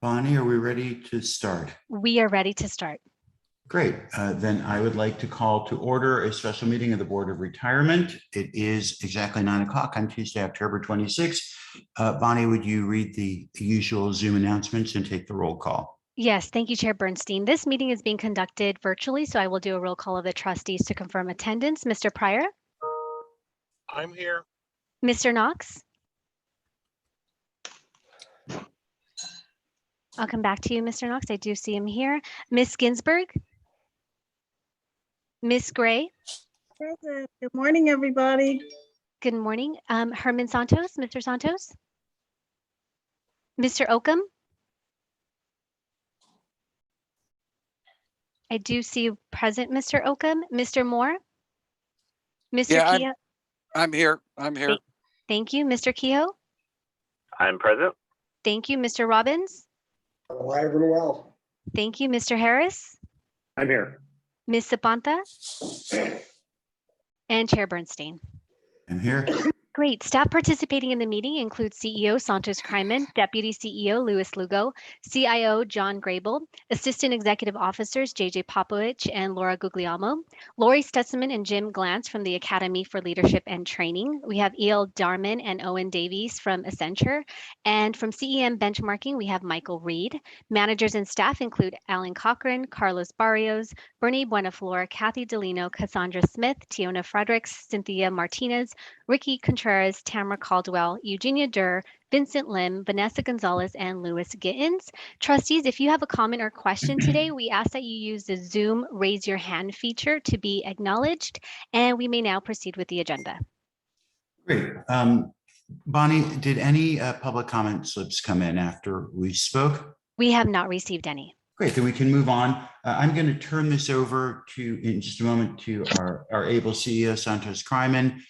Bonnie, are we ready to start? We are ready to start. Great. Then I would like to call to order a special meeting of the Board of Retirement. It is exactly 9 o'clock on Tuesday, October 26th. Bonnie, would you read the usual Zoom announcements and take the roll call? Yes, thank you, Chair Bernstein. This meeting is being conducted virtually, so I will do a roll call of the trustees to confirm attendance. Mr. Pryor? I'm here. Mr. Knox? I'll come back to you, Mr. Knox. I do see him here. Ms. Ginsburg? Ms. Gray? Present. Good morning, everybody. Good morning. Herman Santos? Mr. Santos? Mr. Oakham? I do see you present, Mr. Oakham. Mr. Moore? Mr. Yeah, Kehoe? I'm here. Thank you. Mr. Kehoe? I'm present. Thank you. Mr. Robbins? Alive and well. Thank you. Mr. Harris? I'm here. Ms. Zapanta? And Chair Bernstein. I'm here. Great. Staff participating in the meeting include CEO Santos Kryman, Deputy CEO Louis Lugo, CIO John Grable, Assistant Executive Officers JJ Popovich and Laura Guglielmo, Lori Stutzman and Jim Glantz from the Academy for Leadership and Training. We have E.L. Darman and Owen Davies from Accenture. And from CEM Benchmarking, we have Michael Reed. Managers and staff include Alan Cochran, Carlos Barrios, Bernie Buenaflor, Kathy Delino, Cassandra Smith, Tiona Fredericks, Cynthia Martinez, Ricky Contreras, Tamara Caldwell, Eugenia Durr, Vincent Lim, Vanessa Gonzalez, and Louis Gittins. Trustees, if you have a comment or question today, we ask that you use the Zoom raise your hand feature to be acknowledged, and we may now proceed with the agenda. Great. Bonnie, did any public comment slips come in after we spoke? We have not received any. Great, then we can move on. I'm going to turn this over in just a moment to our able CEO, Santos Kryman,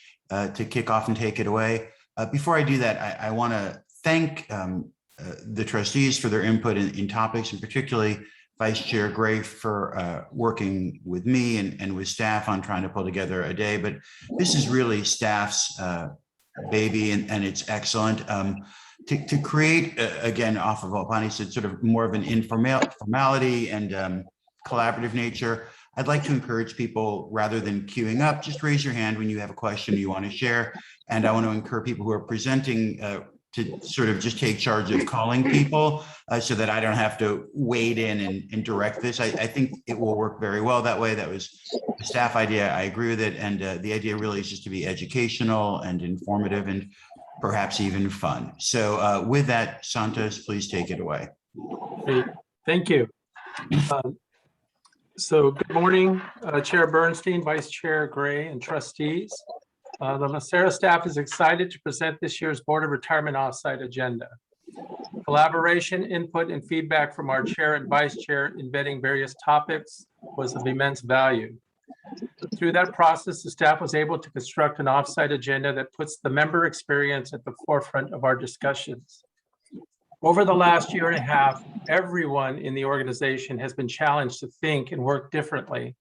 to kick off and take it away. Before I do that, I want to thank the trustees for their input in topics, and particularly Vice Chair Gray for working with me and with staff on trying to pull together a day. But this is really staff's baby, and it's excellent. To create, again, off of what Bonnie said, sort of more of an informality and collaborative nature, I'd like to encourage people, rather than queuing up, just raise your hand when you have a question you want to share. And I want to encourage people who are presenting to sort of just take charge of calling people so that I don't have to wade in and direct this. I think it will work very well that way. That was a staff idea. I agree with it. And the idea really is just to be educational and informative and perhaps even fun. So with that, Santos, please take it away. Great. Thank you. So good morning, Chair Bernstein, Vice Chair Gray, and trustees. The LACERA staff is excited to present this year's Board of Retirement Offsite agenda. Collaboration, input, and feedback from our chair and vice chair in vetting various topics was of immense value. Through that process, the staff was able to construct an offsite agenda that puts the member experience at the forefront of our discussions. Over the last year and a half, everyone in the organization has been challenged to think and work differently.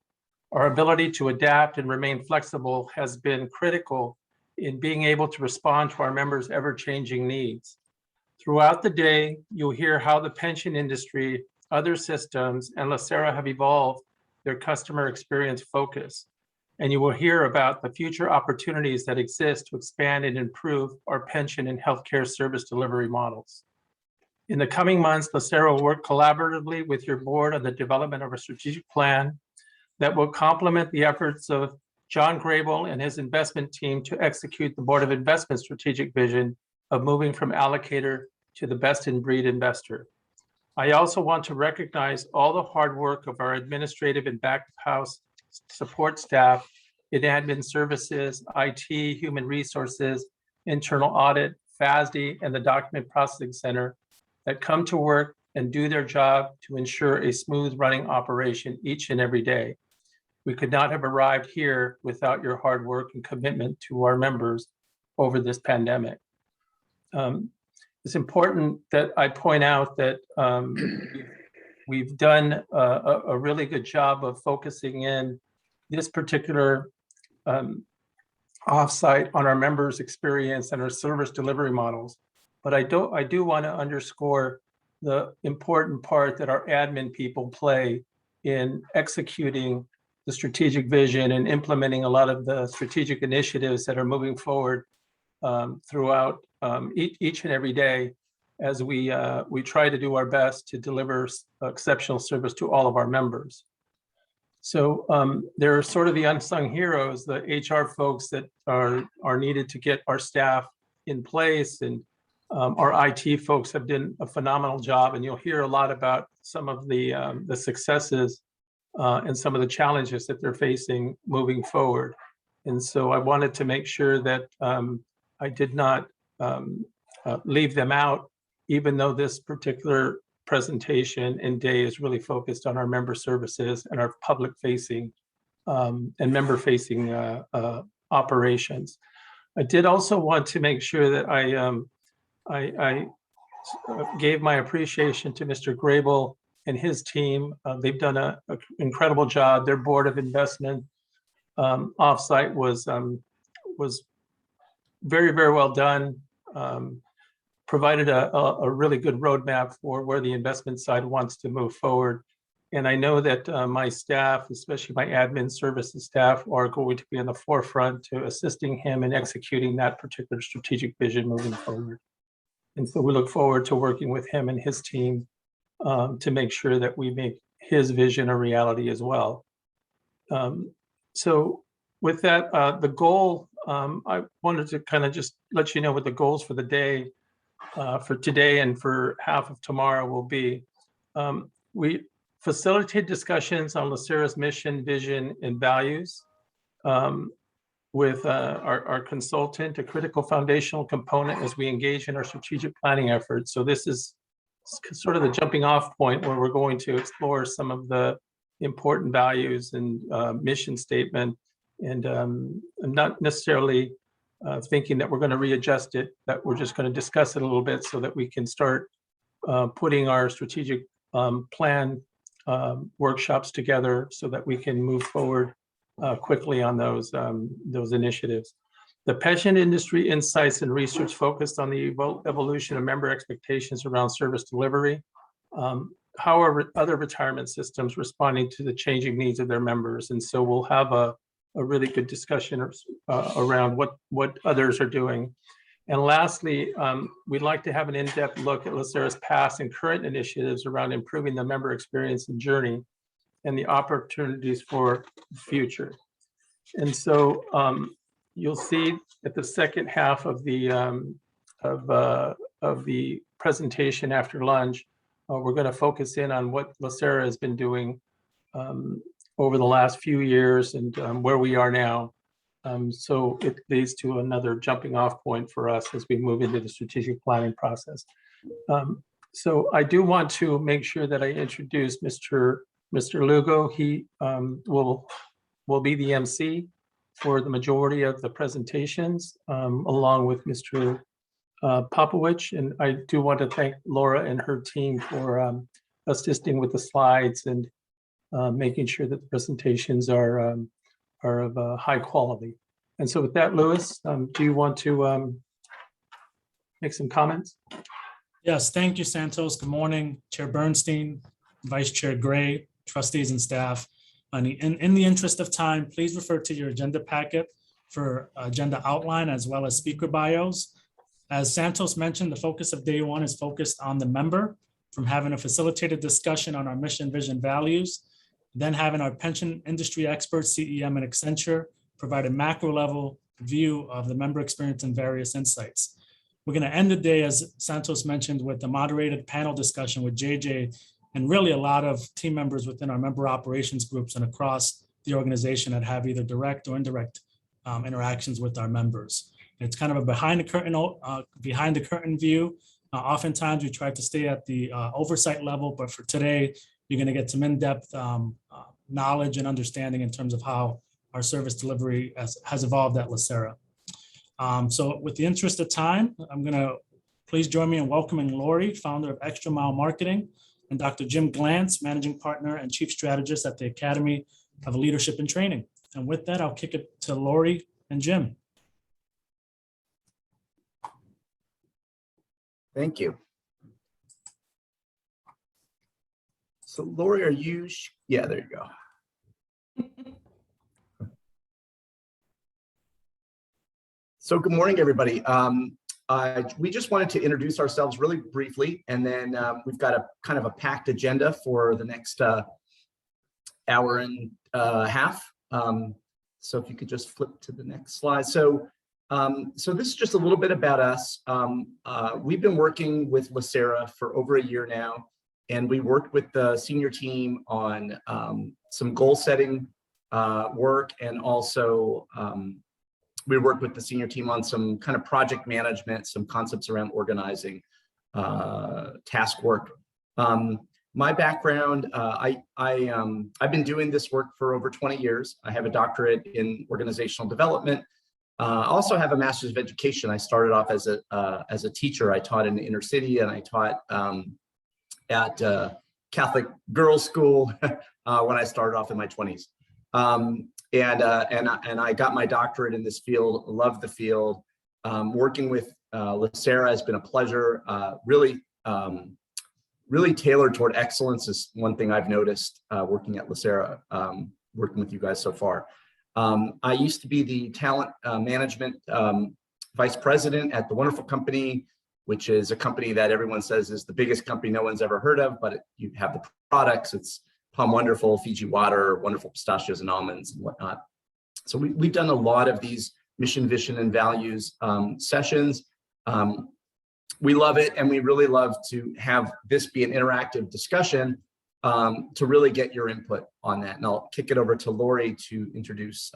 Our ability to adapt and remain flexible has been critical in being able to respond to our members' ever-changing needs. Throughout the day, you'll hear how the pension industry, other systems, and LACERA have evolved their customer experience focus. And you will hear about the future opportunities that exist to expand and improve our pension and healthcare service delivery models. In the coming months, LACERA will work collaboratively with your board on the development of a strategic plan that will complement the efforts of John Grable and his investment team to execute the Board of Investment strategic vision of moving from allocator to the best-in-breed investor. I also want to recognize all the hard work of our administrative and back-of-house support staff in admin services, IT, human resources, internal audit, FASD, and the Document Processing Center that come to work and do their job to ensure a smooth running operation each and every day. We could not have arrived here without your hard work and commitment to our members over this pandemic. It's important that I point out that we've done a really good job of focusing in this particular offsite on our members' experience and our service delivery models. But I do want to underscore the important part that our admin people play in executing the strategic vision and implementing a lot of the strategic initiatives that are moving forward throughout each and every day as we try to do our best to deliver exceptional service to all of our members. So there are sort of the unsung heroes, the HR folks that are needed to get our staff in place, and our IT folks have done a phenomenal job, and you'll hear a lot about some of the successes and some of the challenges that they're facing moving forward. And so I wanted to make sure that I did not leave them out, even though this particular presentation and day is really focused on our member services and our public facing and member facing operations. I did also want to make sure that I gave my appreciation to Mr. Grable and his team. They've done an incredible job. Their board of investment offsite was very, very well done. Provided a really good roadmap for where the investment side wants to move forward. And I know that my staff, especially my admin services staff, are going to be in the forefront to assisting him in executing that particular strategic vision moving forward. And so we look forward to working with him and his team to make sure that we make his vision a reality as well. So with that, the goal, I wanted to kind of just let you know what the goals for the day, for today and for half of tomorrow will be. We facilitate discussions on LACERA's mission, vision, and values with our consultant, a critical foundational component as we engage in our strategic planning efforts. So this is sort of the jumping off point where we're going to explore some of the important values and mission statement. And I'm not necessarily thinking that we're going to readjust it, that we're just going to discuss it a little bit so that we can start putting our strategic plan workshops together so that we can move forward quickly on those initiatives. The pension industry insights and research focused on the evolution of member expectations around service delivery. How are other retirement systems responding to the changing needs of their members? And so we'll have a really good discussion around what others are doing. And lastly, we'd like to have an in-depth look at LACERA's past and current initiatives around improving the member experience and journey and the opportunities for the future. And so you'll see at the second half of the presentation after lunch, we're going to focus in on what LACERA has been doing over the last few years and where we are now. So it leads to another jumping off point for us as we move into the strategic planning process. So I do want to make sure that I introduce Mr. Lugo. He will be the MC for the majority of the presentations, along with Mr. Popowich. And I do want to thank Laura and her team for assisting with the slides and making sure that the presentations are of high quality. And so with that, Louis, do you want to make some comments? Yes, thank you, Santos. Good morning, Chair Bernstein, Vice Chair Gray, trustees and staff. In the interest of time, please refer to your agenda packet for agenda outline as well as speaker bios. As Santos mentioned, the focus of day one is focused on the member, from having a facilitated discussion on our mission, vision, values, then having our pension industry experts, CEM and Accenture, provide a macro level view of the member experience and various insights. We're going to end the day, as Santos mentioned, with a moderated panel discussion with JJ and really a lot of team members within our member operations groups and across the organization that have either direct or indirect interactions with our members. It's kind of a behind the curtain view. Oftentimes we try to stay at the oversight level, but for today, you're going to get some in-depth knowledge and understanding in terms of how our service delivery has evolved at LACERA. So with the interest of time, I'm going to please join me in welcoming Lori, founder of Extra Mile Marketing, and Dr. Jim Glantz, managing partner and chief strategist at the Academy of Leadership and Training. And with that, I'll kick it to Lori and Jim. Thank you. So Lori, are you, yeah, there you go. So good morning, everybody. We just wanted to introduce ourselves really briefly, and then we've got a kind of a packed agenda for the next hour and a half. So if you could just flip to the next slide. So this is just a little bit about us. We've been working with LACERA for over a year now, and we worked with the senior team on some goal setting work, and also we worked with the senior team on some kind of project management, some concepts around organizing task work. My background, I've been doing this work for over 20 years. I have a doctorate in organizational development. I also have a master's of education. I started off as a teacher. I taught in the inner city, and I taught at Catholic girls' school when I started off in my 20s. And I got my doctorate in this field, love the field. Working with LACERA has been a pleasure. Really tailored toward excellence is one thing I've noticed working at LACERA, working with you guys so far. I used to be the talent management vice president at the wonderful company, which is a company that everyone says is the biggest company no one's ever heard of, but you have the products. It's Palm Wonderful, Fiji Water, wonderful pistachios and almonds and whatnot. So we've done a lot of these mission, vision, and values sessions. We love it, and we really love to have this be an interactive discussion to really get your input on that. And I'll kick it over to Lori to introduce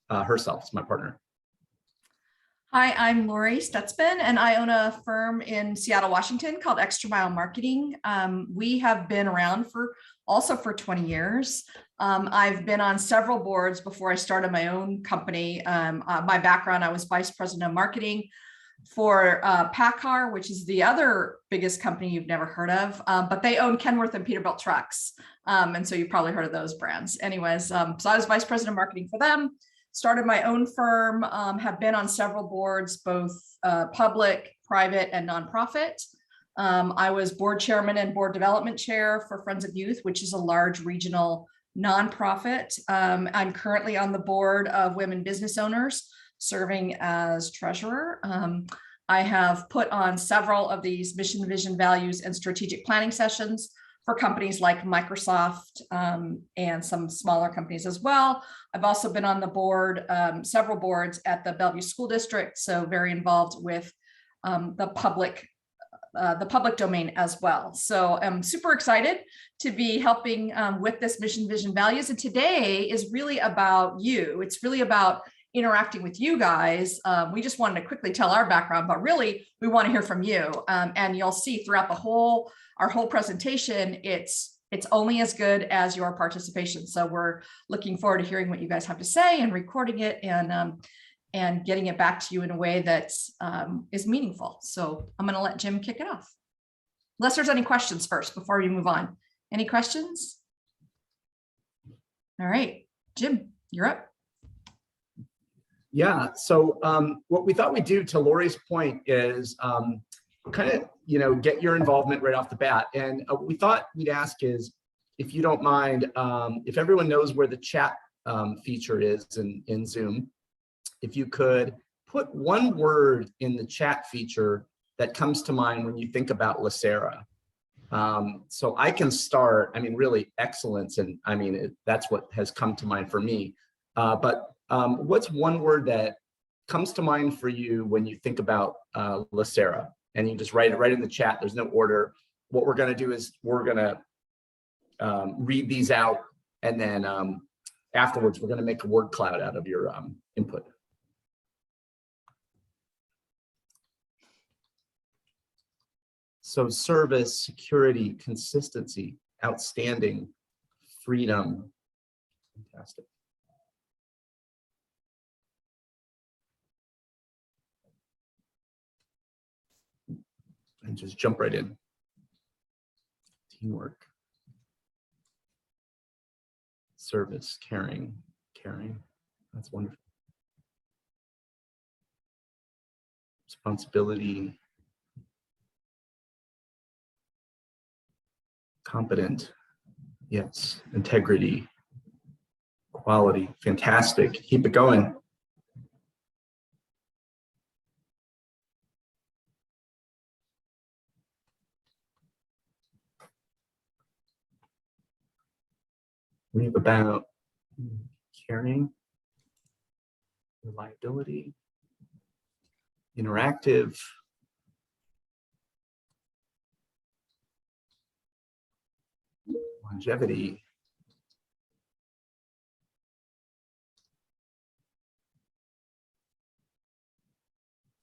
herself as my partner. Hi, I'm Lori Stutzman, and I own a firm in Seattle, Washington called Extra Mile Marketing. We have been around for 20 years. I've been on several boards before I started my own company. My background, I was vice president of marketing for PACCAR, which is the other biggest company you've never heard of, but they own Kenworth and Peterbilt trucks. And so you've probably heard of those brands. Anyways, so I was vice president of marketing for them. Started my own firm, have been on several boards, both public, private, and nonprofit. I was board chairman and board development chair for Friends of Youth, which is a large regional nonprofit. I'm currently on the board of Women Business Owners, serving as treasurer. I have put on several of these mission, vision, values, and strategic planning sessions for companies like Microsoft and some smaller companies as well. I've also been on the board, several boards at the Bellevue School District, so very involved with the public domain as well. So I'm super excited to be helping with this mission, vision, values. And today is really about you. It's really about interacting with you guys. We just wanted to quickly tell our background, but really we want to hear from you. And you'll see throughout our whole presentation, it's only as good as your participation. So we're looking forward to hearing what you guys have to say and recording it and getting it back to you in a way that is meaningful. So I'm going to let Jim kick it off. Unless there's any questions first before we move on. Any questions? All right, Jim, you're up. Yeah, so what we thought we'd do, to Lori's point, is kind of, get your involvement right off the bat. And we thought we'd ask is, if you don't mind, if everyone knows where the chat feature is in Zoom, if you could put one word in the chat feature that comes to mind when you think about LACERA. So I can start, really excellence, and that's what has come to mind for me. But what's one word that comes to mind for you when you think about LACERA? And you just write it right in the chat. There's no order. What we're going to do is we're going to read these out, and then afterwards we're going to make a word cloud out of your input. So service, security, consistency, outstanding, freedom, fantastic. And just jump right in. Teamwork. Service, caring. That's wonderful. Responsibility. Competent. Yes, integrity, quality, fantastic. Keep it going. We have about caring, reliability, interactive, longevity,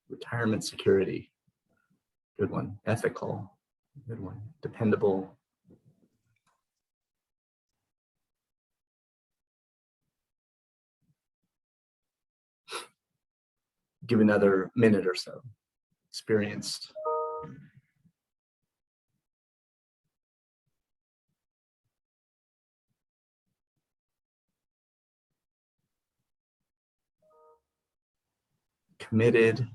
retirement security, good one, ethical, good one, dependable, give another minute or so, experienced, committed.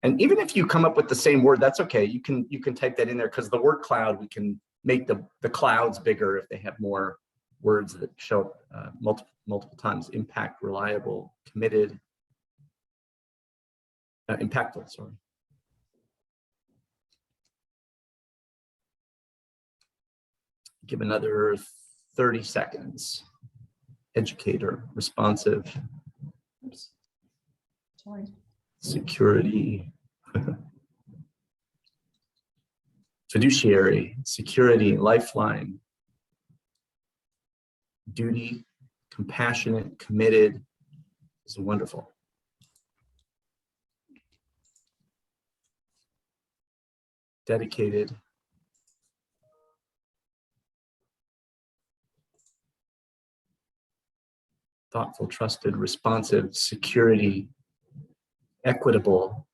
And even if you come up with the same word, that's okay. You can type that in there, because the word cloud, we can make the clouds bigger if they have more words that show up multiple times. Impact, reliable, committed, impactful, sorry. Give another 30 seconds. Educator, responsive, Oops. Sorry. security, fiduciary, security, lifeline, duty, compassionate, committed. This is wonderful. Dedicated, thoughtful, trusted, responsive, security, equitable,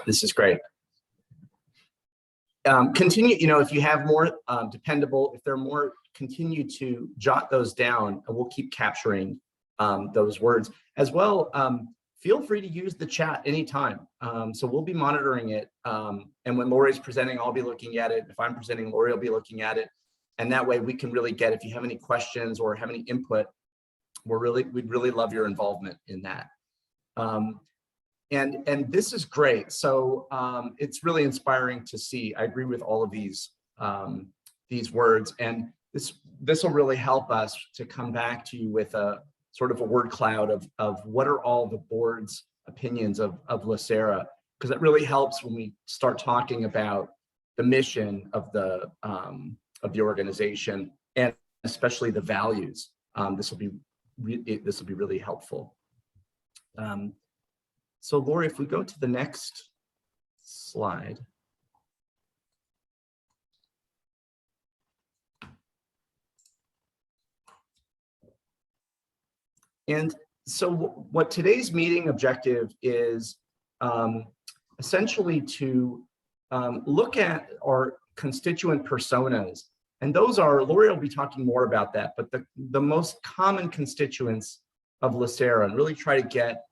this is great. Continue, if you have more dependable, if there are more, continue to jot those down, and we'll keep capturing those words as well. Feel free to use the chat anytime. So we'll be monitoring it. And when Lori's presenting, I'll be looking at it. If I'm presenting, Lori will be looking at it. And that way we can really get, if you have any questions or have any input, we'd really love your involvement in that. And this is great. So it's really inspiring to see. I agree with all of these words, and this will really help us to come back to you with a sort of a word cloud of what are all the board's opinions of LACERA, because it really helps when we start talking about the mission of the organization, and especially the values. This will be really helpful. So Lori, if we go to the next slide. And so what today's meeting objective is essentially to look at our constituent personas. And those are, Lori will be talking more about that, but the most common constituents of LACERA, and really try to get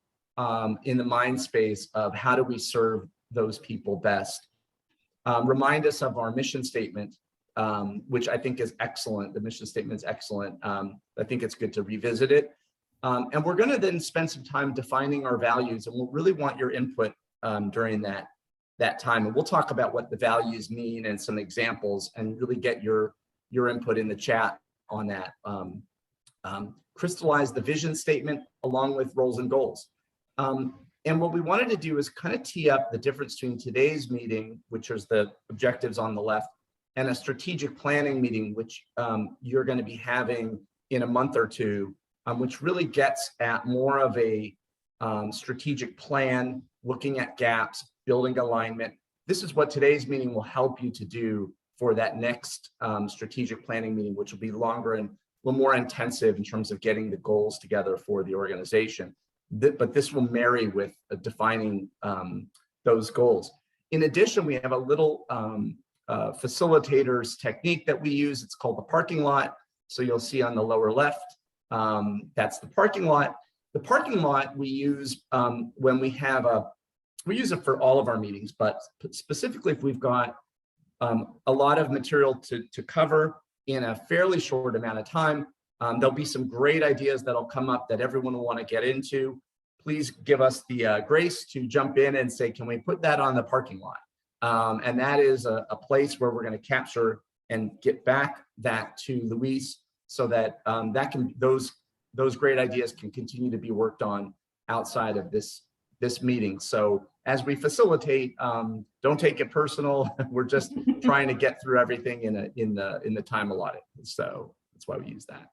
in the mind space of how do we serve those people best. Remind us of our mission statement, which I think is excellent. The mission statement is excellent. I think it's good to revisit it. And we're going to then spend some time defining our values, and we'll really want your input during that time. And we'll talk about what the values mean and some examples, and really get your input in the chat on that. Crystallize the vision statement along with roles and goals. And what we wanted to do is kind of tee up the difference between today's meeting, which is the objectives on the left, and a strategic planning meeting, which you're going to be having in a month or two, which really gets at more of a strategic plan, looking at gaps, building alignment. This is what today's meeting will help you to do for that next strategic planning meeting, which will be longer and a little more intensive in terms of getting the goals together for the organization. But this will marry with defining those goals. In addition, we have a little facilitators technique that we use. It's called the parking lot. So you'll see on the lower left, that's the parking lot. The parking lot we use when we have we use it for all of our meetings, but specifically if we've got a lot of material to cover in a fairly short amount of time, there'll be some great ideas that'll come up that everyone will want to get into. Please give us the grace to jump in and say, can we put that on the parking lot? And that is a place where we're going to capture and get back that to Luis so that those great ideas can continue to be worked on outside of this meeting. So as we facilitate, don't take it personal. We're just trying to get through everything in the time allotted. So that's why we use that.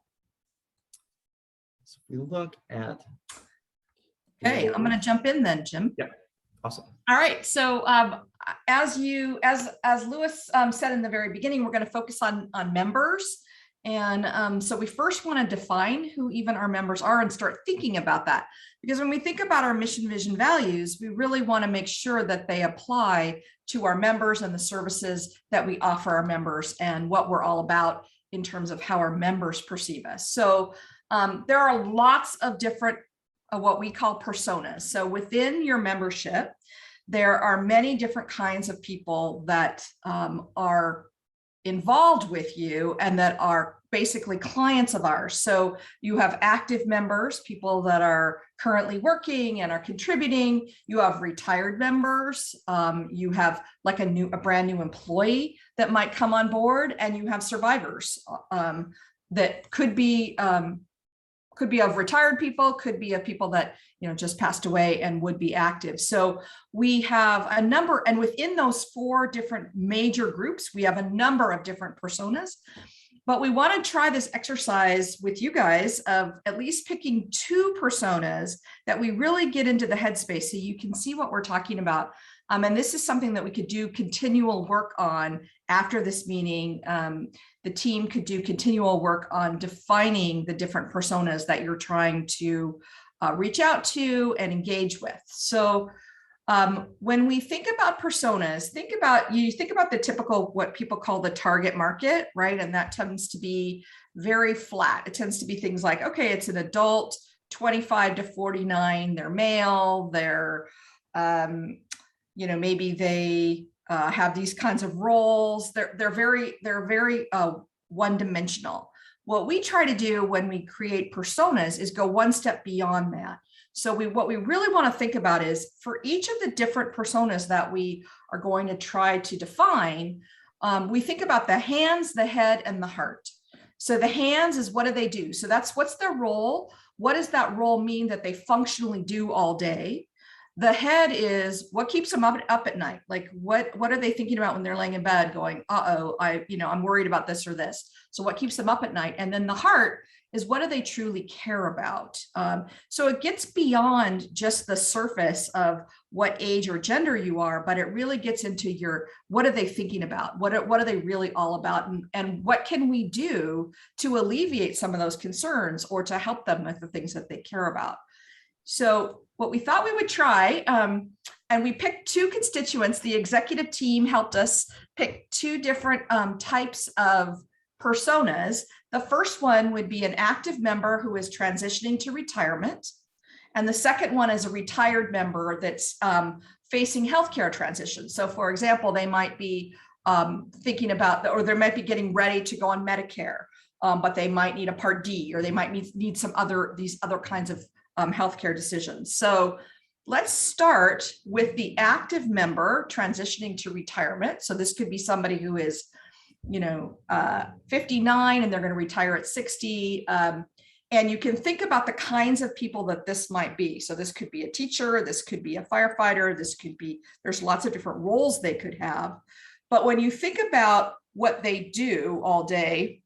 So if we look at. Okay, I'm going to jump in then, Jim. Yeah, awesome. All right. So as Louis said in the very beginning, we're going to focus on members. And so we first want to define who even our members are and start thinking about that. Because when we think about our mission, vision, values, we really want to make sure that they apply to our members and the services that we offer our members and what we're all about in terms of how our members perceive us. So there are lots of different what we call personas. So within your membership, there are many different kinds of people that are involved with you and that are basically clients of ours. So you have active members, people that are currently working and are contributing. You have retired members. You have like a brand new employee that might come on board, and you have survivors that could be of retired people, could be of people that just passed away and would be active. So we have a number, and within those 4 different major groups, we have a number of different personas. But we want to try this exercise with you guys of at least picking 2 personas that we really get into the headspace so you can see what we're talking about. And this is something that we could do continual work on after this meeting. The team could do continual work on defining the different personas that you're trying to reach out to and engage with. So when we think about personas, think about the typical, what people call the target market, right? And that tends to be very flat. It tends to be things like, okay, it's an adult, 25 to 49, they're male, they're, maybe they have these kinds of roles. They're very one-dimensional. What we try to do when we create personas is go one step beyond that. So what we really want to think about is for each of the different personas that we are going to try to define, we think about the hands, the head, and the heart. So the hands is, what do they do? So what's their role? What does that role mean that they functionally do all day? The head is what keeps them up at night. Like what are they thinking about when they're laying in bed going, uh-oh, I'm worried about this or this. So what keeps them up at night? And then the heart is, what do they truly care about? So it gets beyond just the surface of what age or gender you are, but it really gets into what are they thinking about? What are they really all about? And what can we do to alleviate some of those concerns or to help them with the things that they care about? So what we thought we would try, and we picked 2 constituents. The executive team helped us pick 2 different types of personas. The first one would be an active member who is transitioning to retirement. And the second one is a retired member that's facing healthcare transition. So for example, they might be thinking about, or they might be getting ready to go on Medicare, but they might need a Part D, or they might need these other kinds of healthcare decisions. So let's start with the active member transitioning to retirement. So this could be somebody who is, 59 and they're going to retire at 60. And you can think about the kinds of people that this might be. So this could be a teacher, this could be a firefighter, there's lots of different roles they could have. But when you think about what they do all day,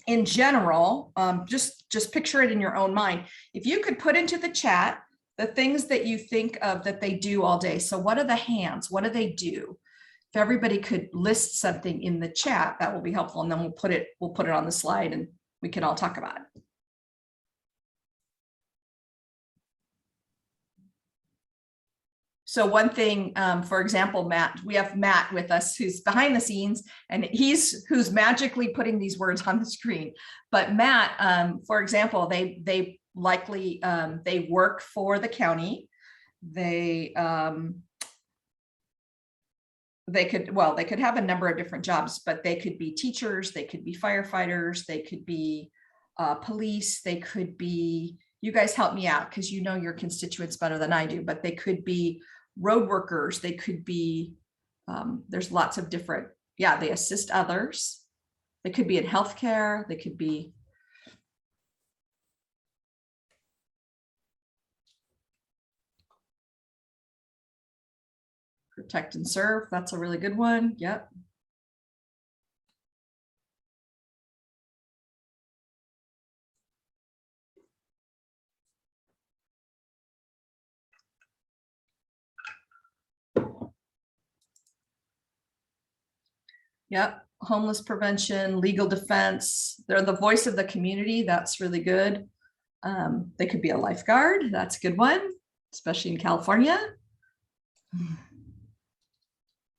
in general, just picture it in your own mind. If you could put into the chat the things that you think of that they do all day. So what are the hands? What do they do? If everybody could list something in the chat, that will be helpful. And then we'll put it on the slide and we can all talk about it. So one thing, for example, we have Matt with us who's behind the scenes, and who's magically putting these words on the screen. But Matt, for example, they likely they work for the county. They could have a number of different jobs, but they could be teachers, they could be firefighters, they could be police, they could be, you guys help me out because you know your constituents better than I do, but they could be road workers, they could be, there's lots of different, yeah, they assist others. They could be in healthcare, they could be. Protect and serve, that's a really good one, yep. Yep, homeless prevention, legal defense. They're the voice of the community. That's really good. They could be a lifeguard. That's a good one, especially in California.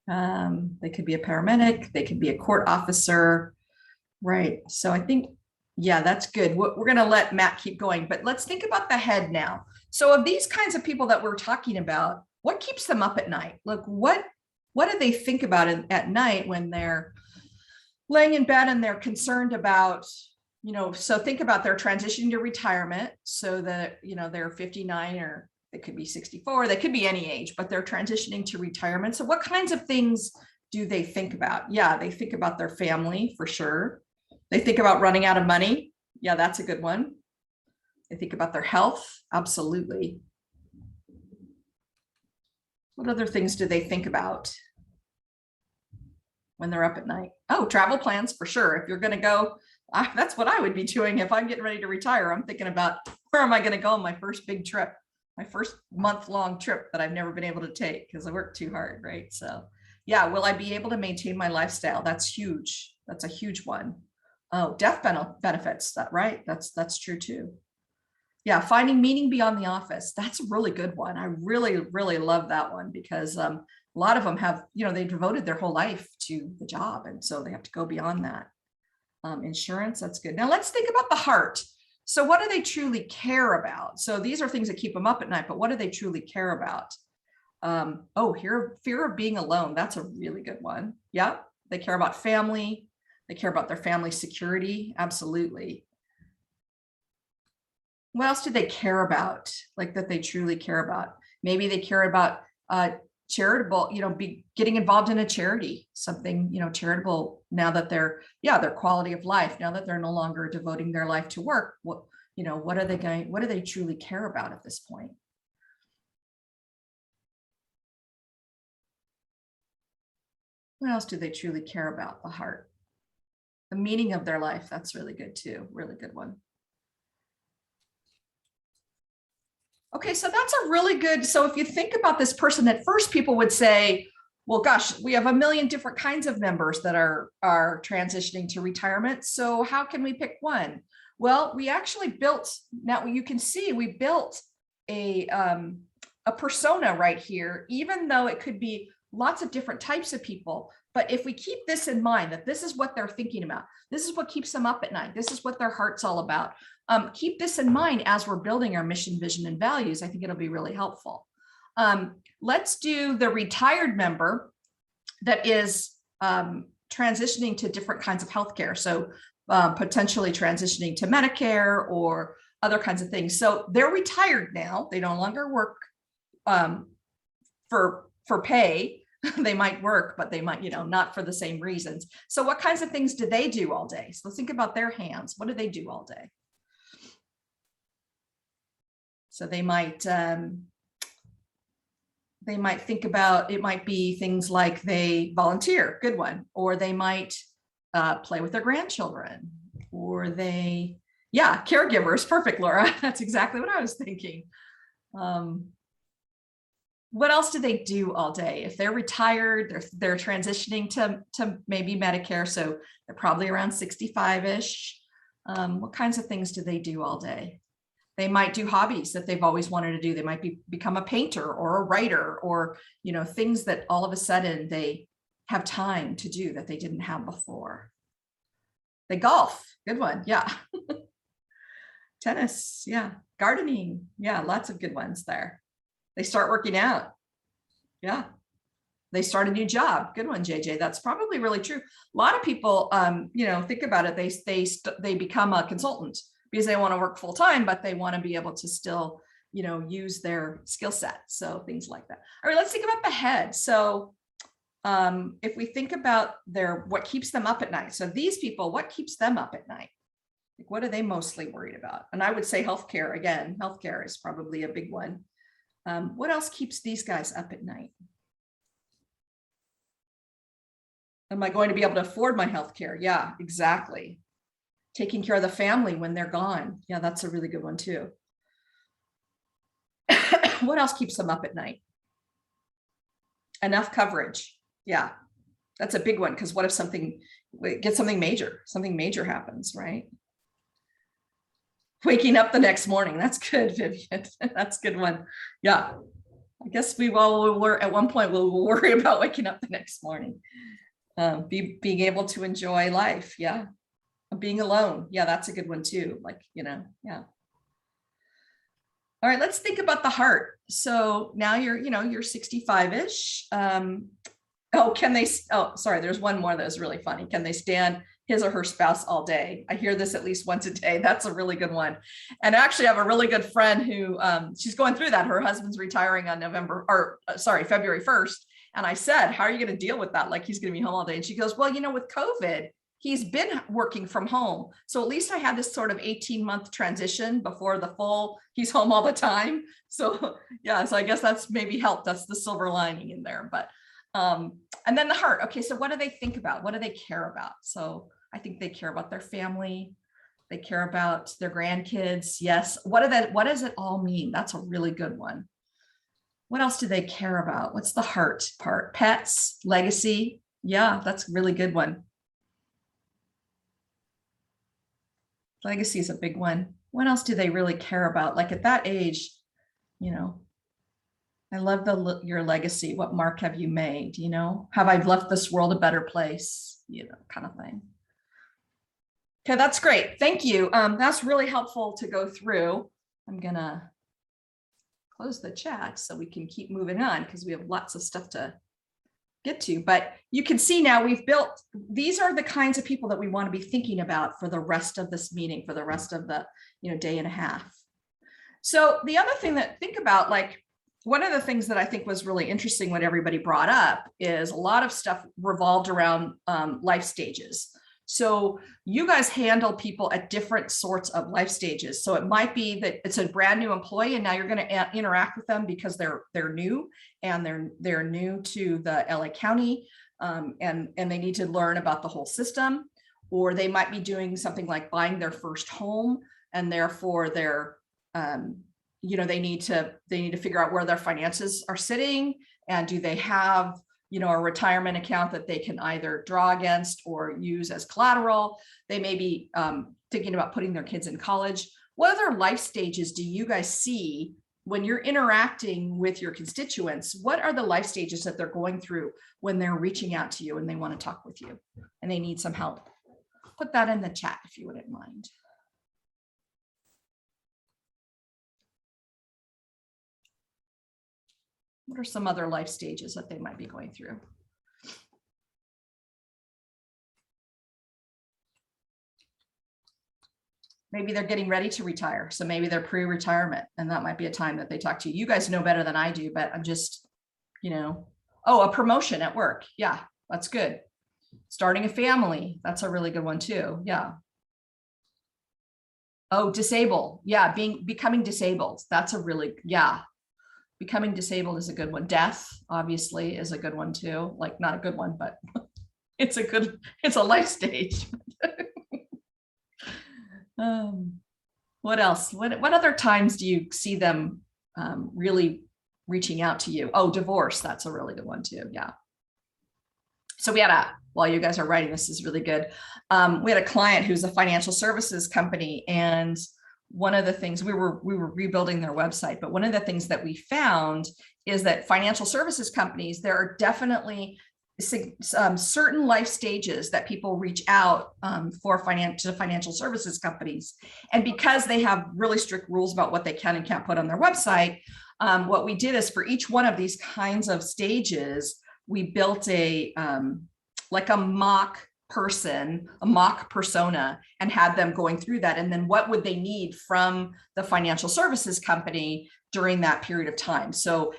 They could be a paramedic. They could be a court officer. Right. So I think, yeah, that's good. We're going to let Matt keep going, but let's think about the head now. So of these kinds of people that we're talking about, what keeps them up at night? Look, what do they think about at night when they're laying in bed and they're concerned about, you know, so think about their transitioning to retirement so that, you know, they're 59 or they could be 64, they could be any age, but they're transitioning to retirement. So what kinds of things do they think about? Yeah, they think about their family for sure. They think about running out of money. Yeah, that's a good one. They think about their health. Absolutely. What other things do they think about when they're up at night? Oh, travel plans for sure. If you're going to go, that's what I would be doing if I'm getting ready to retire. I'm thinking about where am I going to go on my first big trip, my first month-long trip that I've never been able to take because I work too hard, right? So yeah, will I be able to maintain my lifestyle? That's huge. That's a huge one. Oh, death benefits, that right? That's true too. Yeah, finding meaning beyond the office. That's a really good one. I really, really love that one because a lot of them have, you know, they devoted their whole life to the job. And so they have to go beyond that. Insurance, that's good. Now let's think about the heart. So what do they truly care about? So these are things that keep them up at night, but what do they truly care about? Fear of being alone. That's a really good one. Yeah, they care about family. They care about their family security. Absolutely. What else do they care about? Like that they truly care about? Maybe they care about charitable, you know, getting involved in a charity, something, you know, charitable now that their quality of life, now that they're no longer devoting their life to work. What do they truly care about at this point? What else do they truly care about? The heart, the meaning of their life. That's really good too. Really good one. Okay, so that's a really good, so if you think about this person, at first people would say, well, gosh, we have a million different kinds of members that are transitioning to retirement. So how can we pick one? Well, we actually built, now you can see we built a persona right here, even though it could be lots of different types of people. But if we keep this in mind, that this is what they're thinking about, this is what keeps them up at night, this is what their heart's all about. Keep this in mind as we're building our mission, vision, and values. I think it'll be really helpful. Let's do the retired member that is transitioning to different kinds of healthcare. So potentially transitioning to Medicare or other kinds of things. So they're retired now. They no longer work for pay. They might work, but they might, you know, not for the same reasons. So what kinds of things do they do all day? So think about their hands. What do they do all day? So they might think about, it might be things like they volunteer, good one, or they might play with their grandchildren, or they, yeah, caregivers, perfect, Laura. That's exactly what I was thinking. What else do they do all day? If they're retired, they're transitioning to maybe Medicare, so they're probably around 65-ish. What kinds of things do they do all day? They might do hobbies that they've always wanted to do. They might become a painter or a writer, or, you know, things that all of a sudden they have time to do that they didn't have before. They golf, good one, yeah. tennis, yeah, gardening, yeah, lots of good ones there. They start working out, yeah. They start a new job. Good one, JJ. That's probably really true. A lot of people, think about it. They become a consultant because they want to work full time, but they want to be able to still, use their skill set. So things like that. All right, let's think about the head. So if we think about what keeps them up at night. So these people, what keeps them up at night? Like, what are they mostly worried about? And I would say healthcare. Again, healthcare is probably a big one. What else keeps these guys up at night? Am I going to be able to afford my healthcare? Yeah, exactly. Taking care of the family when they're gone. Yeah, that's a really good one too. What else keeps them up at night? Enough coverage. Yeah, that's a big one, because what if something major happens, right? Waking up the next morning. That's good, Vivian. That's a good one. Yeah, I guess we will at one point we'll worry about waking up the next morning. Being able to enjoy life. Yeah. Being alone. Yeah, that's a good one too. Yeah. All right, let's think about the heart. So now you're 65-ish. Sorry, there's one more that was really funny. Can they stand his or her spouse all day? I hear this at least once a day. That's a really good one. And actually I have a really good friend who she's going through that. Her husband's retiring on February 1st. And I said, how are you going to deal with that? Like, he's going to be home all day. And she goes, well, with COVID, he's been working from home. So at least I had this sort of 18-month transition before the full, he's home all the time. So yeah, so I guess that's maybe helped. That's the silver lining in there. But, and then the heart. Okay, so what do they think about? What do they care about? So I think they care about their family. They care about their grandkids. Yes. What does it all mean? That's a really good one. What else do they care about? What's the heart part? Pets, legacy. Yeah, that's a really good one. Legacy is a big one. What else do they really care about? Like at that age, I love your legacy. What mark have you made? Have I left this world a better place? Kind of thing. Okay, that's great. Thank you. That's really helpful to go through. I'm gonna close the chat so we can keep moving on, because we have lots of stuff to get to. But you can see now these are the kinds of people that we want to be thinking about for the rest of this meeting, for the rest of the day and a half. So the other thing that think about, one of the things that I think was really interesting, what everybody brought up, is a lot of stuff revolved around life stages. So you guys handle people at different sorts of life stages. So it might be that it's a brand new employee and now you're going to interact with them because they're new and they're new to the LA County and they need to learn about the whole system. Or they might be doing something like buying their first home, and therefore they're they need to figure out where their finances are sitting, and do they have a retirement account that they can either draw against or use as collateral. They may be thinking about putting their kids in college. What other life stages do you guys see when you're interacting with your constituents? What are the life stages that they're going through when they're reaching out to you and they want to talk with you and they need some help? Put that in the chat if you wouldn't mind. What are some other life stages that they might be going through? Maybe they're getting ready to retire. So maybe they're pre-retirement, and that might be a time that they talk to you. You guys know better than I do, but I'm just, a promotion at work. Yeah, that's good. Starting a family. That's a really good one too. Yeah. Oh, disabled. Yeah. Becoming disabled. That's a really, yeah. Becoming disabled is a good one. Death, obviously, is a good one too. Like, not a good one, but it's a life stage. What else? What other times do you see them really reaching out to you? Oh, divorce. That's a really good one too. Yeah. So while you guys are writing, this is really good. We had a client who's a financial services company, and one of the things we were rebuilding their website, but one of the things that we found is that financial services companies, there are definitely certain life stages that people reach out for financial services companies. And because they have really strict rules about what they can and can't put on their website, what we did is for each one of these kinds of stages, we built like a mock person, a mock persona, and had them going through that. And then what would they need from the financial services company during that period of time? So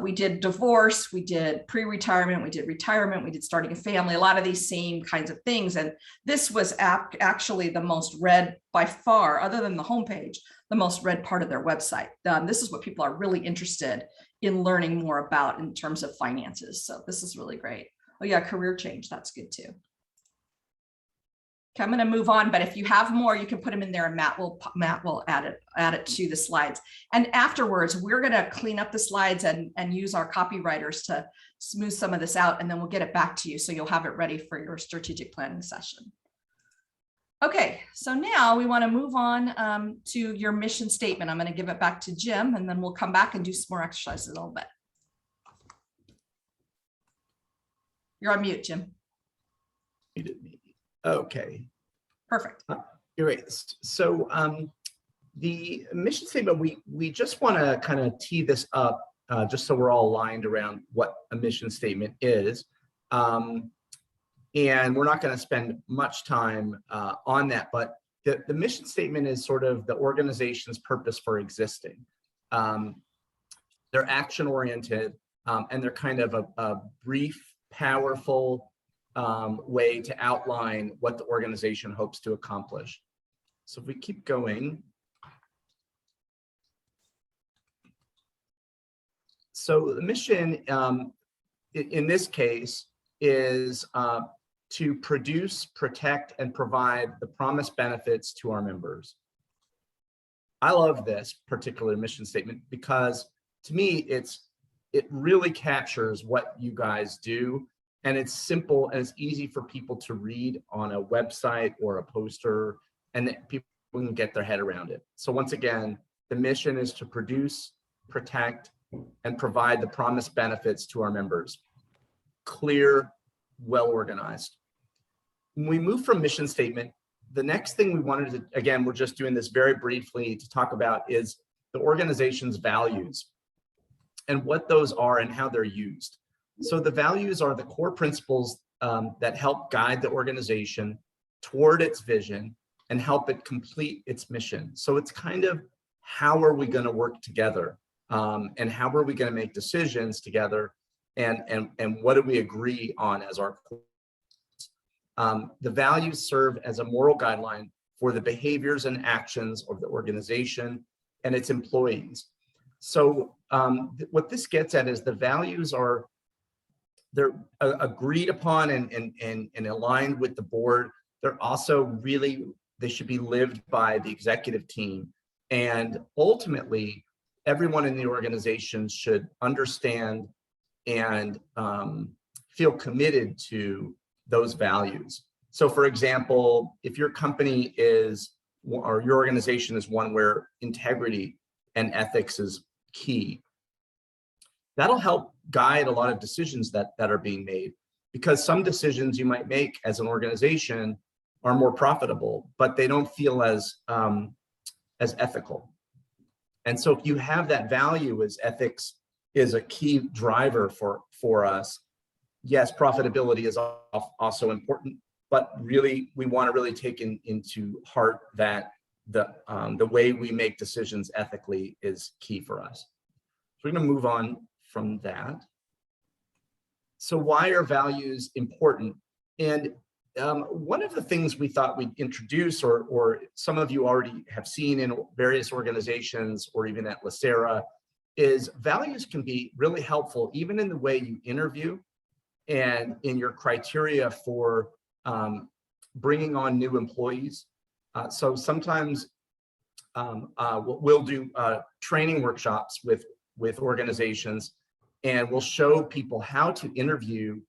we did divorce, we did pre-retirement, we did retirement, we did starting a family, a lot of these same kinds of things. And this was actually the most read by far, other than the homepage, the most read part of their website. This is what people are really interested in learning more about in terms of finances. So this is really great. Oh yeah, career change, that's good too. Okay, I'm going to move on, but if you have more, you can put them in there and Matt will add it to the slides. And afterwards, we're going to clean up the slides and use our copywriters to smooth some of this out, and then we'll get it back to you so you'll have it ready for your strategic planning session. Okay, so now we want to move on to your mission statement. I'm going to give it back to Jim, and then we'll come back and do some more exercises a little bit. You're on mute, Jim. Okay. Perfect. Great. So the mission statement, we just want to kind of tee this up just so we're all aligned around what a mission statement is. And we're not going to spend much time on that, but the mission statement is sort of the organization's purpose for existing. They're action oriented and they're kind of a brief, powerful way to outline what the organization hopes to accomplish. So if we keep going. So the mission in this case is to produce, protect, and provide the promised benefits to our members. I love this particular mission statement because to me, it really captures what you guys do. And it's simple and it's easy for people to read on a website or a poster, and that people can get their head around it. So once again, the mission is to produce, protect, and provide the promised benefits to our members. Clear, well organized. When we move from mission statement, the next thing we wanted to, again, we're just doing this very briefly to talk about is the organization's values and what those are and how they're used. So the values are the core principles that help guide the organization toward its vision and help it complete its mission. So it's kind of how are we going to work together and how are we going to make decisions together and what do we agree on as our core. The values serve as a moral guideline for the behaviors and actions of the organization and its employees. So what this gets at is the values they're agreed upon and aligned with the board. They're also really, they should be lived by the executive team. And ultimately, everyone in the organization should understand and feel committed to those values. So for example, if your company is, or your organization is one where integrity and ethics is key, that'll help guide a lot of decisions that are being made, because some decisions you might make as an organization are more profitable, but they don't feel as ethical. And so if you have that value as ethics is a key driver for us, yes, profitability is also important, but really we want to really take into heart that the way we make decisions ethically is key for us. So we're going to move on from that. So why are values important? And one of the things we thought we'd introduce, or some of you already have seen in various organizations or even at LACERA, is values can be really helpful even in the way you interview and in your criteria for bringing on new employees. So sometimes we'll do training workshops with organizations, and we'll show people how to interview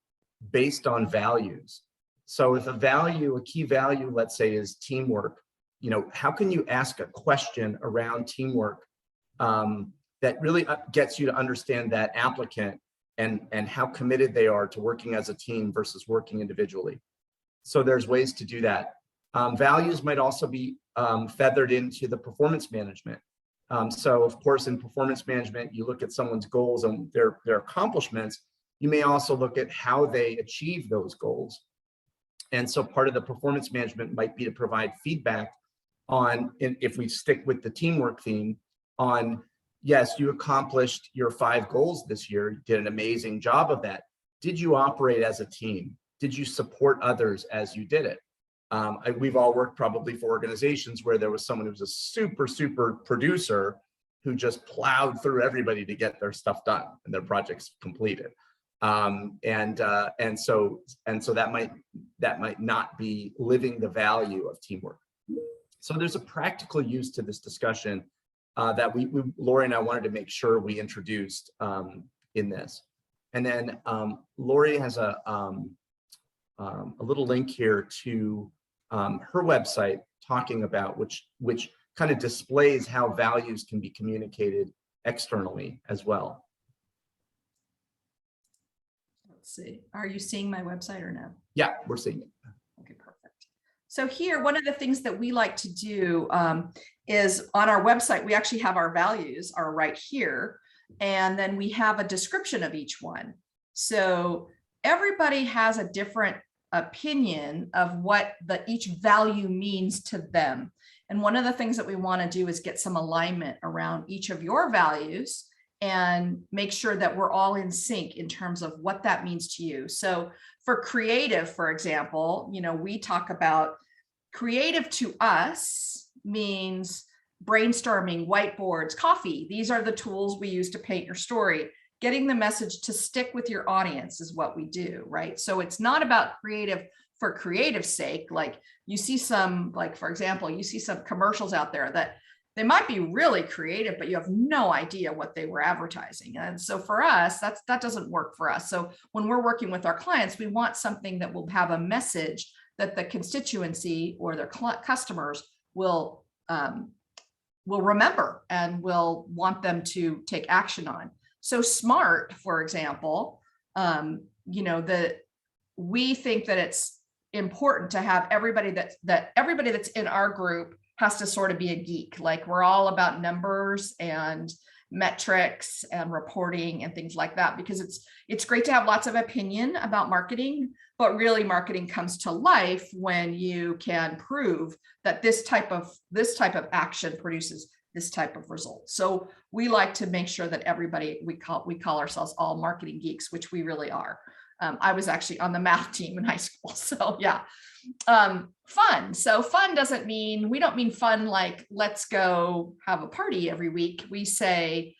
based on values. So if a key value, let's say, is teamwork, how can you ask a question around teamwork that really gets you to understand that applicant and how committed they are to working as a team versus working individually. So there's ways to do that. Values might also be feathered into the performance management. So of course, in performance management, you look at someone's goals and their accomplishments. You may also look at how they achieve those goals. And so part of the performance management might be to provide feedback on, if we stick with the teamwork theme, on, yes, you accomplished your 5 goals this year, you did an amazing job of that. Did you operate as a team? Did you support others as you did it? We've all worked probably for organizations where there was someone who was a super producer who just plowed through everybody to get their stuff done and their projects completed. And so that might not be living the value of teamwork. So there's a practical use to this discussion that Lori and I wanted to make sure we introduced in this. And then Lori has a little link here to her website talking about which kind of displays how values can be communicated externally as well. Let's see. Are you seeing my website or no? Yeah, we're seeing it. Okay, perfect. So here, one of the things that we like to do is on our website, we actually have our values are right here. And then we have a description of each one. So everybody has a different opinion of what each value means to them. And one of the things that we want to do is get some alignment around each of your values and make sure that we're all in sync in terms of what that means to you. So for creative, for example, we talk about creative to us means brainstorming, whiteboards, coffee. These are the tools we use to paint your story. Getting the message to stick with your audience is what we do, right? So it's not about creative for creative's sake. Like you see some, like for example, you see some commercials out there that they might be really creative, but you have no idea what they were advertising. And so for us, that doesn't work for us. So when we're working with our clients, we want something that will have a message that the constituency or their customers will remember and will want them to take action on. So SMART, for example, we think that it's important to have everybody everybody that's in our group has to sort of be a geek. Like we're all about numbers and metrics and reporting and things like that, because it's great to have lots of opinion about marketing, but really marketing comes to life when you can prove that this type of action produces this type of result. So we like to make sure that everybody, we call ourselves all marketing geeks, which we really are. I was actually on the math team in high school. So yeah. Fun. So fun doesn't mean, we don't mean fun like let's go have a party every week. We say,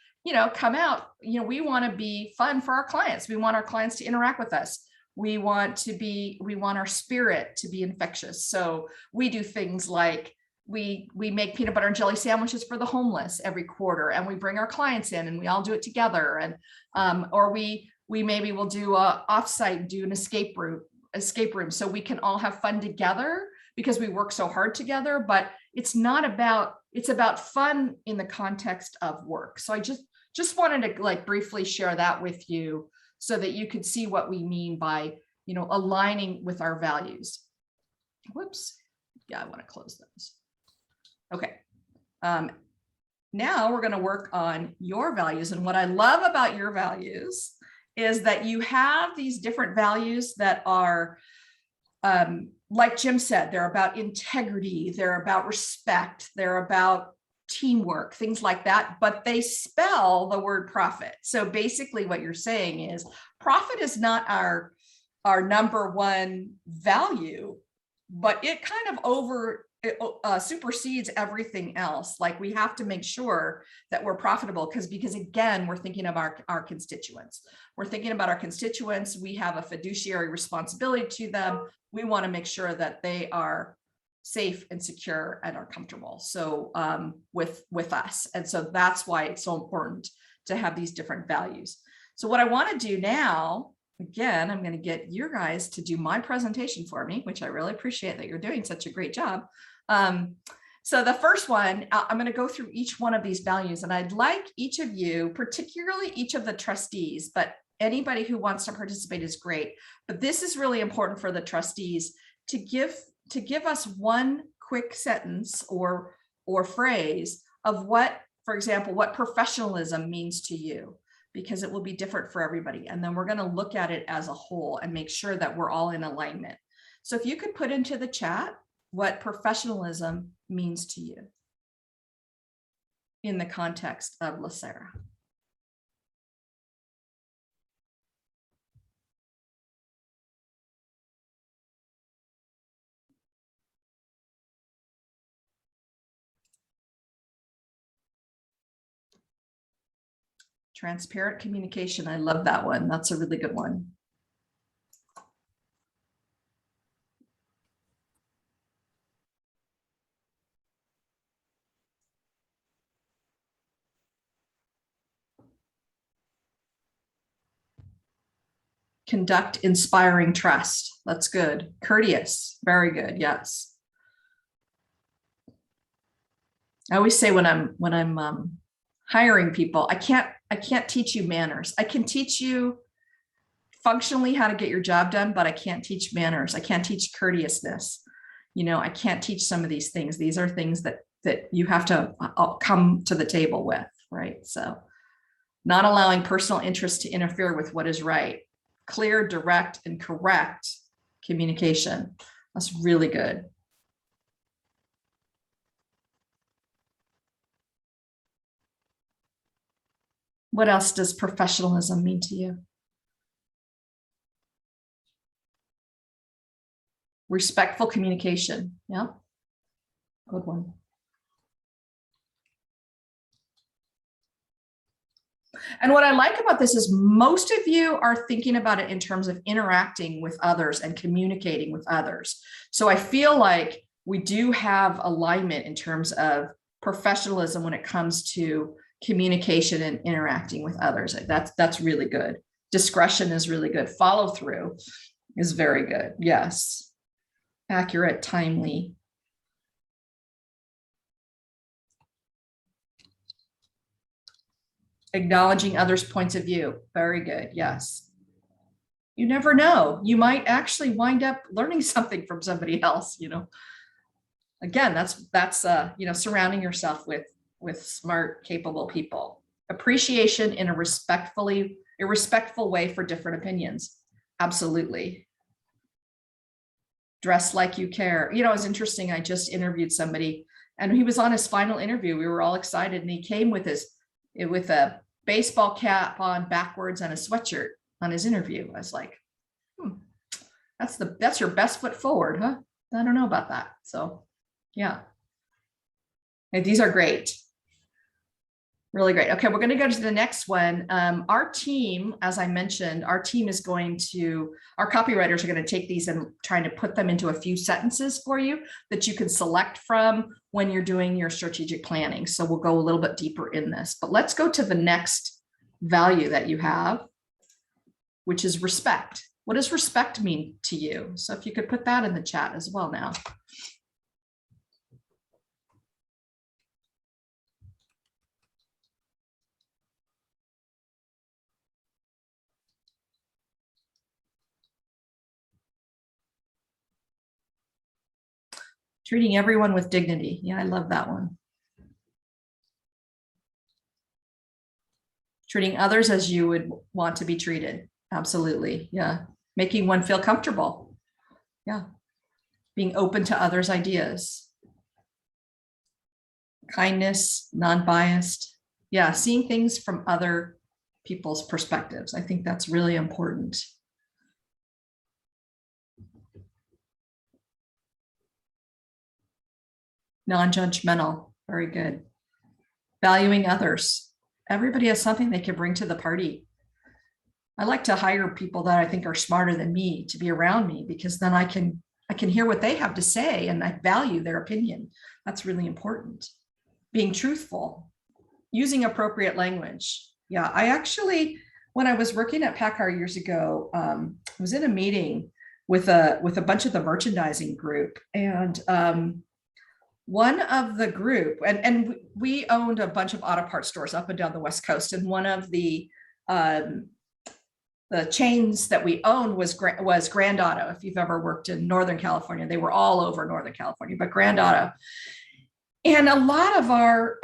come out, we want to be fun for our clients. We want our clients to interact with us. We want our spirit to be infectious. So we do things like we make peanut butter and jelly sandwiches for the homeless every quarter, and we bring our clients in and we all do it together. And or we maybe will do a offsite, do an escape room so we can all have fun together because we work so hard together. But it's about fun in the context of work. So I just wanted to like briefly share that with you so that you could see what we mean by aligning with our values. Whoops. Yeah, I want to close those. Okay. Now we're going to work on your values. And what I love about your values is that you have these different values that are, like Jim said, they're about integrity, they're about respect, they're about teamwork, things like that, but they spell the word profit. So basically what you're saying is profit is not our number one value, but it kind of supersedes everything else. Like we have to make sure that we're profitable because again, we're thinking of our constituents. We're thinking about our constituents. We have a fiduciary responsibility to them. We want to make sure that they are safe and secure and are comfortable. So with us. And so that's why it's so important to have these different values. So what I want to do now, again, I'm going to get you guys to do my presentation for me, which I really appreciate that you're doing such a great job. So the first one, I'm going to go through each one of these values, and I'd like each of you, particularly each of the trustees, but anybody who wants to participate is great, but this is really important for the trustees to give us one quick sentence or phrase of what, for example, what professionalism means to you, because it will be different for everybody. And then we're going to look at it as a whole and make sure that we're all in alignment. So if you could put into the chat what professionalism means to you in the context of LACERA. Transparent communication. I love that one. That's a really good one. Conduct inspiring trust. That's good. Courteous. Very good. Yes. I always say when I'm hiring people, I can't teach you manners. I can teach you functionally how to get your job done, but I can't teach manners. I can't teach courteousness. You know, I can't teach some of these things. These are things that you have to come to the table with, right? So not allowing personal interest to interfere with what is right. Clear, direct, and correct communication. That's really good. What else does professionalism mean to you? Respectful communication. Yeah, good one. And what I like about this is most of you are thinking about it in terms of interacting with others and communicating with others. So I feel like we do have alignment in terms of professionalism when it comes to communication and interacting with others. That's really good. Discretion is really good. Follow through is very good. Yes. Accurate, timely. Acknowledging others' points of view. Very good. Yes. You never know. You might actually wind up learning something from somebody else, you know. Again, that's you know, surrounding yourself with smart, capable people. Appreciation in a respectful way for different opinions. Absolutely. Dress like you care. You know, it's interesting. I just interviewed somebody and he was on his final interview. We were all excited and he came with a baseball cap on backwards and a sweatshirt on his interview. I was like, that's your best foot forward, huh? I don't know about that. So yeah. And these are great. Really great. Okay, we're going to go to the next one. Our team, as I mentioned, our copywriters are going to take these and trying to put them into a few sentences for you that you can select from when you're doing your strategic planning. So we'll go a little bit deeper in this, but let's go to the next value that you have, which is respect. What does respect mean to you? So if you could put that in the chat as well now. Treating everyone with dignity. Yeah, I love that one. Treating others as you would want to be treated. Absolutely. Yeah. Making one feel comfortable. Yeah. Being open to others' ideas. Kindness, non-biased. Yeah. Seeing things from other people's perspectives. I think that's really important. Non-judgmental. Very good. Valuing others. Everybody has something they can bring to the party. I like to hire people that I think are smarter than me to be around me because then I can hear what they have to say and I value their opinion. That's really important. Being truthful, using appropriate language. Yeah, I actually, when I was working at PACCAR years ago, I was in a meeting with a bunch of the merchandising group and one of the group, and we owned a bunch of auto parts stores up and down the West Coast. And one of the the chains that we owned was Grand Auto. If you've ever worked in Northern California, they were all over Northern California, but Grand Auto. And a lot of our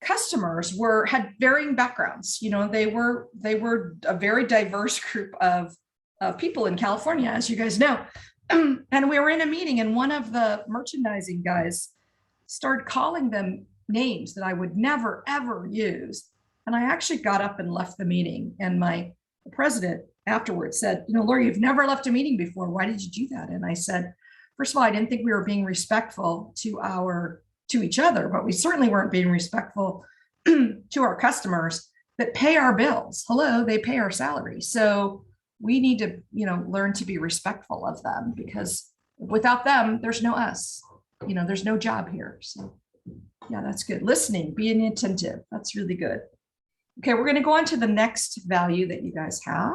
customers had varying backgrounds. You know, they were a very diverse group of people in California, as you guys know. And we were in a meeting, and one of the merchandising guys started calling them names that I would never, ever use. And I actually got up and left the meeting. And the president afterwards said, you know, Lori, you've never left a meeting before. Why did you do that? And I said, first of all, I didn't think we were being respectful to each other, but we certainly weren't being respectful to our customers that pay our bills. Hello, they pay our salary. So we need to, you know, learn to be respectful of them, because without them, there's no us. You know, there's no job here. So yeah, that's good. Listening, being attentive. That's really good. Okay, we're going to go on to the next value that you guys have,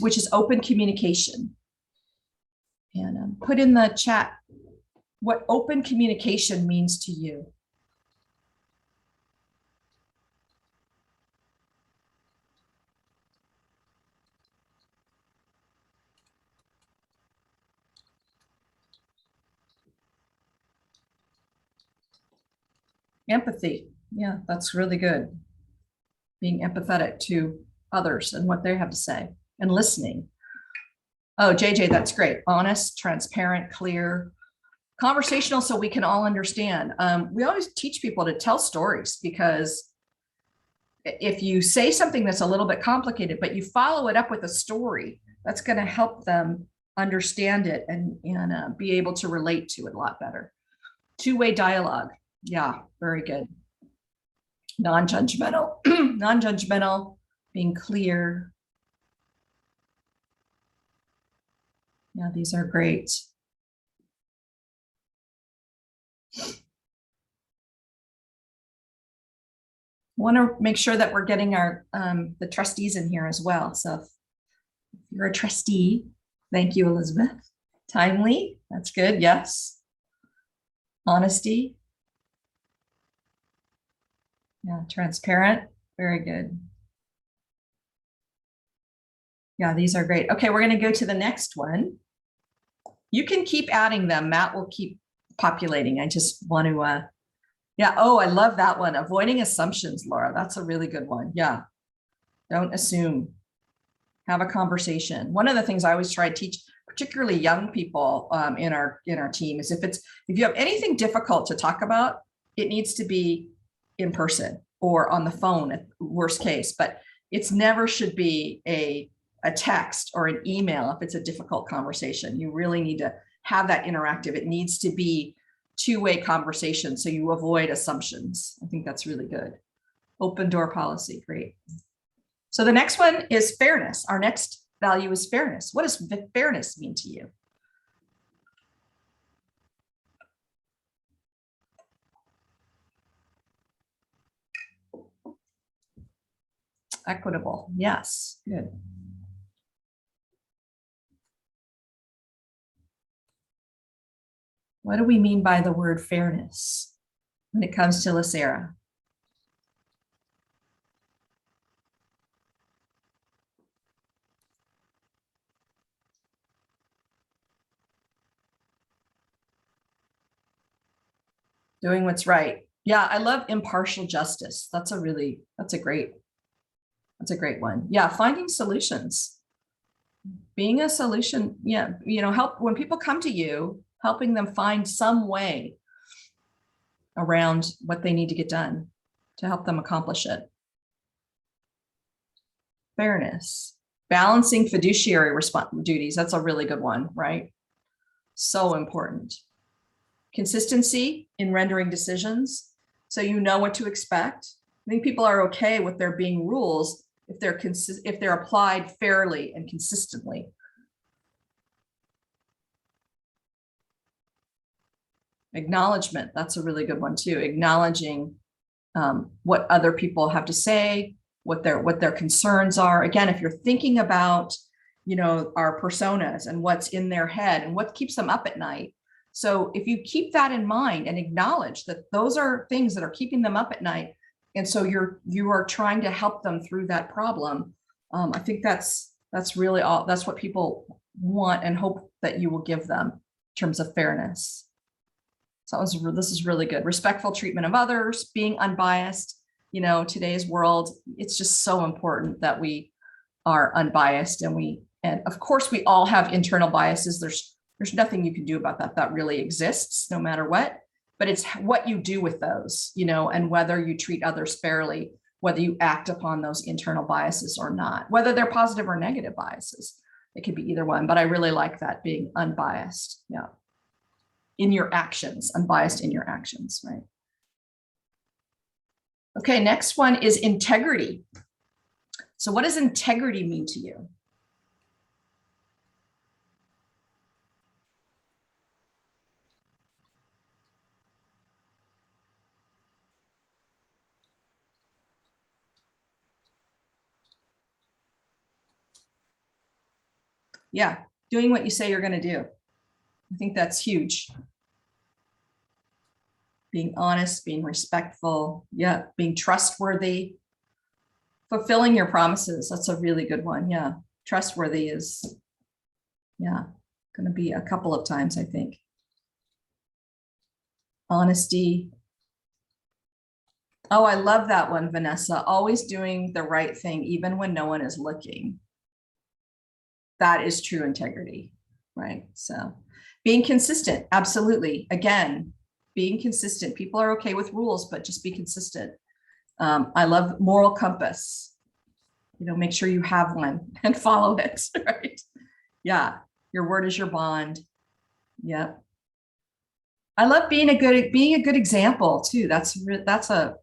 which is open communication. And put in the chat what open communication means to you. Empathy. Yeah, that's really good. Being empathetic to others and what they have to say, and listening. Oh, JJ, that's great. Honest, transparent, clear, conversational, so we can all understand. We always teach people to tell stories, because if you say something that's a little bit complicated, but you follow it up with a story, that's going to help them understand it and be able to relate to it a lot better. Two-way dialogue. Yeah, very good. Non-judgmental, non-judgmental, being clear. Yeah, these are great. Want to make sure that we're getting our the trustees in here as well. So if you're a trustee, thank you, Elizabeth. Timely, that's good. Yes. Honesty. Yeah, transparent, very good. Yeah, these are great. Okay, we're going to go to the next one. You can keep adding them. Matt will keep populating. I just want to, yeah. Oh, I love that one. Avoiding assumptions, Laura. That's a really good one. Yeah. Don't assume. Have a conversation. One of the things I always try to teach, particularly young people in our team, is if you have anything difficult to talk about, it needs to be in person or on the phone at worst case, but it's never should be a text or an email if it's a difficult conversation. You really need to have that interactive. It needs to be two-way conversation so you avoid assumptions. I think that's really good. Open door policy, great. So the next one is fairness. Our next value is fairness. What does fairness mean to you? Equitable, yes, good. What do we mean by the word fairness when it comes to LACERA? Doing what's right. Yeah, I love impartial justice. That's a great one. Yeah, finding solutions. Being a solution, yeah, you know, help when people come to you, helping them find some way around what they need to get done to help them accomplish it. Fairness. Balancing fiduciary duties. That's a really good one, right? So important. Consistency in rendering decisions, so you know what to expect. I think people are okay with there being rules if they're applied fairly and consistently. Acknowledgement, that's a really good one too. Acknowledging what other people have to say, what their concerns are. Again, if you're thinking about, you know, our personas and what's in their head and what keeps them up at night. So if you keep that in mind and acknowledge that those are things that are keeping them up at night, and so you are trying to help them through that problem, I think that's really all, that's what people want and hope that you will give them in terms of fairness. So this is really good. Respectful treatment of others, being unbiased. You know, today's world, it's just so important that we are unbiased, and of course we all have internal biases. There's nothing you can do about that. That really exists no matter what, but it's what you do with those, you know, and whether you treat others fairly, whether you act upon those internal biases or not, whether they're positive or negative biases. It could be either one, but I really like that, being unbiased. Yeah. In your actions, unbiased in your actions, right? Okay, next one is integrity. So what does integrity mean to you? Yeah, doing what you say you're going to do. I think that's huge. Being honest, being respectful, yeah, being trustworthy, fulfilling your promises. That's a really good one. Yeah, trustworthy is, yeah, going to be a couple of times, I think. Honesty. Oh, I love that one, Vanessa. Always doing the right thing, even when no one is looking. That is true integrity, right? So being consistent, absolutely. Again, being consistent. People are okay with rules, but just be consistent. I love moral compass. You know, make sure you have one and follow it, right? Yeah, your word is your bond. Yep. I love being a good example too. That's a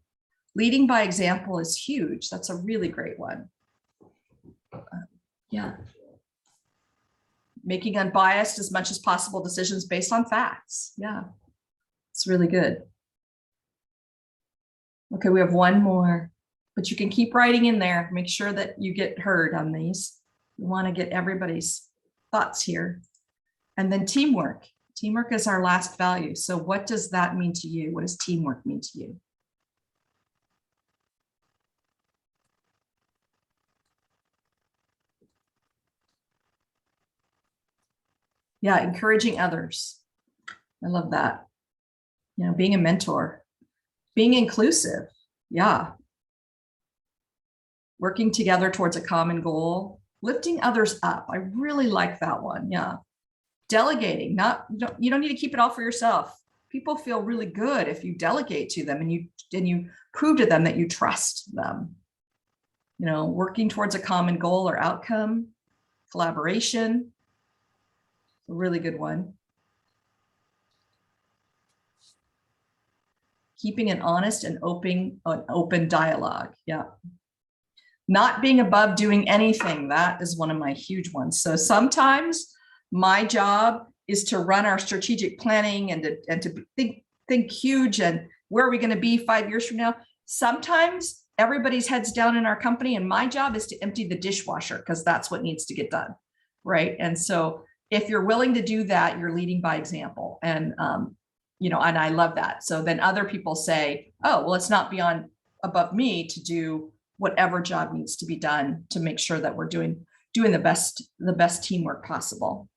leading by example is huge. That's a really great one. Yeah. Making unbiased as much as possible decisions based on facts. Yeah, it's really good. Okay, we have one more, but you can keep writing in there. Make sure that you get heard on these. You want to get everybody's thoughts here. And then teamwork. Teamwork is our last value. So what does that mean to you? What does teamwork mean to you? Yeah, encouraging others. I love that. You know, being a mentor, being inclusive. Yeah. Working together towards a common goal, lifting others up. I really like that one. Yeah. Delegating, you don't need to keep it all for yourself. People feel really good if you delegate to them and you prove to them that you trust them. You know, working towards a common goal or outcome, collaboration. A really good one. Keeping an honest and open dialogue. Yeah. Not being above doing anything. That is one of my huge ones. So sometimes my job is to run our strategic planning and to think huge and where are we going to be 5 years from now. Sometimes everybody's heads down in our company and my job is to empty the dishwasher because that's what needs to get done. Right. And so if you're willing to do that, you're leading by example. And, you know, and I love that. So then other people say, oh, well, it's not above me to do whatever job needs to be done to make sure that we're doing the best teamwork possible.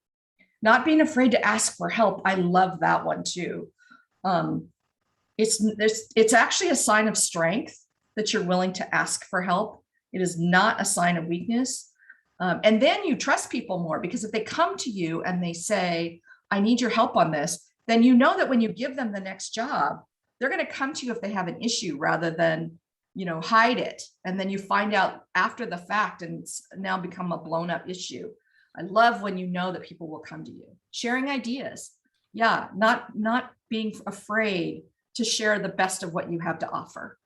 Not being afraid to ask for help. I love that one too. It's actually a sign of strength that you're willing to ask for help. It is not a sign of weakness. And then you trust people more because if they come to you and they say, I need your help on this, then you know that when you give them the next job, they're going to come to you if they have an issue rather than, you know, hide it. And then you find out after the fact and it's now become a blown up issue. I love when you know that people will come to you. Sharing ideas. Yeah, not being afraid to share the best of what you have to offer.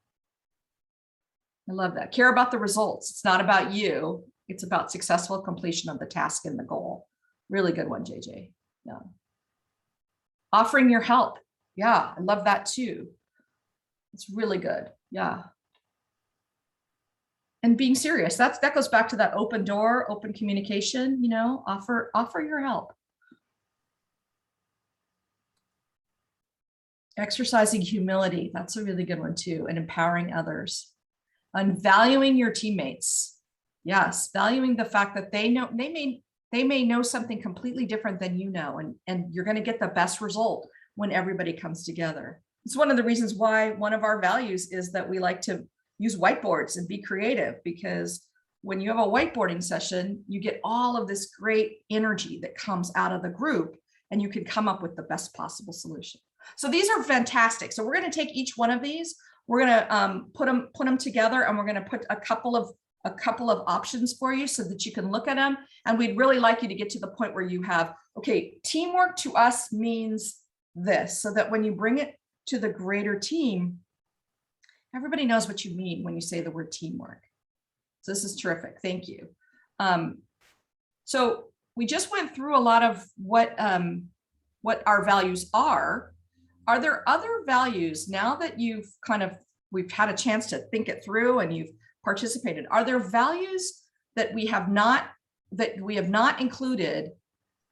I love that. Care about the results. It's not about you. It's about successful completion of the task and the goal. Really good one, JJ. Yeah. Offering your help. Yeah, I love that too. It's really good. Yeah. And being serious. That goes back to that open door, open communication, you know, offer your help. Exercising humility. That's a really good one too. And empowering others. And valuing your teammates. Yes, valuing the fact that they may know something completely different than you know, and you're going to get the best result when everybody comes together. It's one of the reasons why one of our values is that we like to use whiteboards and be creative, because when you have a whiteboarding session, you get all of this great energy that comes out of the group, and you can come up with the best possible solution. So these are fantastic. So we're going to take each one of these, we're going to put them together, and we're going to put a couple of options for you so that you can look at them. And we'd really like you to get to the point where you have, okay, teamwork to us means this, so that when you bring it to the greater team, everybody knows what you mean when you say the word teamwork. So this is terrific. Thank you. So we just went through a lot of what our values are. Are there other values now that we've had a chance to think it through and you've participated? Are there values that we have not included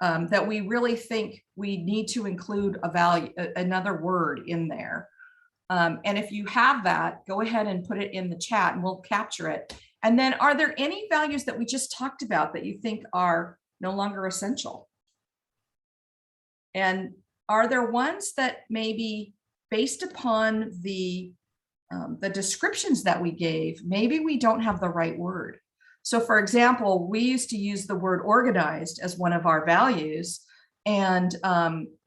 that we really think we need to include another word in there? And if you have that, go ahead and put it in the chat and we'll capture it. And then are there any values that we just talked about that you think are no longer essential? And are there ones that maybe based upon the descriptions that we gave, maybe we don't have the right word? So for example, we used to use the word organized as one of our values. And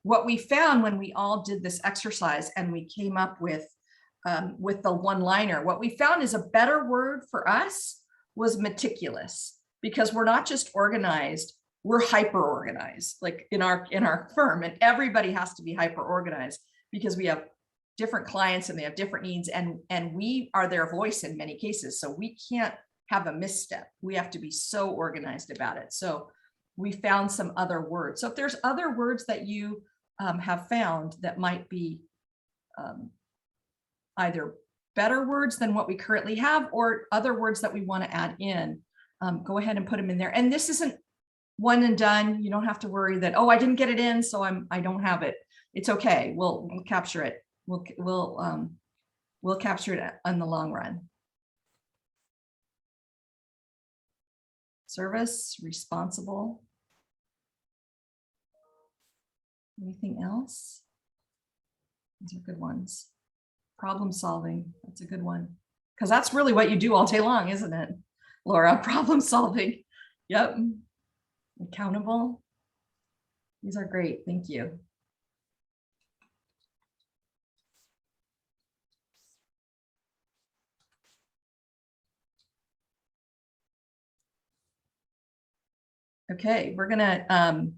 what we found when we all did this exercise and we came up with the one-liner, what we found is a better word for us was meticulous, because we're not just organized, we're hyper organized, like in our firm, and everybody has to be hyper organized because we have different clients and they have different needs, and we are their voice in many cases. So we can't have a misstep. We have to be so organized about it. So we found some other words. So if there's other words that you have found that might be either better words than what we currently have, or other words that we want to add in, go ahead and put them in there. And this isn't one and done. You don't have to worry that, oh, I didn't get it in, so I don't have it. It's okay. We'll capture it. We'll capture it in the long run. Service, responsible. Anything else? These are good ones. Problem solving, that's a good one. Because that's really what you do all day long, isn't it, Laura? Problem solving. Yep. Accountable. These are great. Thank you. Okay, I'm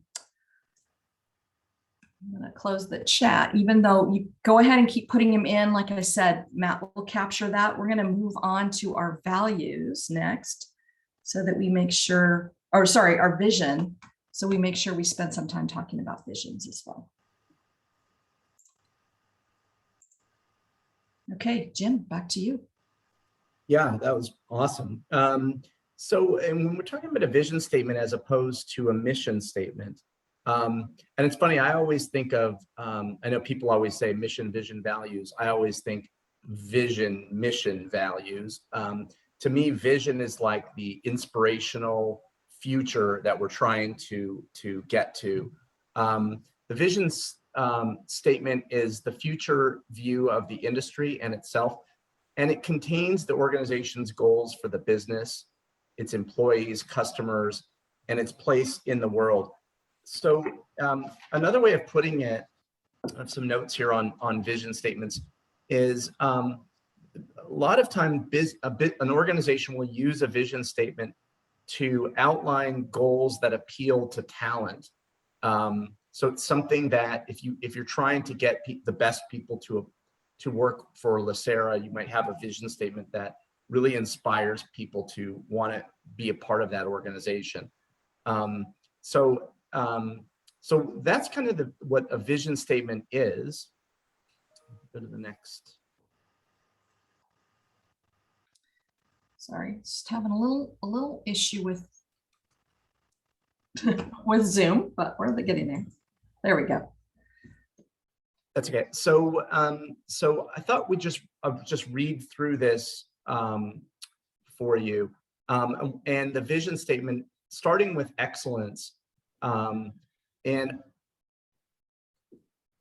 gonna close the chat, even though you go ahead and keep putting them in. Like I said, Matt will capture that. We're gonna move on to our values next, so that we make sure, or sorry, our vision. So we make sure we spend some time talking about visions as well. Okay, Jim, back to you. Yeah, that was awesome. So, and when we're talking about a vision statement as opposed to a mission statement, and it's funny, I always think of, I know people always say mission, vision, values. I always think vision, mission, values. To me, vision is like the inspirational future that we're trying to get to. The vision statement is the future view of the industry and itself, and it contains the organization's goals for the business, its employees, customers, and its place in the world. So another way of putting it, I have some notes here on vision statements, is a lot of time an organization will use a vision statement to outline goals that appeal to talent. So it's something that if you're trying to get the best people to work for LACERA, you might have a vision statement that really inspires people to want to be a part of that organization. So that's kind of what a vision statement is. Go to the next. Sorry, just having a little issue with with Zoom, but we're getting there. There we go. That's okay. So so I thought we'd just read through this for you. And the vision statement, starting with excellence. In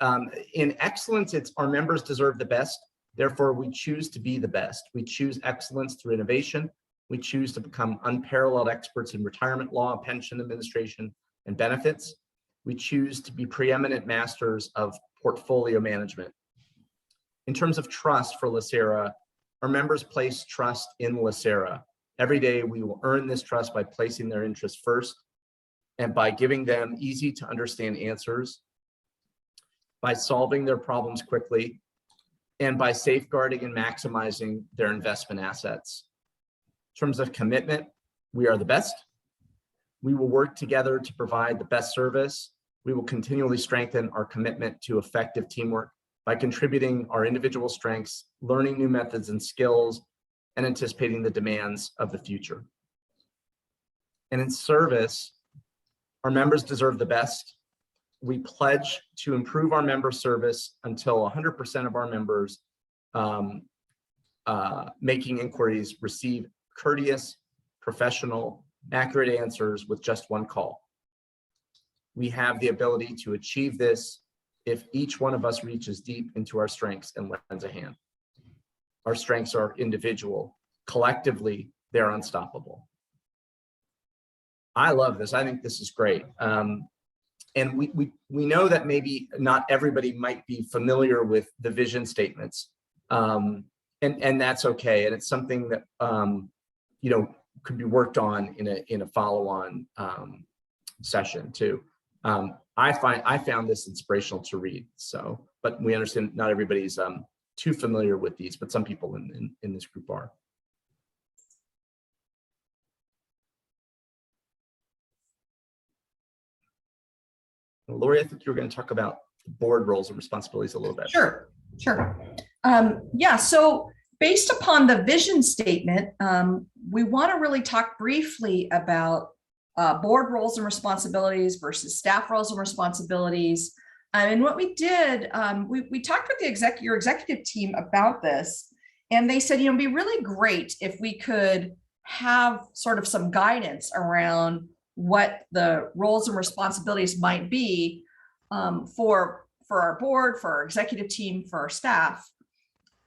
excellence, it's our members deserve the best. Therefore, we choose to be the best. We choose excellence through innovation. We choose to become unparalleled experts in retirement law, pension administration, and benefits. We choose to be preeminent masters of portfolio management. In terms of trust for LACERA, our members place trust in LACERA. Every day, we will earn this trust by placing their interests first and by giving them easy to understand answers, by solving their problems quickly, and by safeguarding and maximizing their investment assets. In terms of commitment, we are the best. We will work together to provide the best service. We will continually strengthen our commitment to effective teamwork by contributing our individual strengths, learning new methods and skills, and anticipating the demands of the future. And in service, our members deserve the best. We pledge to improve our member service until 100% of our members making inquiries receive courteous, professional, accurate answers with just one call. We have the ability to achieve this if each one of us reaches deep into our strengths and lends a hand. Our strengths are individual. Collectively, they're unstoppable. I love this. I think this is great. And we know that maybe not everybody might be familiar with the vision statements, and that's okay. And it's something that could be worked on in a follow-on session too. I found this inspirational to read. So, but we understand not everybody's too familiar with these, but some people in this group are. Lori, I think you were going to talk about board roles and responsibilities a little bit. Sure. Yeah, so based upon the vision statement, we want to really talk briefly about board roles and responsibilities versus staff roles and responsibilities. And what we did, we talked with your executive team about this, and they said, it'd be really great if we could have sort of some guidance around what the roles and responsibilities might be for our board, for our executive team, for our staff.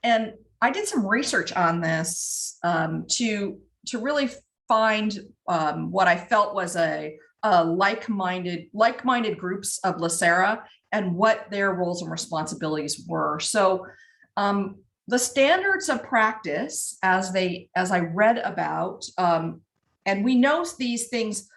And I did some research on this to really find what I felt was a like-minded groups of LACERA and what their roles and responsibilities were. So the standards of practice, as I read about, and we know these things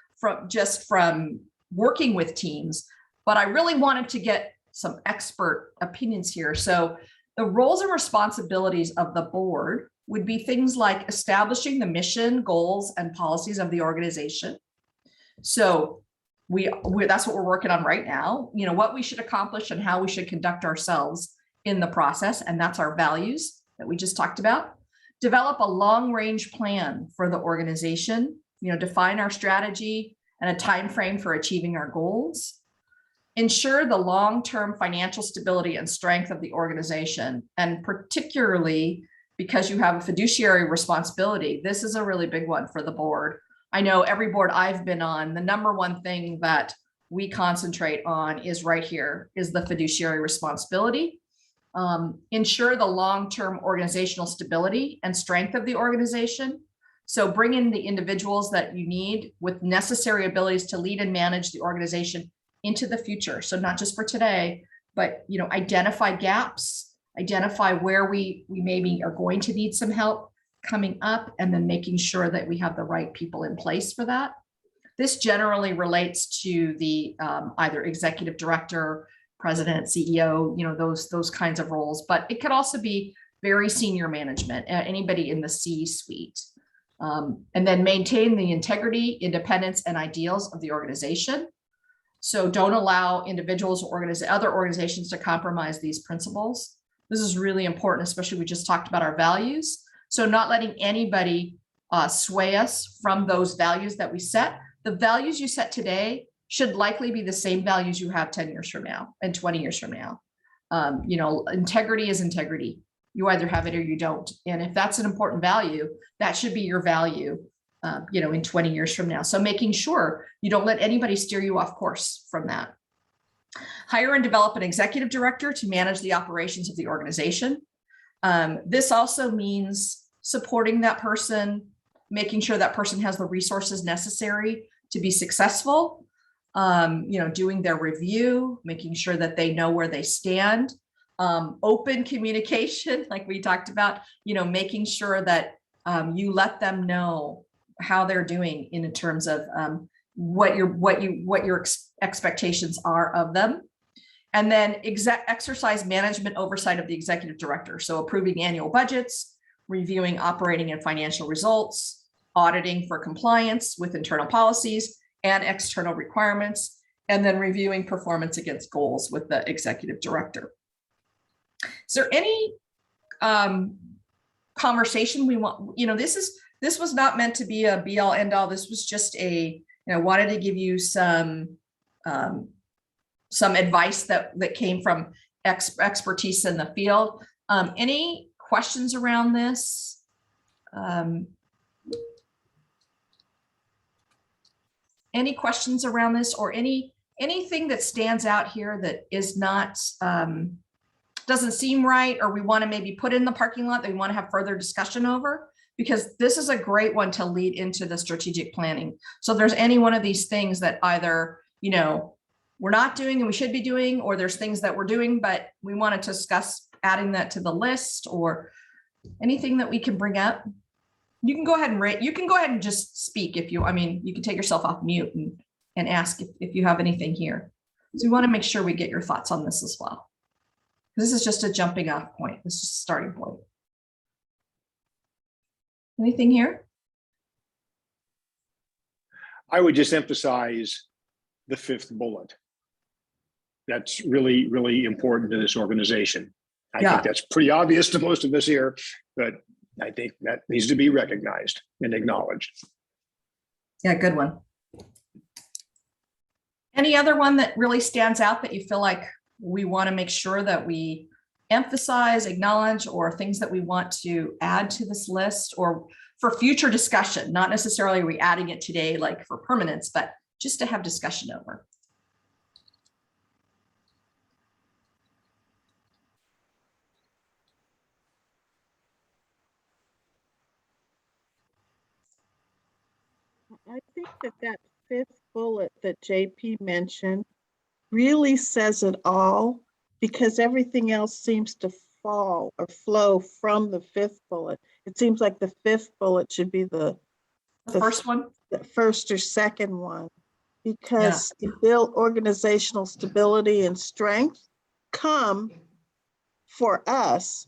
from working with teams, but I really wanted to get some expert opinions here. So the roles and responsibilities of the board would be things like establishing the mission, goals, and policies of the organization. So that's what we're working on right now, what we should accomplish and how we should conduct ourselves in the process. And that's our values that we just talked about. Develop a long-range plan for the organization, define our strategy and a time frame for achieving our goals. Ensure the long-term financial stability and strength of the organization. And particularly because you have a fiduciary responsibility, this is a really big one for the board. I know every board I've been on, the number one thing that we concentrate on is right here, is the fiduciary responsibility. Ensure the long-term organizational stability and strength of the organization. So bring in the individuals that you need with necessary abilities to lead and manage the organization into the future. So not just for today, but identify gaps, identify where we maybe are going to need some help coming up, and then making sure that we have the right people in place for that. This generally relates to the either executive director, president, CEO, those kinds of roles, but it could also be very senior management, anybody in the C-suite. And then maintain the integrity, independence, and ideals of the organization. So don't allow individuals or other organizations to compromise these principles. This is really important, especially we just talked about our values. So not letting anybody sway us from those values that we set. The values you set today should likely be the same values you have 10 years from now and 20 years from now. Integrity is integrity. You either have it or you don't. And if that's an important value, that should be your value in 20 years from now. So making sure you don't let anybody steer you off course from that. Hire and develop an executive director to manage the operations of the organization. This also means supporting that person, making sure that person has the resources necessary to be successful, doing their review, making sure that they know where they stand, open communication, like we talked about, making sure that you let them know how they're doing in terms of what your expectations are of them. And then exercise management oversight of the executive director. So approving annual budgets, reviewing operating and financial results, auditing for compliance with internal policies and external requirements, and then reviewing performance against goals with the executive director. Is there any conversation we want? This was not meant to be a be all end all. This was just wanted to give you some advice that came from expertise in the field. Any questions around this? Any questions around this, or anything that stands out here that is not doesn't seem right, or we want to maybe put in the parking lot that we want to have further discussion over? Because this is a great one to lead into the strategic planning. So if there's any one of these things that either, we're not doing and we should be doing, or there's things that we're doing, but we want to discuss adding that to the list, or anything that we can bring up, you can go ahead and rate. You can go ahead and just speak if you can take yourself off mute and ask if you have anything here. So we want to make sure we get your thoughts on this as well. This is just a jumping off point. This is a starting point. Anything here? I would just emphasize the 5th bullet. That's really, really important to this organization. I think that's pretty obvious to most of us here, but I think that needs to be recognized and acknowledged. Yeah, good one. Any other one that really stands out that you feel like we want to make sure that we emphasize, acknowledge, or things that we want to add to this list, or for future discussion? Not necessarily re-adding it today like for permanence, but just to have discussion over. I think that 5th bullet that JP mentioned really says it all, because everything else seems to fall or flow from the 5th bullet. It seems like the 5th bullet should be the first one, the first or second one, because to build organizational stability and strength come for us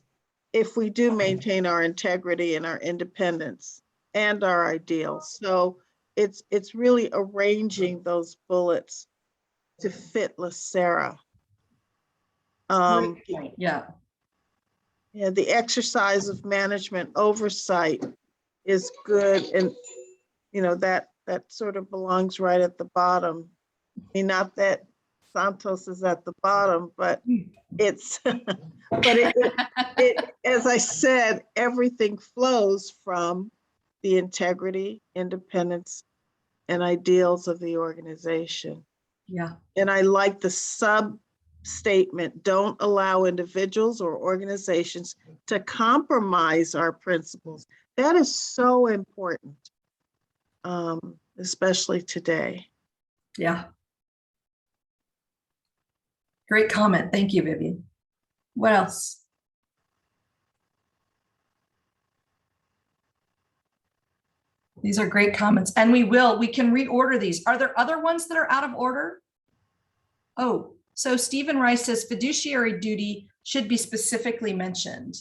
if we do maintain our integrity and our independence and our ideals. So it's really arranging those bullets to fit LACERA. Yeah, the exercise of management oversight is good, and that sort of belongs right at the bottom. I mean, not that Santos is at the bottom, but it's it as I said, everything flows from the integrity, independence, and ideals of the organization. Yeah. And I like the sub-statement, don't allow individuals or organizations to compromise our principles. That is so important, especially today. Yeah. Great comment. Thank you, Vivian. What else? These are great comments, and we can reorder these. Are there other ones that are out of order? Oh, so Stephen Rice says fiduciary duty should be specifically mentioned.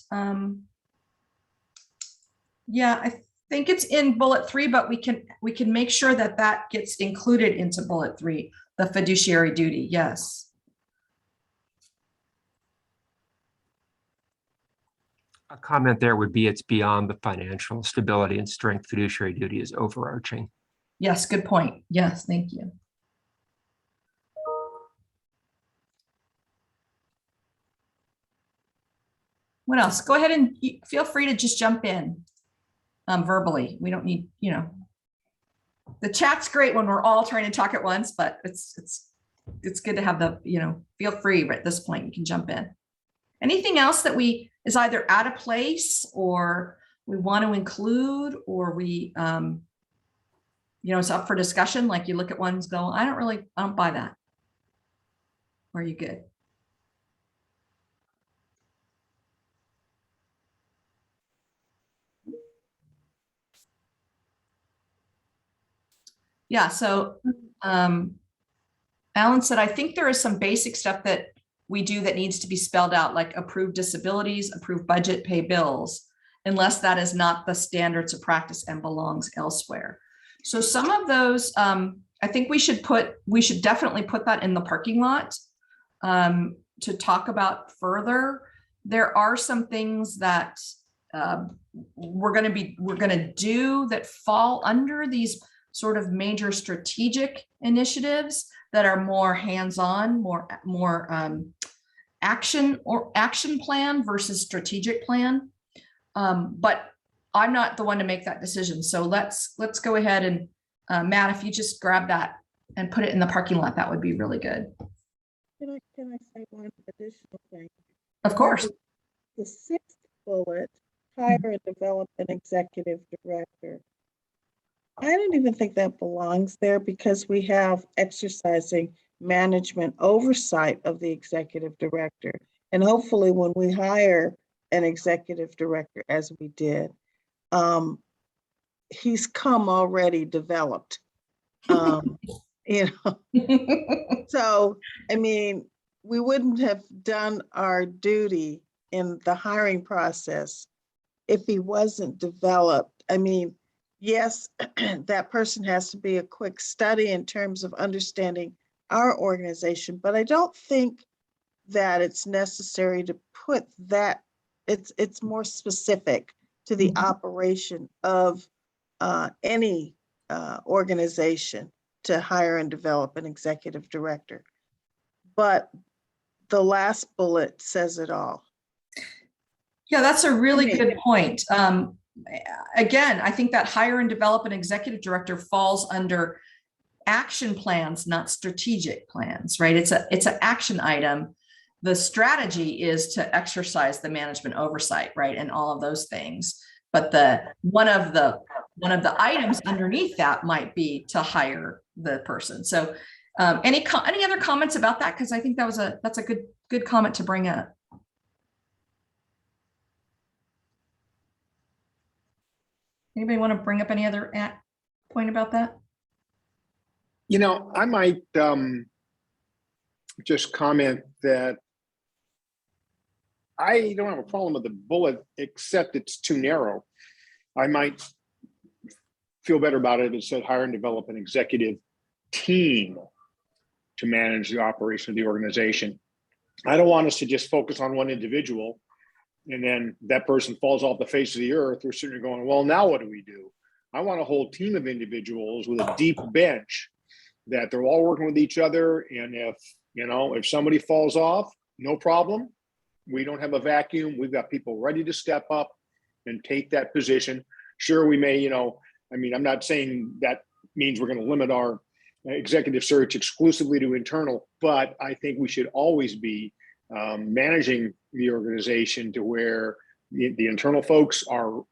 Yeah, I think it's in bullet 3, but we can make sure that gets included into bullet 3, the fiduciary duty. Yes. A comment there would be it's beyond the financial stability and strength. Fiduciary duty is overarching. Yes, good point. Yes, thank you. What else? Go ahead and feel free to just jump in verbally. We don't need, The chat's great when we're all trying to talk at once, but it's good to have the, feel free at this point, you can jump in. Anything else that is either out of place or we want to include, or we, it's up for discussion. Like you look at ones go, I don't buy that. Or are you good? Yeah, so Alan said, I think there is some basic stuff that we do that needs to be spelled out, like approved disabilities, approved budget, pay bills, unless that is not the standards of practice and belongs elsewhere. So some of those, I think we should definitely put that in the parking lot to talk about further. There are some things that we're going to do that fall under these sort of major strategic initiatives that are more hands-on, more action plan versus strategic plan. But I'm not the one to make that decision. So let's go ahead and Matt, if you just grab that and put it in the parking lot, that would be really good. Can I say one additional thing? Of course. The sixth bullet, hire and develop an executive director. I don't even think that belongs there because we have exercising management oversight of the executive director. And hopefully when we hire an executive director, as we did, he's come already developed. So, I mean, we wouldn't have done our duty in the hiring process if he wasn't developed. I mean, yes, that person has to be a quick study in terms of understanding our organization, but I don't think that it's necessary to put that. It's more specific to the operation of any organization to hire and develop an executive director. But the last bullet says it all. Yeah, that's a really good point. Again, I think that hire and develop an executive director falls under action plans, not strategic plans, right? It's an action item. The strategy is to exercise the management oversight, right? And all of those things. But one of the items underneath that might be to hire the person. So any other comments about that? Because I think that's a good comment to bring up. Anybody want to bring up any other point about that? I might just comment that I don't have a problem with the bullet, except it's too narrow. I might feel better about it if it said hire and develop an executive team to manage the operation of the organization. I don't want us to just focus on one individual and then that person falls off the face of the earth. We're sitting there going, well, now what do we do? I want a whole team of individuals with a deep bench that they're all working with each other. And if somebody falls off, no problem. We don't have a vacuum. We've got people ready to step up and take that position. Sure, we may, I'm not saying that means we're going to limit our executive search exclusively to internal, but I think we should always be managing the organization to where the internal folks are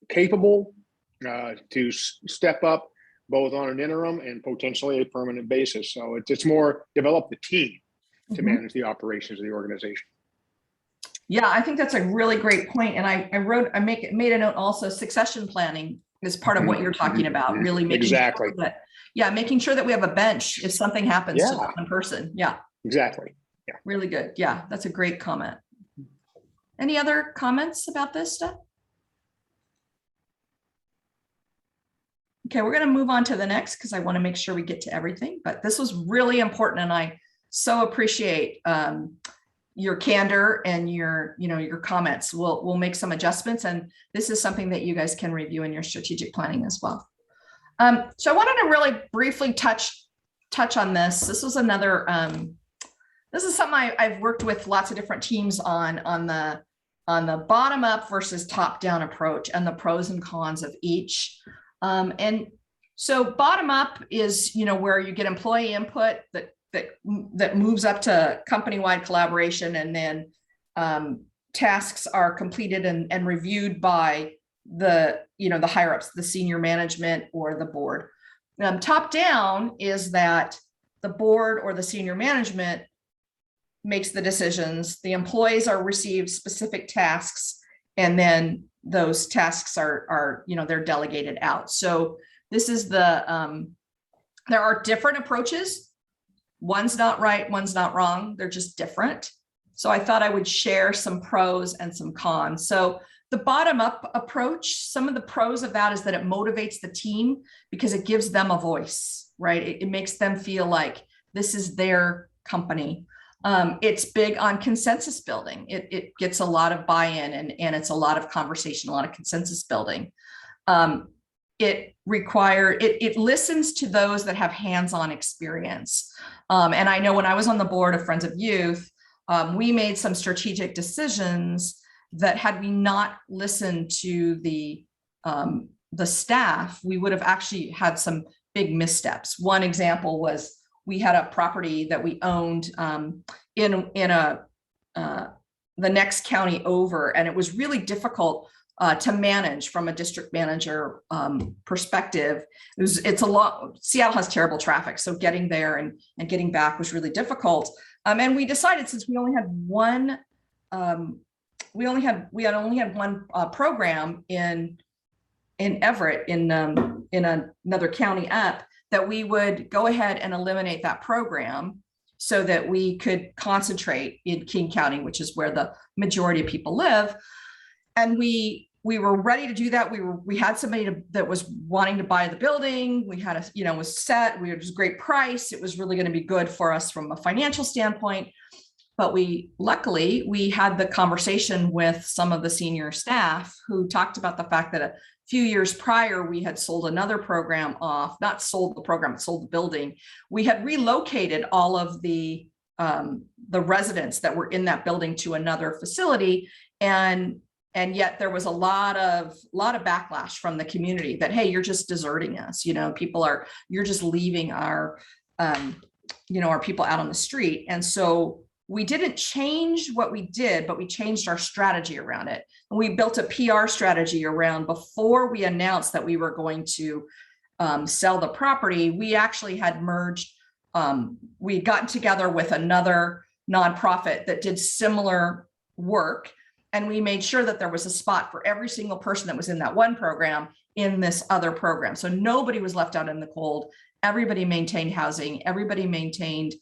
capable to step up both on an interim and potentially a permanent basis. So it's more develop the team to manage the operations of the organization. Yeah, I think that's a really great point. And I made a note also, succession planning is part of what you're talking about, really making sure that, making sure that we have a bench if something happens to one person. Yeah, exactly. Yeah, really good. Yeah, that's a great comment. Any other comments about this stuff? Okay, we're going to move on to the next because I want to make sure we get to everything, but this was really important and I so appreciate your candor and your comments. We'll make some adjustments, and this is something that you guys can review in your strategic planning as well. So I wanted to really briefly touch on this. This was another, this is something I've worked with lots of different teams on the bottom up versus top down approach and the pros and cons of each. And So bottom up is, where you get employee input that moves up to company-wide collaboration, and then tasks are completed and reviewed by the higher ups, the senior management or the board. Top down is that the board or the senior management makes the decisions. The employees are received specific tasks, and then those tasks are they're delegated out. So this is there are different approaches. One's not right, one's not wrong. They're just different. So I thought I would share some pros and some cons. So the bottom up approach, some of the pros of that is that it motivates the team because it gives them a voice, right? It makes them feel like this is their company. It's big on consensus building. It gets a lot of buy-in and it's a lot of conversation, a lot of consensus building. It listens to those that have hands-on experience. And I know when I was on the board of Friends of Youth, we made some strategic decisions that had we not listened to the staff, we would have actually had some big missteps. One example was we had a property that we owned in the next county over, and it was really difficult to manage from a district manager perspective. It's a lot. Seattle has terrible traffic, so getting there and getting back was really difficult. And we decided, since we only had one, we had one program in Everett in another county up, that we would go ahead and eliminate that program so that we could concentrate in King County, which is where the majority of people live. And we were ready to do that. We had somebody that was wanting to buy the building. We had was set. We were just great price. It was really going to be good for us from a financial standpoint. But luckily we had the conversation with some of the senior staff who talked about the fact that a few years prior, we had sold another program off, not sold the program, but sold the building. We had relocated all of the residents that were in that building to another facility. And yet there was a lot of backlash from the community that, hey, you're just deserting us. You're just leaving our people out on the street. And so we didn't change what we did, but we changed our strategy around it. And we built a PR strategy around, before we announced that we were going to sell the property, we actually had merged, we'd gotten together with another nonprofit that did similar work. And we made sure that there was a spot for every single person that was in that one program in this other program. So nobody was left out in the cold. Everybody maintained housing. Everybody maintained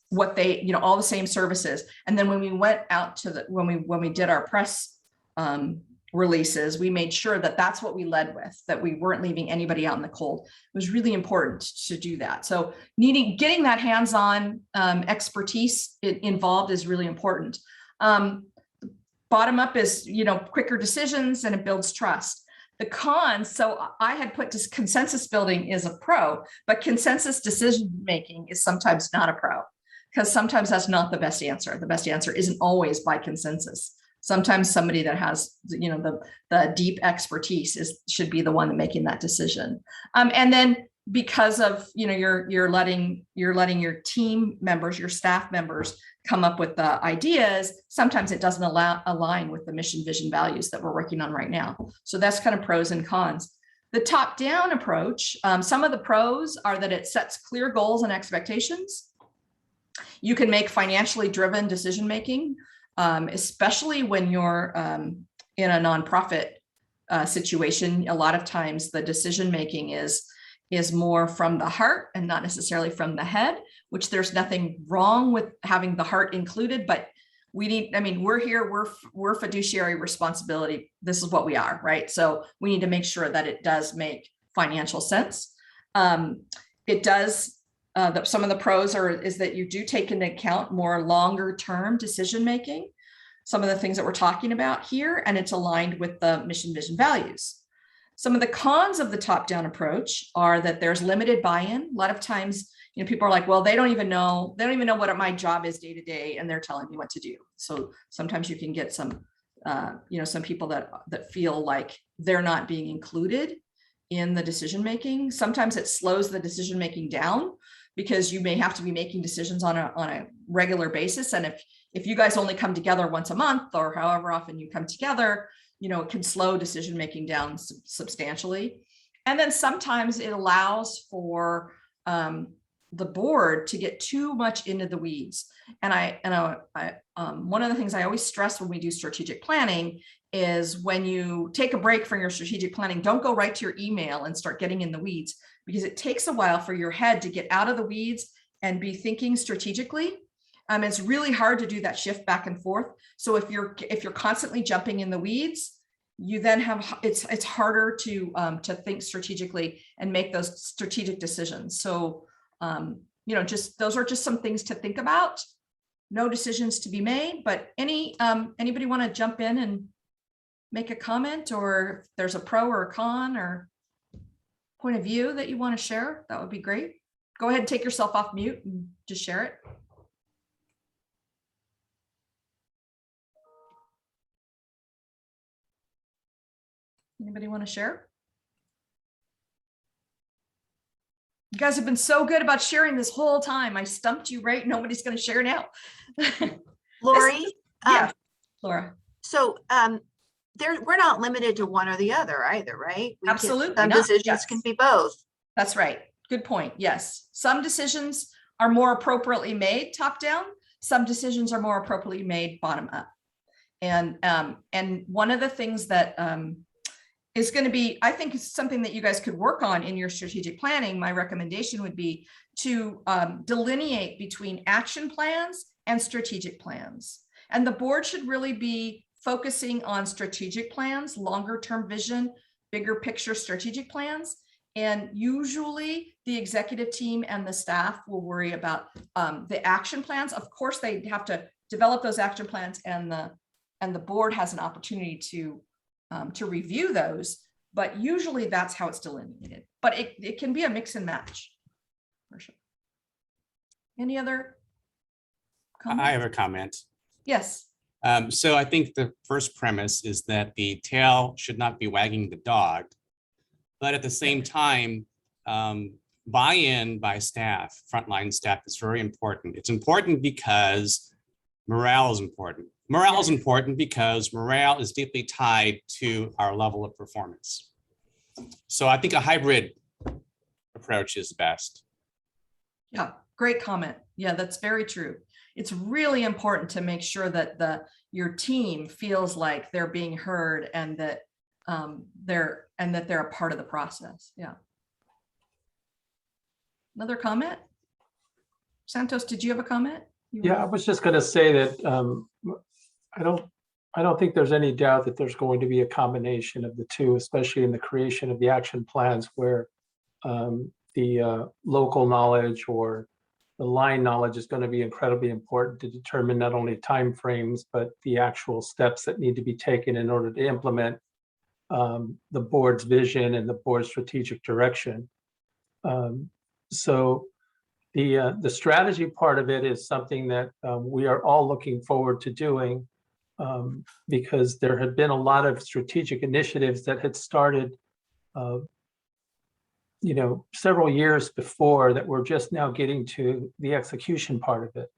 what they, all the same services. And then when we went out to when we did our press releases, we made sure that that's what we led with, that we weren't leaving anybody out in the cold. It was really important to do that. So getting that hands-on expertise involved is really important. Bottom up is, quicker decisions, and it builds trust. The cons, so I had put this consensus building is a pro, but consensus decision-making is sometimes not a pro, because sometimes that's not the best answer. The best answer isn't always by consensus. Sometimes somebody that has, the deep expertise should be the one making that decision. And then because of, you're letting your team members, your staff members come up with the ideas, sometimes it doesn't align with the mission, vision, values that we're working on right now. So that's kind of pros and cons. The top-down approach, some of the pros are that it sets clear goals and expectations. You can make financially driven decision-making, especially when you're in a nonprofit situation. A lot of times the decision-making is more from the heart and not necessarily from the head, which there's nothing wrong with having the heart included, but we're here, we're fiduciary responsibility. This is what we are, right? So we need to make sure that it does make financial sense. It does. Some of the pros is that you do take into account more longer term decision making, some of the things that we're talking about here, and it's aligned with the mission, vision, values. Some of the cons of the top-down approach are that there's limited buy-in. A lot of times, people are like, well, they don't even know what my job is day to day, and they're telling me what to do. So sometimes you can get some, some people that feel like they're not being included in the decision-making. Sometimes it slows the decision-making down because you may have to be making decisions on a regular basis. And if you guys only come together once a month or however often you come together, it can slow decision-making down substantially. And then sometimes it allows for the board to get too much into the weeds. And one of the things I always stress when we do strategic planning is when you take a break from your strategic planning, don't go right to your email and start getting in the weeds, because it takes a while for your head to get out of the weeds and be thinking strategically. It's really hard to do that shift back and forth. So if you're constantly jumping in the weeds, you then have it's harder to think strategically and make those strategic decisions. So just those are just some things to think about. No decisions to be made, but anybody want to jump in and make a comment, or if there's a pro or a con or point of view that you want to share, that would be great. Go ahead and take yourself off mute and just share it. Anybody want to share? You guys have been so good about sharing this whole time. I stumped you, right? Nobody's going to share now. Lori? Yeah, Laura. So we're not limited to one or the other either, right? Absolutely Some not. decisions Yes. can be both. That's right. Good point. Yes. Some decisions are more appropriately made top down. Some decisions are more appropriately made bottom up. And one of the things that is going to be, I think, is something that you guys could work on in your strategic planning. My recommendation would be to delineate between action plans and strategic plans. And the board should really be focusing on strategic plans, longer term vision, bigger picture strategic plans. And usually the executive team and the staff will worry about the action plans. Of course, they have to develop those action plans, and the board has an opportunity to review those, but usually that's how it's delineated. But it can be a mix and match. For sure. Any other comments? I have a comment. Yes. So I think the first premise is that the tail should not be wagging the dog, but at the same time, buy-in by staff, frontline staff, is very important. It's important because morale is important. Morale is important because morale is deeply tied to our level of performance. So I think a hybrid approach is best. Yeah, great comment. Yeah, that's very true. It's really important to make sure that your team feels like they're being heard and that they're a part of the process. Yeah. Another comment? Santos, did you have a comment? Yeah, I was just going to say that I don't think there's any doubt that there's going to be a combination of the two, especially in the creation of the action plans, where the local knowledge or the line knowledge is going to be incredibly important to determine not only timeframes, but the actual steps that need to be taken in order to implement the board's vision and the board's strategic direction. So the strategy part of it is something that we are all looking forward to doing, because there had been a lot of strategic initiatives that had started several years before that we're just now getting to the execution part of it.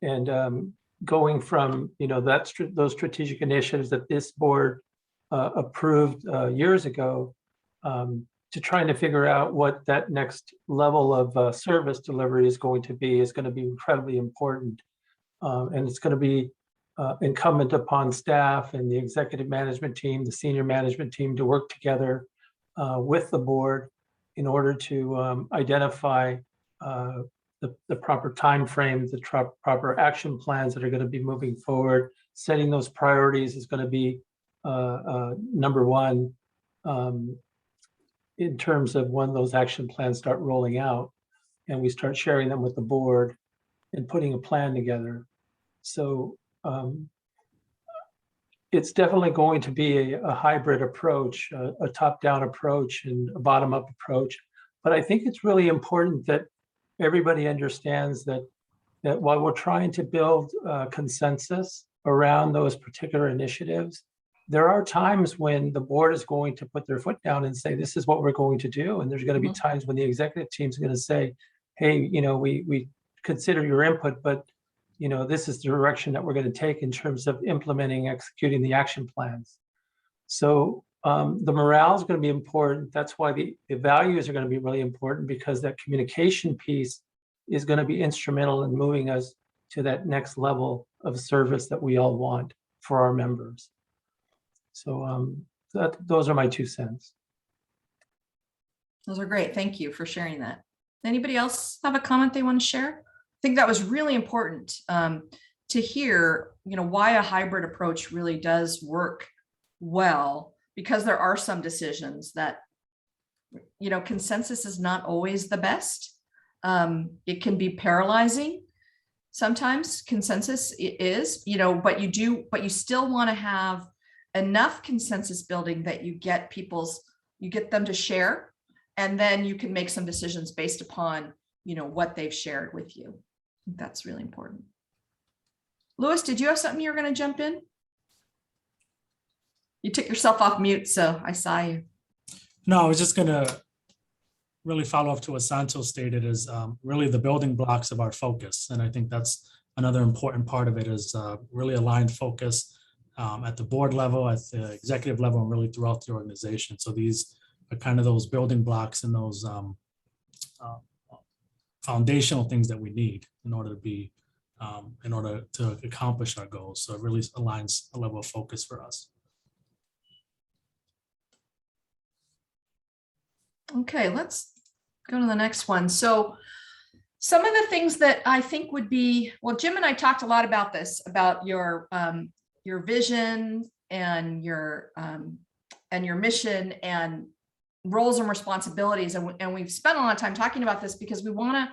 And going from, those strategic initiatives that this board approved years ago, to trying to figure out what that next level of service delivery is going to be incredibly important. And it's going to be incumbent upon staff and the executive management team, the senior management team, to work together with the board in order to identify the proper timeframes, the proper action plans that are going to be moving forward. Setting those priorities is going to be number one in terms of when those action plans start rolling out and we start sharing them with the board and putting a plan together. So it's definitely going to be a hybrid approach, a top-down approach and a bottom-up approach. But I think it's really important that everybody understands that while we're trying to build consensus around those particular initiatives, there are times when the board is going to put their foot down and say, this is what we're going to do. And there's going to be times when the executive team is going to say, hey, we consider your input, but this is the direction that we're going to take in terms of implementing, executing the action plans. So the morale is going to be important. That's why the values are going to be really important, because that communication piece is going to be instrumental in moving us to that next level of service that we all want for our members. So those are my 2 cents. Those are great. Thank you for sharing that. Anybody else have a comment they want to share? I think that was really important to hear, why a hybrid approach really does work well, because there are some decisions that, consensus is not always the best. It can be paralyzing. Sometimes consensus is, but you still want to have enough consensus building that you get them to share, and then you can make some decisions based upon, what they've shared with you. I think that's really important. Louis, did you have something you were going to jump in? You took yourself off mute, so I saw you. No, I was just going to really follow up to what Santos stated, is really the building blocks of our focus. And I think that's another important part of it, is really aligned focus at the board level, at the executive level, and really throughout the organization. So these are kind of those building blocks and those foundational things that we need in order to accomplish our goals. So it really aligns a level of focus for us. Okay, let's go to the next one. So some of the things that I think would be, well, Jim and I talked a lot about this, about your vision and your mission and roles and responsibilities. And we've spent a lot of time talking about this because we want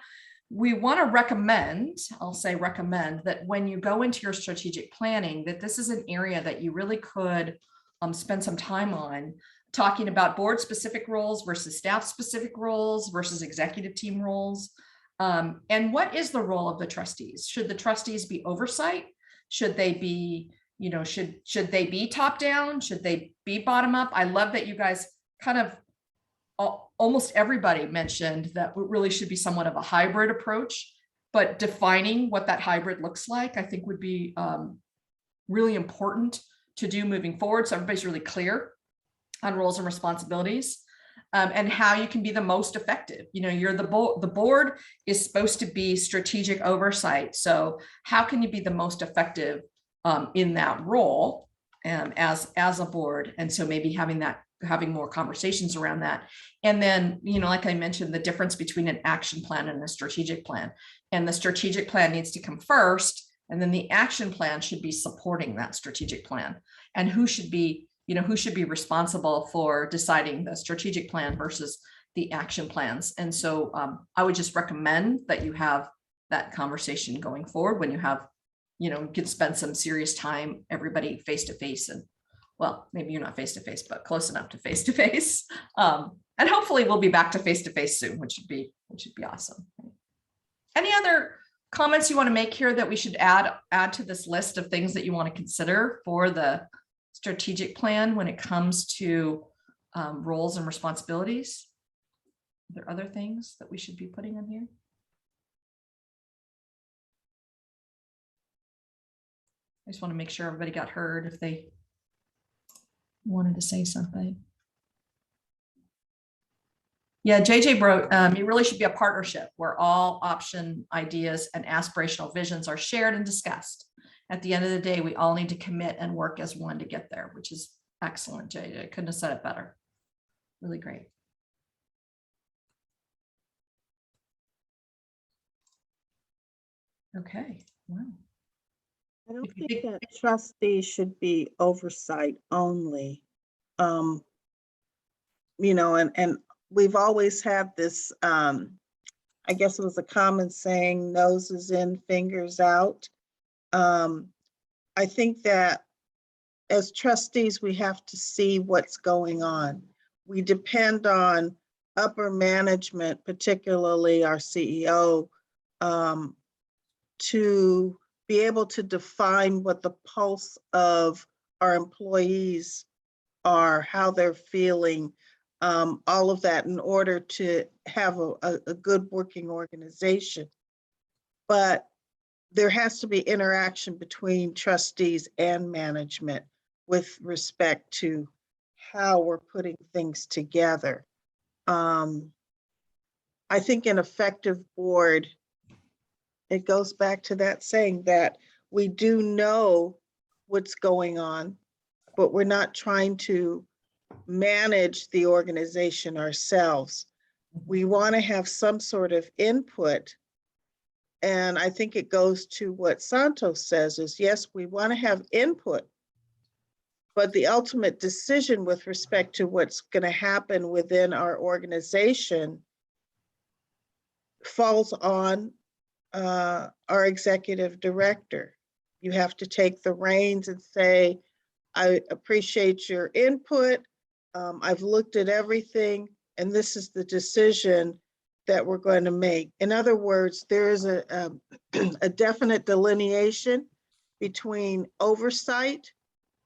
to recommend, I'll say recommend, that when you go into your strategic planning, that this is an area that you really could spend some time on, talking about board specific roles versus staff specific roles versus executive team roles. And what is the role of the trustees? Should the trustees be oversight? Should they be, should they be top down? Should they be bottom up? I love that you guys kind of, almost everybody mentioned that it really should be somewhat of a hybrid approach, but defining what that hybrid looks like, I think would be really important to do moving forward. So everybody's really clear on roles and responsibilities, and how you can be the most effective. You're the board is supposed to be strategic oversight. So how can you be the most effective in that role as a board? And so maybe having more conversations around that. And then, like I mentioned, the difference between an action plan and a strategic plan. And the strategic plan needs to come first, and then the action plan should be supporting that strategic plan. And who should be responsible for deciding the strategic plan versus the action plans. And so I would just recommend that you have that conversation going forward when you have, you could spend some serious time, everybody face to face, and well, maybe you're not face to face, but close enough to face to face. And hopefully we'll be back to face soon, which would be awesome. Any other comments you want to make here that we should add to this list of things that you want to consider for the strategic plan when it comes to roles and responsibilities? Are there other things that we should be putting in here? I just want to make sure everybody got heard if they wanted to say something. Yeah, JJ wrote, it really should be a partnership where all option ideas and aspirational visions are shared and discussed. At the end of the day, we all need to commit and work as one to get there, which is excellent, JJ. I couldn't have said it better. Really great. Okay, wow. I don't think that trustees should be oversight only. And we've always had this, I guess it was a common saying, noses in, fingers out. I think that as trustees, we have to see what's going on. We depend on upper management, particularly our CEO, to be able to define what the pulse of our employees are, how they're feeling, all of that in order to have a good working organization. But there has to be interaction between trustees and management with respect to how we're putting things together. I think an effective board, it goes back to that saying that we do know what's going on, but we're not trying to manage the organization ourselves. We want to have some sort of input. And I think it goes to what Santos says is, yes, we want to have input, but the ultimate decision with respect to what's going to happen within our organization falls on our executive director. You have to take the reins and say, I appreciate your input. I've looked at everything, and this is the decision that we're going to make. In other words, there is a definite delineation between oversight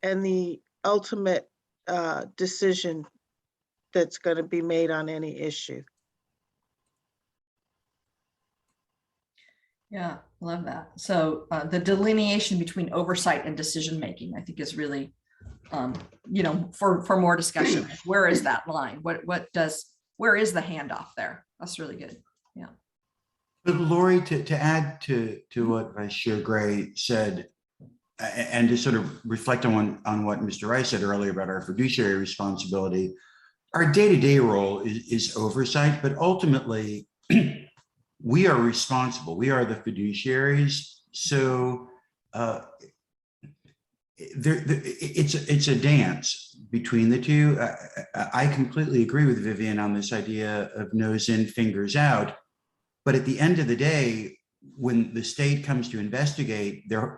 and the ultimate decision that's going to be made on any issue. Yeah, love that. So the delineation between oversight and decision-making, I think is really, for more discussion. Where is that line? Where is the handoff there? That's really good. Yeah. But Lori, to add to what Vice Chair Gray said, and to sort of reflect on what Mr. Rice said earlier about our fiduciary responsibility, our day-to-day role is oversight, but ultimately we are responsible. We are the fiduciaries. So it's a dance between the two. I completely agree with Vivian on this idea of nose in, fingers out. But at the end of the day, when the state comes to investigate, they're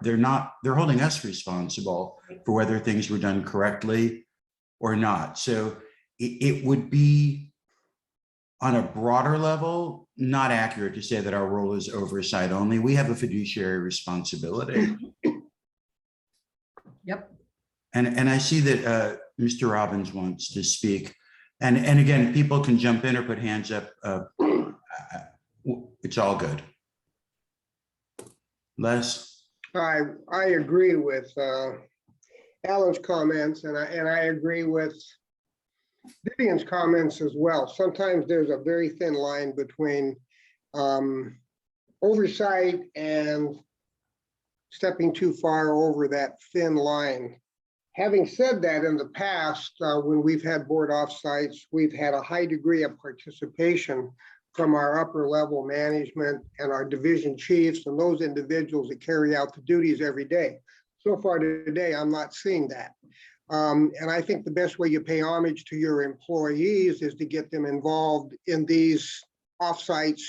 holding us responsible for whether things were done correctly or not. So it would be, on a broader level, not accurate to say that our role is oversight only. We have a fiduciary responsibility. Yep. And I see that Mr. Robbins wants to speak. And again, people can jump in or put hands up. It's all good. Les? I agree with Alan's comments, and I agree with Vivian's comments as well. Sometimes there's a very thin line between oversight and stepping too far over that thin line. Having said that, in the past, when we've had board offsites, we've had a high degree of participation from our upper level management and our division chiefs and those individuals that carry out the duties every day. So far today, I'm not seeing that. And I think the best way you pay homage to your employees is to get them involved in these offsites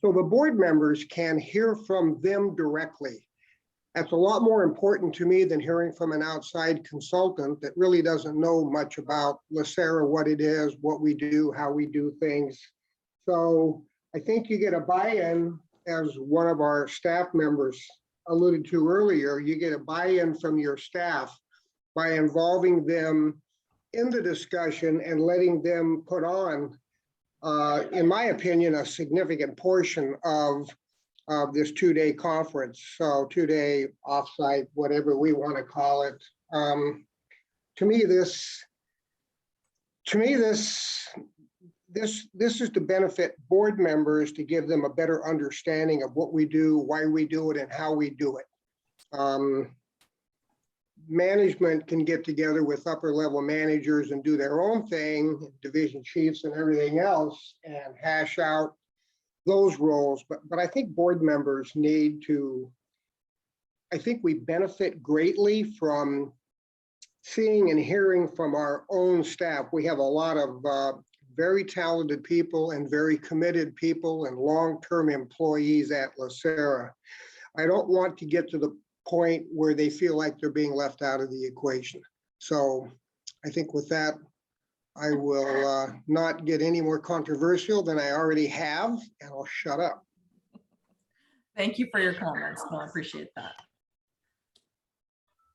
so the board members can hear from them directly. That's a lot more important to me than hearing from an outside consultant that really doesn't know much about LACERA, what it is, what we do, how we do things. So I think you get a buy-in, as one of our staff members alluded to earlier, you get a buy-in from your staff by involving them in the discussion and letting them put on, in my opinion, a significant portion of this two-day conference. So two-day offsite, whatever we want to call it. To me, this is to benefit board members, to give them a better understanding of what we do, why we do it, and how we do it. Management can get together with upper level managers and do their own thing, division chiefs and everything else, and hash out those roles. But I think board members need to, I think we benefit greatly from seeing and hearing from our own staff. We have a lot of very talented people and very committed people and long-term employees at LACERA. I don't want to get to the point where they feel like they're being left out of the equation. So I think with that, I will not get any more controversial than I already have, and I'll shut up. Thank you for your comments. No, I appreciate that.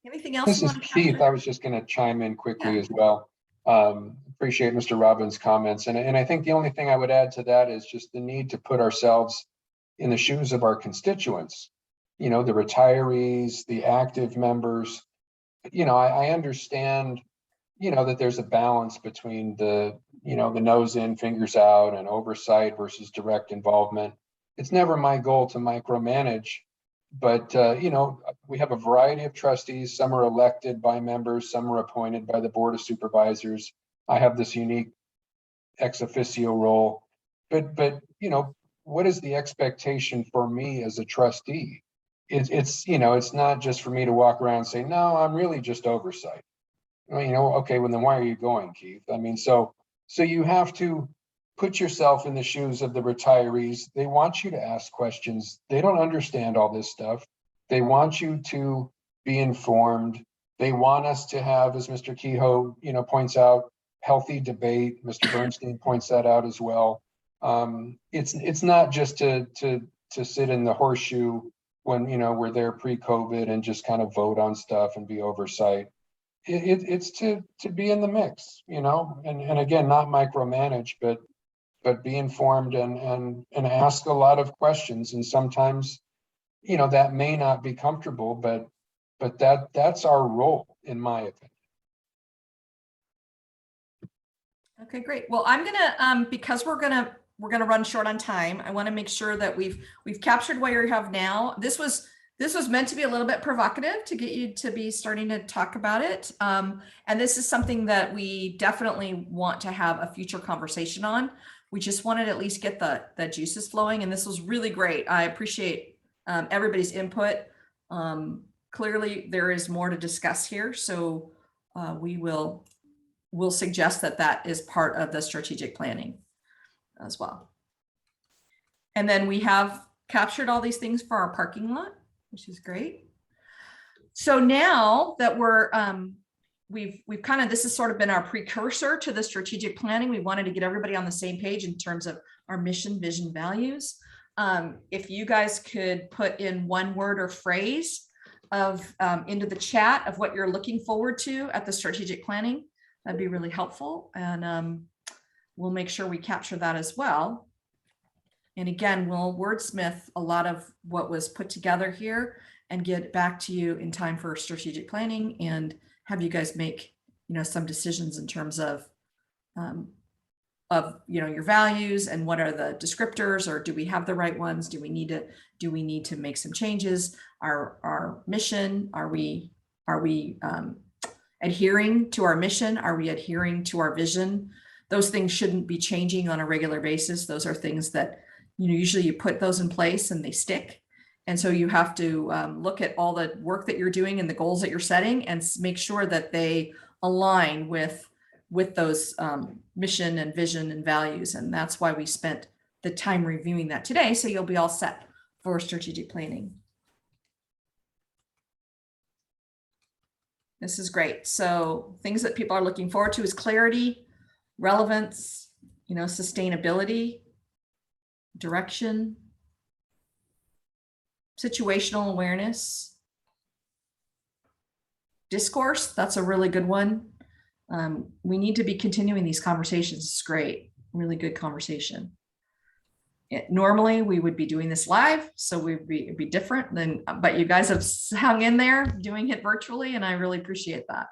Anything else? This you is want to Keith. capture? I was just going to chime in quickly as well. Appreciate Mr. Robbins' comments. And I think the only thing I would add to that is just the need to put ourselves in the shoes of our constituents, you know, the retirees, the active members. You know, I understand, you know, that there's a balance between the, you know, the nose in, fingers out and oversight versus direct involvement. It's never my goal to micromanage, but, you know, we have a variety of trustees. Some are elected by members, some are appointed by the Board of Supervisors. I have this unique ex officio role, but, you know, what is the expectation for me as a trustee? It's, you know, it's not just for me to walk around and say, no, I'm really just oversight. Well, you know, okay, well then why are you going, Keith? I mean, so you have to put yourself in the shoes of the retirees. They want you to ask questions. They don't understand all this stuff. They want you to be informed. They want us to have, as Mr. Kehoe, you know, points out, healthy debate. Mr. Bernstein points that out as well. It's not just to sit in the horseshoe when, you know, we're there pre-COVID and just kind of vote on stuff and be oversight. It's to be in the mix, you know, and again, not micromanage, but be informed and ask a lot of questions. And sometimes, you know, that may not be comfortable, but that's our role, in my opinion. Okay, great. Well, I'm gonna because we're gonna run short on time. I want to make sure that we've captured what you have now. This was meant to be a little bit provocative to get you to be starting to talk about it. And this is something that we definitely want to have a future conversation on. We just wanted to at least get the juices flowing. And this was really great. I appreciate everybody's input. Clearly, there is more to discuss here. So we'll suggest that is part of the strategic planning as well. And then we have captured all these things for our parking lot, which is great. So now that we're, we've kind of, this has sort of been our precursor to the strategic planning. We wanted to get everybody on the same page in terms of our mission, vision, values. If you guys could put in one word or phrase of into the chat of what you're looking forward to at the strategic planning, that'd be really helpful. And we'll make sure we capture that as well. And again, we'll wordsmith a lot of what was put together here and get back to you in time for strategic planning and have you guys make, you know, some decisions in terms of you know, your values and what are the descriptors, or do we have the right ones? Do we need to make some changes? Our mission, are we adhering to our mission? Are we adhering to our vision? Those things shouldn't be changing on a regular basis. Those are things that, you know, usually you put those in place and they stick. And so you have to look at all the work that you're doing and the goals that you're setting and make sure that they align with those mission and vision and values. And that's why we spent the time reviewing that today. So you'll be all set for strategic planning. This is great. So things that people are looking forward to is clarity, relevance, you know, sustainability, direction, situational awareness, discourse. That's a really good one. We need to be continuing these conversations. It's great, really good conversation. Normally we would be doing this live, so it'd be different than, but you guys have hung in there doing it virtually, and I really appreciate that.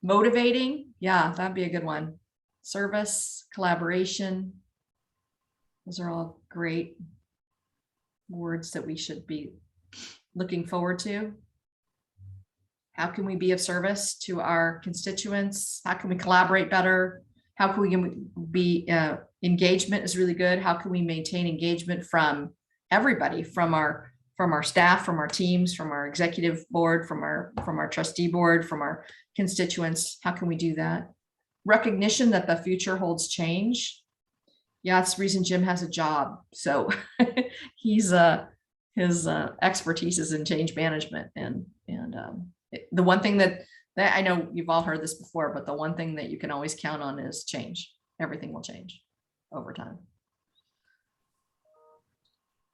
Motivating, yeah, that'd be a good one. Service, collaboration, those are all great words that we should be looking forward to. How can we be of service to our constituents? How can we collaborate better? How can we be, engagement is really good. How can we maintain engagement from everybody, from our staff, from our teams, from our executive board, from our trustee board, from our constituents? How can we do that? Recognition that the future holds change. Yeah, that's the reason Jim has a job. So he's his expertise is in change management, and the one thing that I know you've all heard this before, but the one thing that you can always count on is change. Everything will change over time.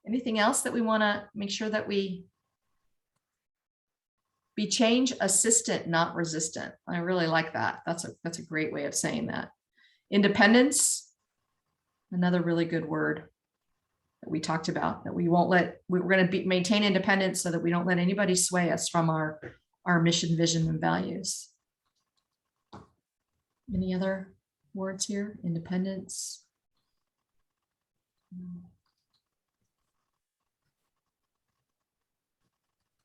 Anything else that we want to make sure that we Be change assistant, not resistant. I really like that. That's a great way of saying that. Independence, another really good word that we talked about, that we won't let, we're going to maintain independence so that we don't let anybody sway us from our mission, vision, and values. Any other words here? Independence.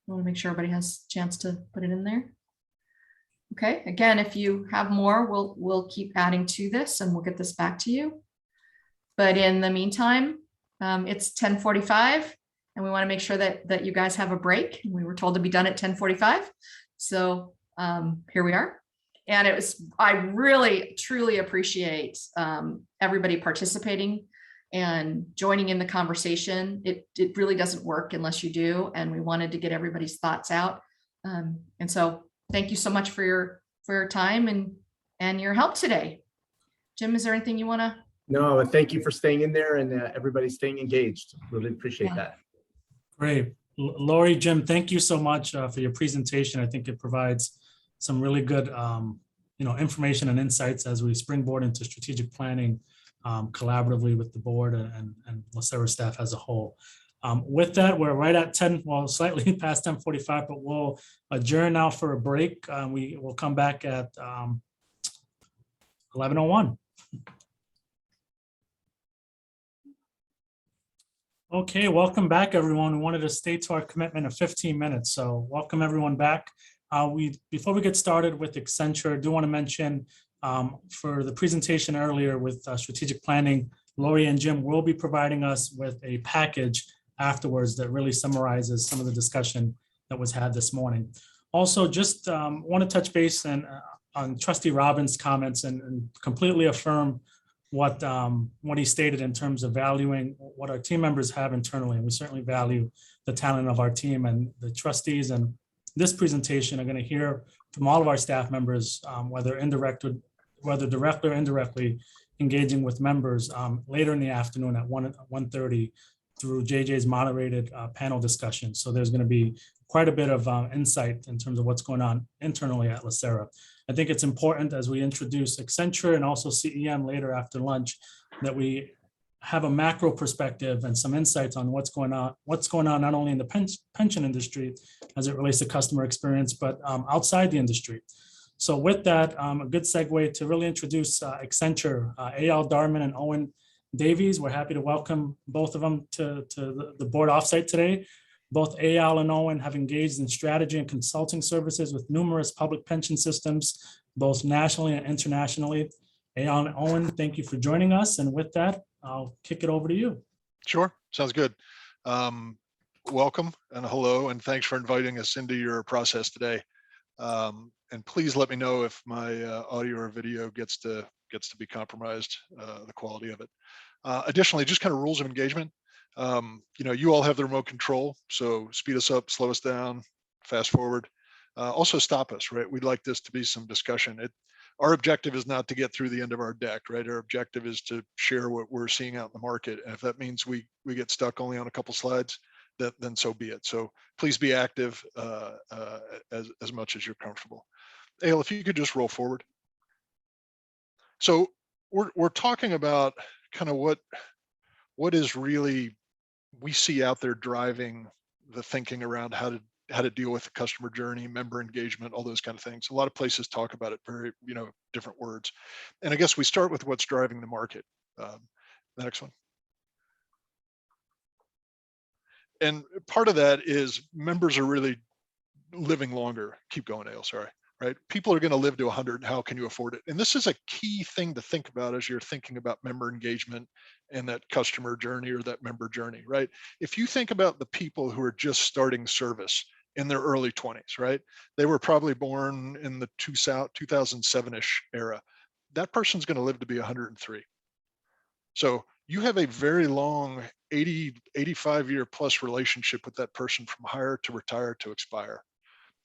I want to make sure everybody has a chance to put it in there. Okay, again, if you have more, we'll keep adding to this and we'll get this back to you. But in the meantime, it's 10:45 and we want to make sure that you guys have a break. We were told to be done at 10:45. So here we are. And I really, truly appreciate everybody participating and joining in the conversation. It really doesn't work unless you do. And we wanted to get everybody's thoughts out. And so thank you so much for your time and your help today. Jim, is there anything you want to? No, thank you for staying in there and everybody staying engaged. Really appreciate that. Great. Lori, Jim, thank you so much for your presentation. I think it provides some really good information and insights as we springboard into strategic planning collaboratively with the board and LACERA staff as a whole. With that, we're right at 10, well, slightly past 10:45, but we'll adjourn now for a break. We will come back at 11:01. Okay, welcome back, everyone. We wanted to stay to our commitment of 15 minutes, so welcome everyone back. Before we get started with Accenture, I do want to mention for the presentation earlier with strategic planning, Lori and Jim will be providing us with a package afterwards that really summarizes some of the discussion that was had this morning. Also, just want to touch base on Trustee Robbins' comments and completely affirm what he stated in terms of valuing what our team members have internally. And we certainly value the talent of our team, and the trustees and this presentation are going to hear from all of our staff members, whether directly or indirectly engaging with members later in the afternoon at 1:30 through JJ's moderated panel discussion. So there's going to be quite a bit of insight in terms of what's going on internally at LACERA. I think it's important as we introduce Accenture and also CEM later after lunch that we have a macro perspective and some insights on what's going on not only in the pension industry as it relates to customer experience, but outside the industry. So with that, a good segue to really introduce Accenture, Eyal Darman and Owen Davies. We're happy to welcome both of them to the board offsite today. Both Eyal and Owen have engaged in strategy and consulting services with numerous public pension systems, both nationally and internationally. Eyal and Owen, thank you for joining us. And with that, I'll kick it over to you. Sure, sounds good. Welcome and hello, and thanks for inviting us into your process today. And please let me know if my audio or video gets to be compromised, the quality of it. Additionally, just kind of rules of engagement. You all have the remote control, so speed us up, slow us down, fast forward. Also stop us, right? We'd like this to be some discussion. Our objective is not to get through the end of our deck, right? Our objective is to share what we're seeing out in the market. And if that means we get stuck only on a couple slides, then so be it. So please be active as much as you're comfortable. Eyal, if you could just roll forward. So we're talking about kind of what is really we see out there driving the thinking around how to deal with the customer journey, member engagement, all those kind of things. A lot of places talk about it very, different words. And I guess we start with what's driving the market. The next one. And part of that is members are really living longer. Keep going, Eyal, sorry. Right? People are going to live to 100. How can you afford it? And this is a key thing to think about as you're thinking about member engagement and that customer journey or that member journey, right? If you think about the people who are just starting service in their early 20s, right? They were probably born in the 2007-ish era. That person's going to live to be 103. So you have a very long 85 year plus relationship with that person from hire to retire to expire.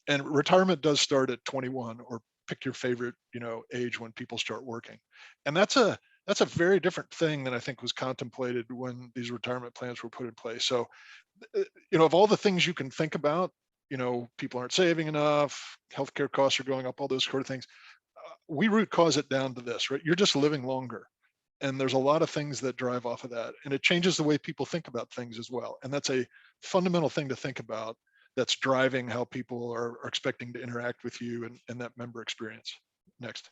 And retirement does start at 21, or pick your favorite, age when people start working. And that's a very different thing than I think was contemplated when these retirement plans were put in place. So, of all the things you can think about, people aren't saving enough, healthcare costs are going up, all those sort of things. We root cause it down to this, right? You're just living longer. And there's a lot of things that drive off of that. And it changes the way people think about things as well. And that's a fundamental thing to think about that's driving how people are expecting to interact with you and that member experience. Next.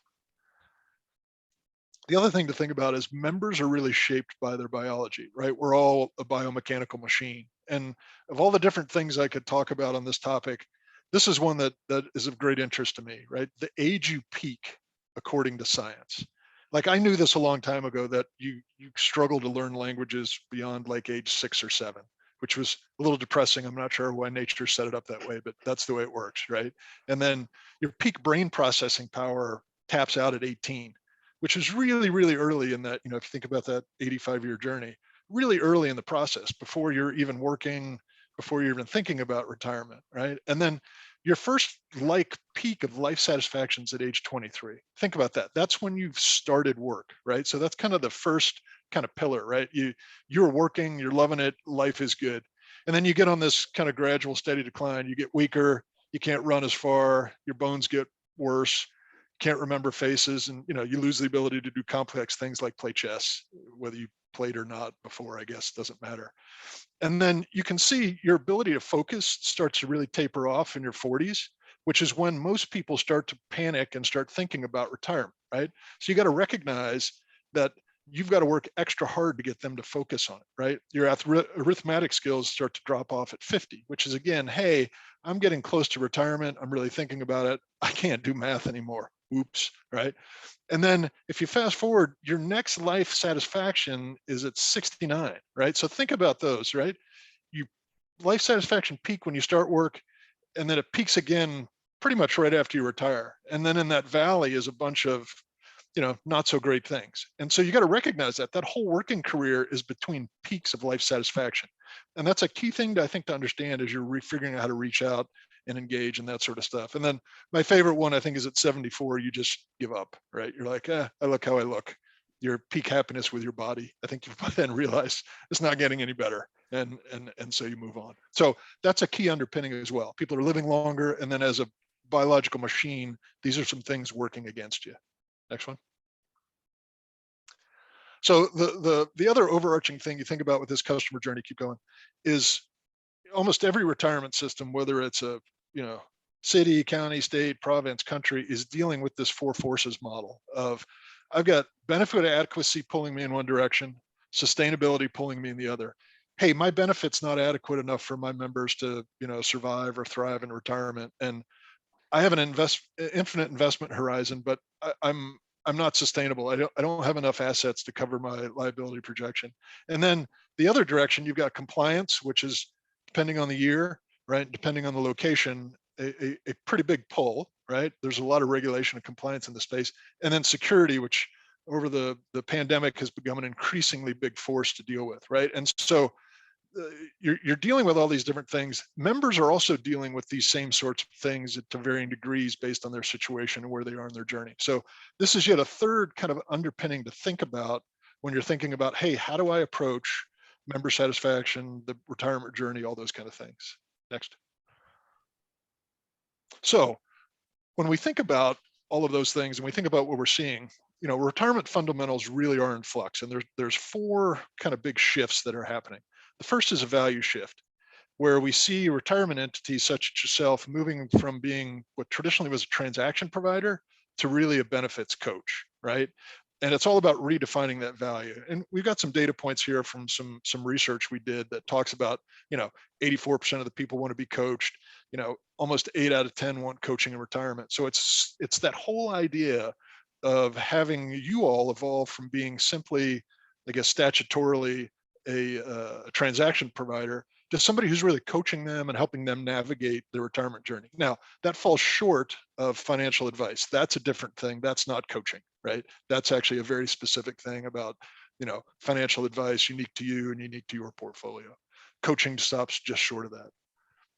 The other thing to think about is members are really shaped by their biology, right? We're all a biomechanical machine. And of all the different things I could talk about on this topic, this is one that is of great interest to me, right? The age you peak according to science. Like I knew this a long time ago that you struggle to learn languages beyond like age 6 or 7, which was a little depressing. I'm not sure why nature set it up that way, but that's the way it works, right? And then your peak brain processing power taps out at 18, which is really, really early in that, if you think about that 85-year journey, really early in the process before you're even working, before you're even thinking about retirement, right? And then your first peak of life satisfaction's at age 23. Think about that. That's when you've started work, right? So that's kind of the first kind of pillar, right? You're working, you're loving it, life is good. And then you get on this kind of gradual, steady decline. You get weaker, you can't run as far, your bones get worse, can't remember faces, and you lose the ability to do complex things like play chess, whether you played or not before, I guess, doesn't matter. And then you can see your ability to focus starts to really taper off in your 40s, which is when most people start to panic and start thinking about retirement, right? So you got to recognize that you've got to work extra hard to get them to focus on it, right? Your arithmetic skills start to drop off at 50, which is again, hey, I'm getting close to retirement. I'm really thinking about it. I can't do math anymore. Oops, right? And then if you fast forward, your next life satisfaction is at 69, right? So think about those, right? Life satisfaction peak when you start work, and then it peaks again pretty much right after you retire. And then in that valley is a bunch of not so great things. And so you got to recognize that whole working career is between peaks of life satisfaction. And that's a key thing to, I think, to understand as you're figuring out how to reach out and engage and that sort of stuff. And then my favorite one, I think, is at 74, you just give up, right? You're like, I look how I look. Your peak happiness with your body. I think you then realize it's not getting any better. And so you move on. So that's a key underpinning as well. People are living longer. And then as a biological machine, these are some things working against you. Next one. So the other overarching thing you think about with this customer journey, keep going, is almost every retirement system, whether it's a city, county, state, province, country, is dealing with this 4 forces model of I've got benefit adequacy pulling me in one direction, sustainability pulling me in the other. Hey, my benefit's not adequate enough for my members to survive or thrive in retirement, and I have an infinite investment horizon, but I'm not sustainable. I don't have enough assets to cover my liability projection. And then the other direction, you've got compliance, which is depending on the year, right? Depending on the location, a pretty big pull, right? There's a lot of regulation and compliance in the space. And then security, which over the pandemic has become an increasingly big force to deal with, right? And so you're dealing with all these different things. Members are also dealing with these same sorts of things to varying degrees based on their situation and where they are in their journey. So this is yet a third kind of underpinning to think about when you're thinking about, hey, how do I approach member satisfaction, the retirement journey, all those kind of things. Next. So when we think about all of those things and we think about what we're seeing, retirement fundamentals really are in flux, and there's 4 kind of big shifts that are happening. The first is a value shift, where we see retirement entities such as yourself moving from being what traditionally was a transaction provider to really a benefits coach, right? And it's all about redefining that value. And we've got some data points here from some research we did that talks about, 84% of the people want to be coached, almost 8 out of 10 want coaching in retirement. So it's that whole idea of having you all evolve from being simply, I guess, statutorily a transaction provider to somebody who's really coaching them and helping them navigate their retirement journey. Now, that falls short of financial advice. That's a different thing. That's not coaching, right? That's actually a very specific thing about, financial advice unique to you and unique to your portfolio. Coaching stops just short of that.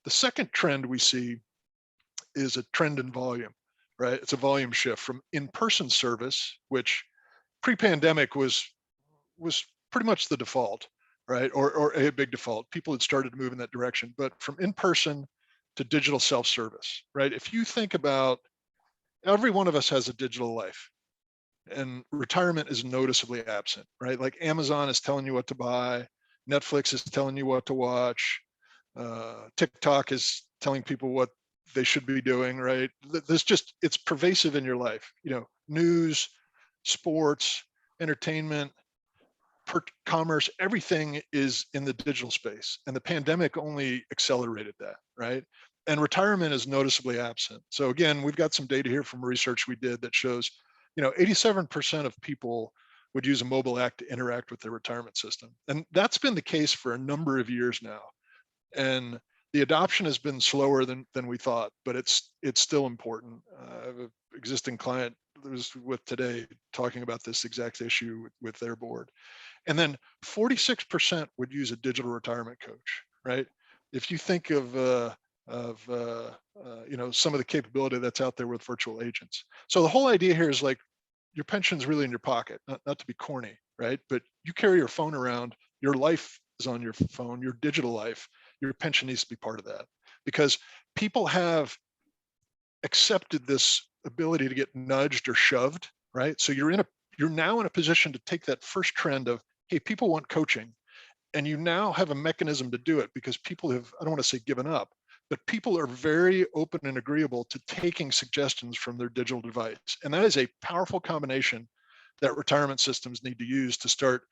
The second trend we see is a trend in volume, right? It's a volume shift from in-person service, which pre-pandemic was pretty much the default, right? Or a big default. People had started to move in that direction, but from in-person to digital self-service, right? If you think about, every one of us has a digital life, and retirement is noticeably absent, right? Like Amazon is telling you what to buy, Netflix is telling you what to watch, TikTok is telling people what they should be doing, right? There's just, it's pervasive in your life, you know, news, sports, entertainment, commerce, everything is in the digital space. And the pandemic only accelerated that, right? And retirement is noticeably absent. So again, we've got some data here from research we did that shows, you know, 87% of people would use a mobile app to interact with their retirement system. And that's been the case for a number of years now. And the adoption has been slower than we thought, but it's still important. I have an existing client that was with today talking about this exact issue with their board. And then 46% would use a digital retirement coach, right? If you think of you know, some of the capability that's out there with virtual agents. So the whole idea here is like, your pension's really in your pocket, not to be corny, right? But you carry your phone around, your life is on your phone, your digital life, your pension needs to be part of that, because people have accepted this ability to get nudged or shoved, right? So you're now in a position to take that first trend of, hey, people want coaching, and you now have a mechanism to do it, because people have, I don't want to say given up, but people are very open and agreeable to taking suggestions from their digital device. And that is a powerful combination that retirement systems need to use to start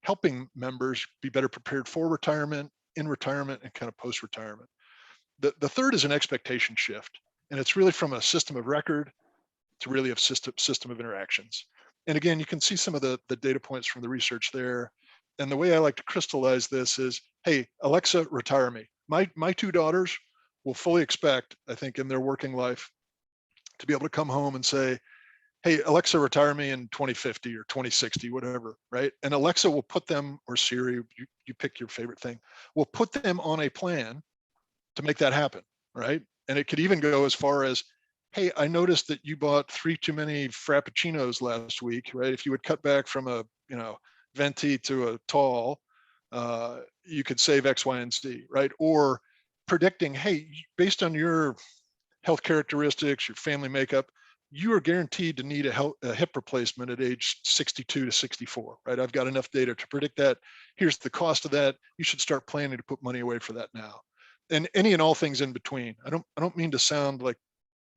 helping members be better prepared for retirement, in retirement, and kind of post-retirement. The third is an expectation shift. And it's really from a system of record to really a system of interactions. And again, you can see some of the data points from the research there. And the way I like to crystallize this is, hey, Alexa, retire me. My two daughters will fully expect, I think, in their working life to be able to come home and say, hey, Alexa, retire me in 2050 or 2060, whatever, right? And Alexa will put them, or Siri, you pick your favorite thing, will put them on a plan to make that happen, right? And it could even go as far as, hey, I noticed that you bought 3 too many Frappuccinos last week, right? If you would cut back from a, you know, venti to a tall, you could save X, Y, and Z, right? Or predicting, hey, based on your health characteristics, your family makeup, you are guaranteed to need a hip replacement at age 62 to 64, right? I've got enough data to predict that. Here's the cost of that. You should start planning to put money away for that now. And any and all things in between. I don't mean to sound like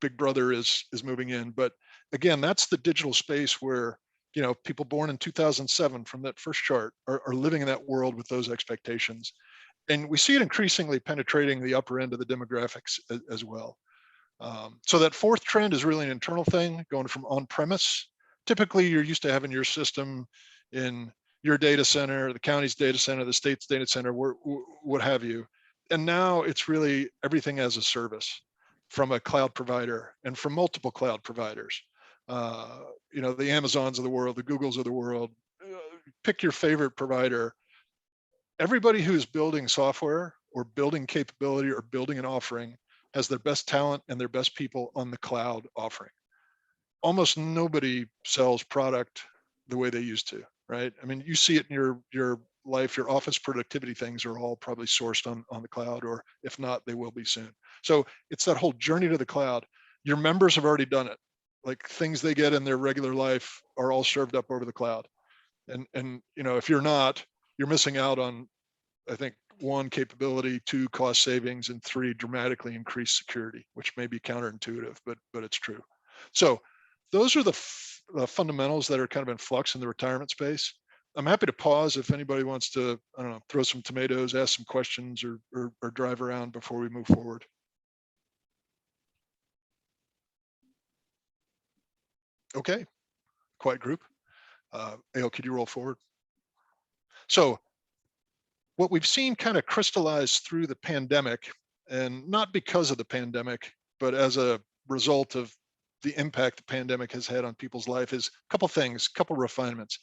Big Brother is moving in, but again, that's the digital space where, you know, people born in 2007 from that first chart are living in that world with those expectations. And we see it increasingly penetrating the upper end of the demographics as well. So that fourth trend is really an internal thing, going from on-premise. Typically, you're used to having your system in your data center, the county's data center, the state's data center, what have you. And now it's really everything as a service from a cloud provider and from multiple cloud providers. You know, the Amazons of the world, the Googles of the world, pick your favorite provider. Everybody who's building software or building capability or building an offering has their best talent and their best people on the cloud offering. Almost nobody sells product the way they used to, right? I mean, you see it in your life, your office productivity things are all probably sourced on the cloud, or if not, they will be soon. So it's that whole journey to the cloud. Your members have already done it. Like things they get in their regular life are all served up over the cloud. And you know, if you're not, you're missing out on, I think, 1, capability, 2, cost savings, and 3, dramatically increased security, which may be counterintuitive, but it's true. So those are the fundamentals that are kind of in flux in the retirement space. I'm happy to pause if anybody wants to, I don't know, throw some tomatoes, ask some questions, or drive around before we move forward. Okay, quiet group. Ale, could you roll forward? So what we've seen kind of crystallize through the pandemic, and not because of the pandemic, but as a result of the impact the pandemic has had on people's life, is a couple things, couple refinements.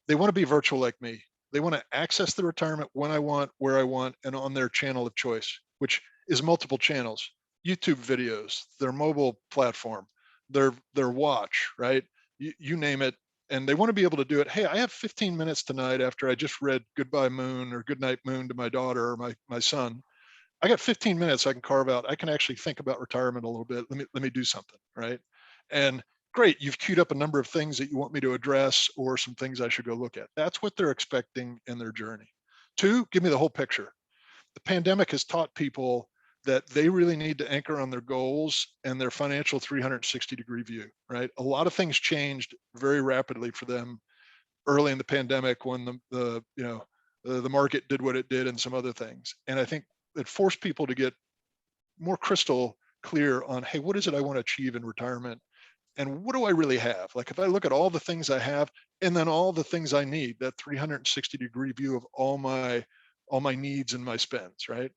They want to be virtual like me. They want to access the retirement when I want, where I want, and on their channel of choice, which is multiple channels, YouTube videos, their mobile platform, their watch, right? You name it. And they want to be able to do it. Hey, I have 15 minutes tonight after I just read Goodbye Moon or Goodnight Moon to my daughter or my son. I got 15 minutes I can carve out. I can actually think about retirement a little bit. Let me do something, right? And great, you've queued up a number of things that you want me to address or some things I should go look at. That's what they're expecting in their journey. 2, give me the whole picture. The pandemic has taught people that they really need to anchor on their goals and their financial 360-degree view, right? A lot of things changed very rapidly for them early in the pandemic when the market did what it did and some other things. And I think it forced people to get more crystal clear on, hey, what is it I want to achieve in retirement? And what do I really have? Like, if I look at all the things I have and then all the things I need, that 360-degree view of all my needs and my spends, right?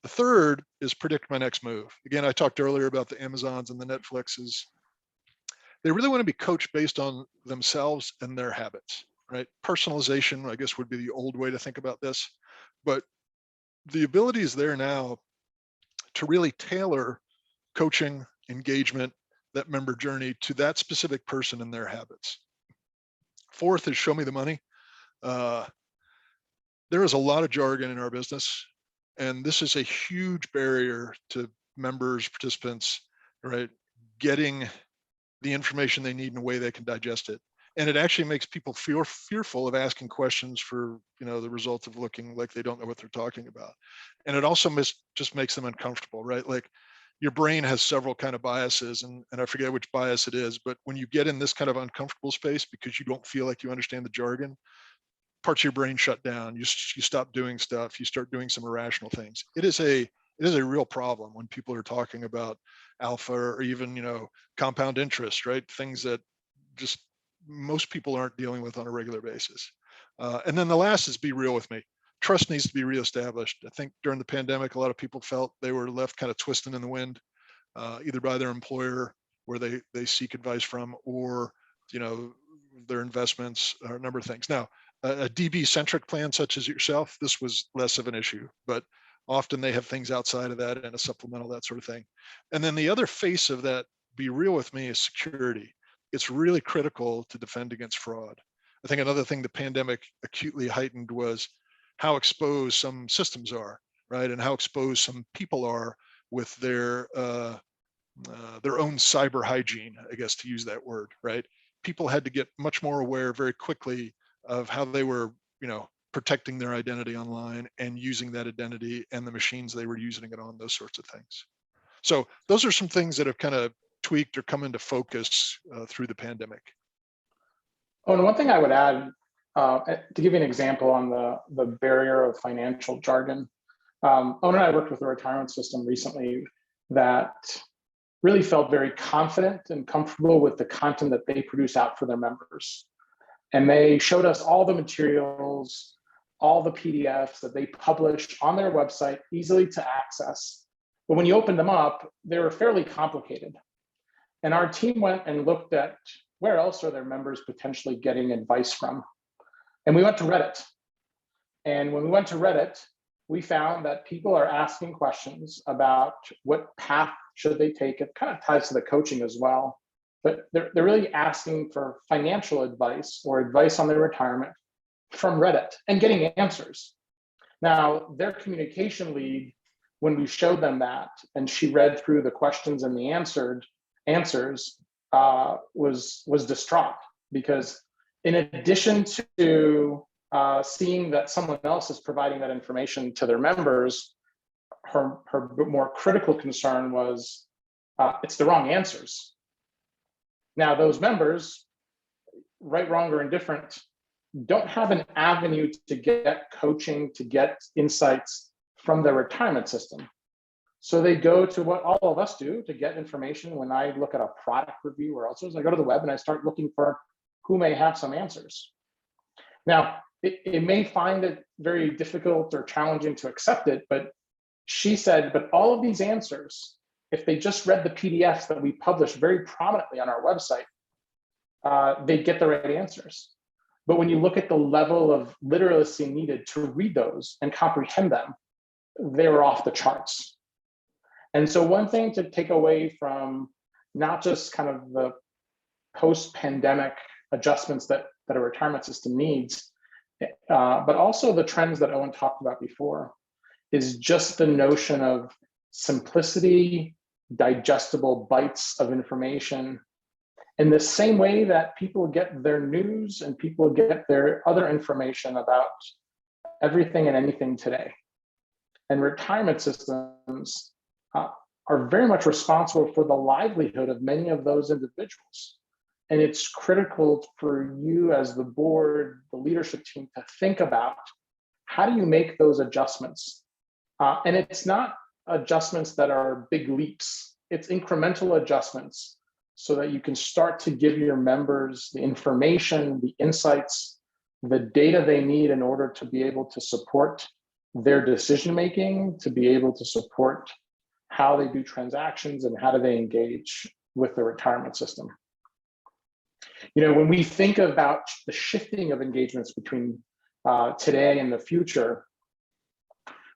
The third is predict my next move. Again, I talked earlier about the Amazons and the Netflixes. They really want to be coached based on themselves and their habits, right? Personalization, I guess, would be the old way to think about this. But the ability is there now to really tailor coaching, engagement, that member journey to that specific person and their habits. Fourth is show me the money. There is a lot of jargon in our business, and this is a huge barrier to members, participants, right? Getting the information they need in a way they can digest it. And it actually makes people feel fearful of asking questions for, the result of looking like they don't know what they're talking about. And it also just makes them uncomfortable, right? Like, your brain has several kind of biases, and I forget which bias it is, but when you get in this kind of uncomfortable space because you don't feel like you understand the jargon, parts of your brain shut down. You stop doing stuff. You start doing some irrational things. It is a real problem when people are talking about alpha or even, compound interest, right? Things that just most people aren't dealing with on a regular basis. And then the last is be real with me. Trust needs to be reestablished. I think during the pandemic, a lot of people felt they were left kind of twisting in the wind, either by their employer, where they seek advice from, or their investments, or a number of things. Now, a DB-centric plan such as yourself, this was less of an issue, but often they have things outside of that and a supplemental, that sort of thing. And then the other face of that, be real with me, is security. It's really critical to defend against fraud. I think another thing the pandemic acutely heightened was how exposed some systems are, right? And how exposed some people are with their own cyber hygiene, I guess, to use that word, right? People had to get much more aware very quickly of how they were, protecting their identity online and using that identity and the machines they were using it on, those sorts of things. So those are some things that have kind of tweaked or come into focus through the pandemic. Oh, and one thing I would add, to give you an example on the barrier of financial jargon, Owen and I worked with a retirement system recently that really felt very confident and comfortable with the content that they produce out for their members. And they showed us all the materials, all the PDFs that they published on their website, easily to access. But when you open them up, they were fairly complicated. And our team went and looked at where else are their members potentially getting advice from. And we went to Reddit. And when we went to Reddit, we found that people are asking questions about what path should they take. It kind of ties to the coaching as well. But they're really asking for financial advice or advice on their retirement from Reddit and getting answers. Now, their communication lead, when we showed them that, and she read through the questions and the answers, was distraught, because in addition to seeing that someone else is providing that information to their members, her more critical concern was it's the wrong answers. Now, those members, right, wrong, or indifferent, don't have an avenue to get coaching, to get insights from their retirement system. So they go to what all of us do to get information. When I look at a product review or elsewhere, I go to the web and I start looking for who may have some answers. Now, it may find it very difficult or challenging to accept it, but she said, but all of these answers, if they just read the PDFs that we publish very prominently on our website, they'd get the right answers. But when you look at the level of literacy needed to read those and comprehend them, they were off the charts. And so one thing to take away from not just kind of the post-pandemic adjustments that a retirement system needs, but also the trends that Owen talked about before, is just the notion of simplicity, digestible bites of information, in the same way that people get their news and people get their other information about everything and anything today. And retirement systems are very much responsible for the livelihood of many of those individuals. And it's critical for you as the board, the leadership team, to think about how do you make those adjustments? And it's not adjustments that are big leaps. It's incremental adjustments so that you can start to give your members the information, the insights, the data they need in order to be able to support their decision-making, to be able to support how they do transactions and how do they engage with the retirement system. You know, when we think about the shifting of engagements between today and the future,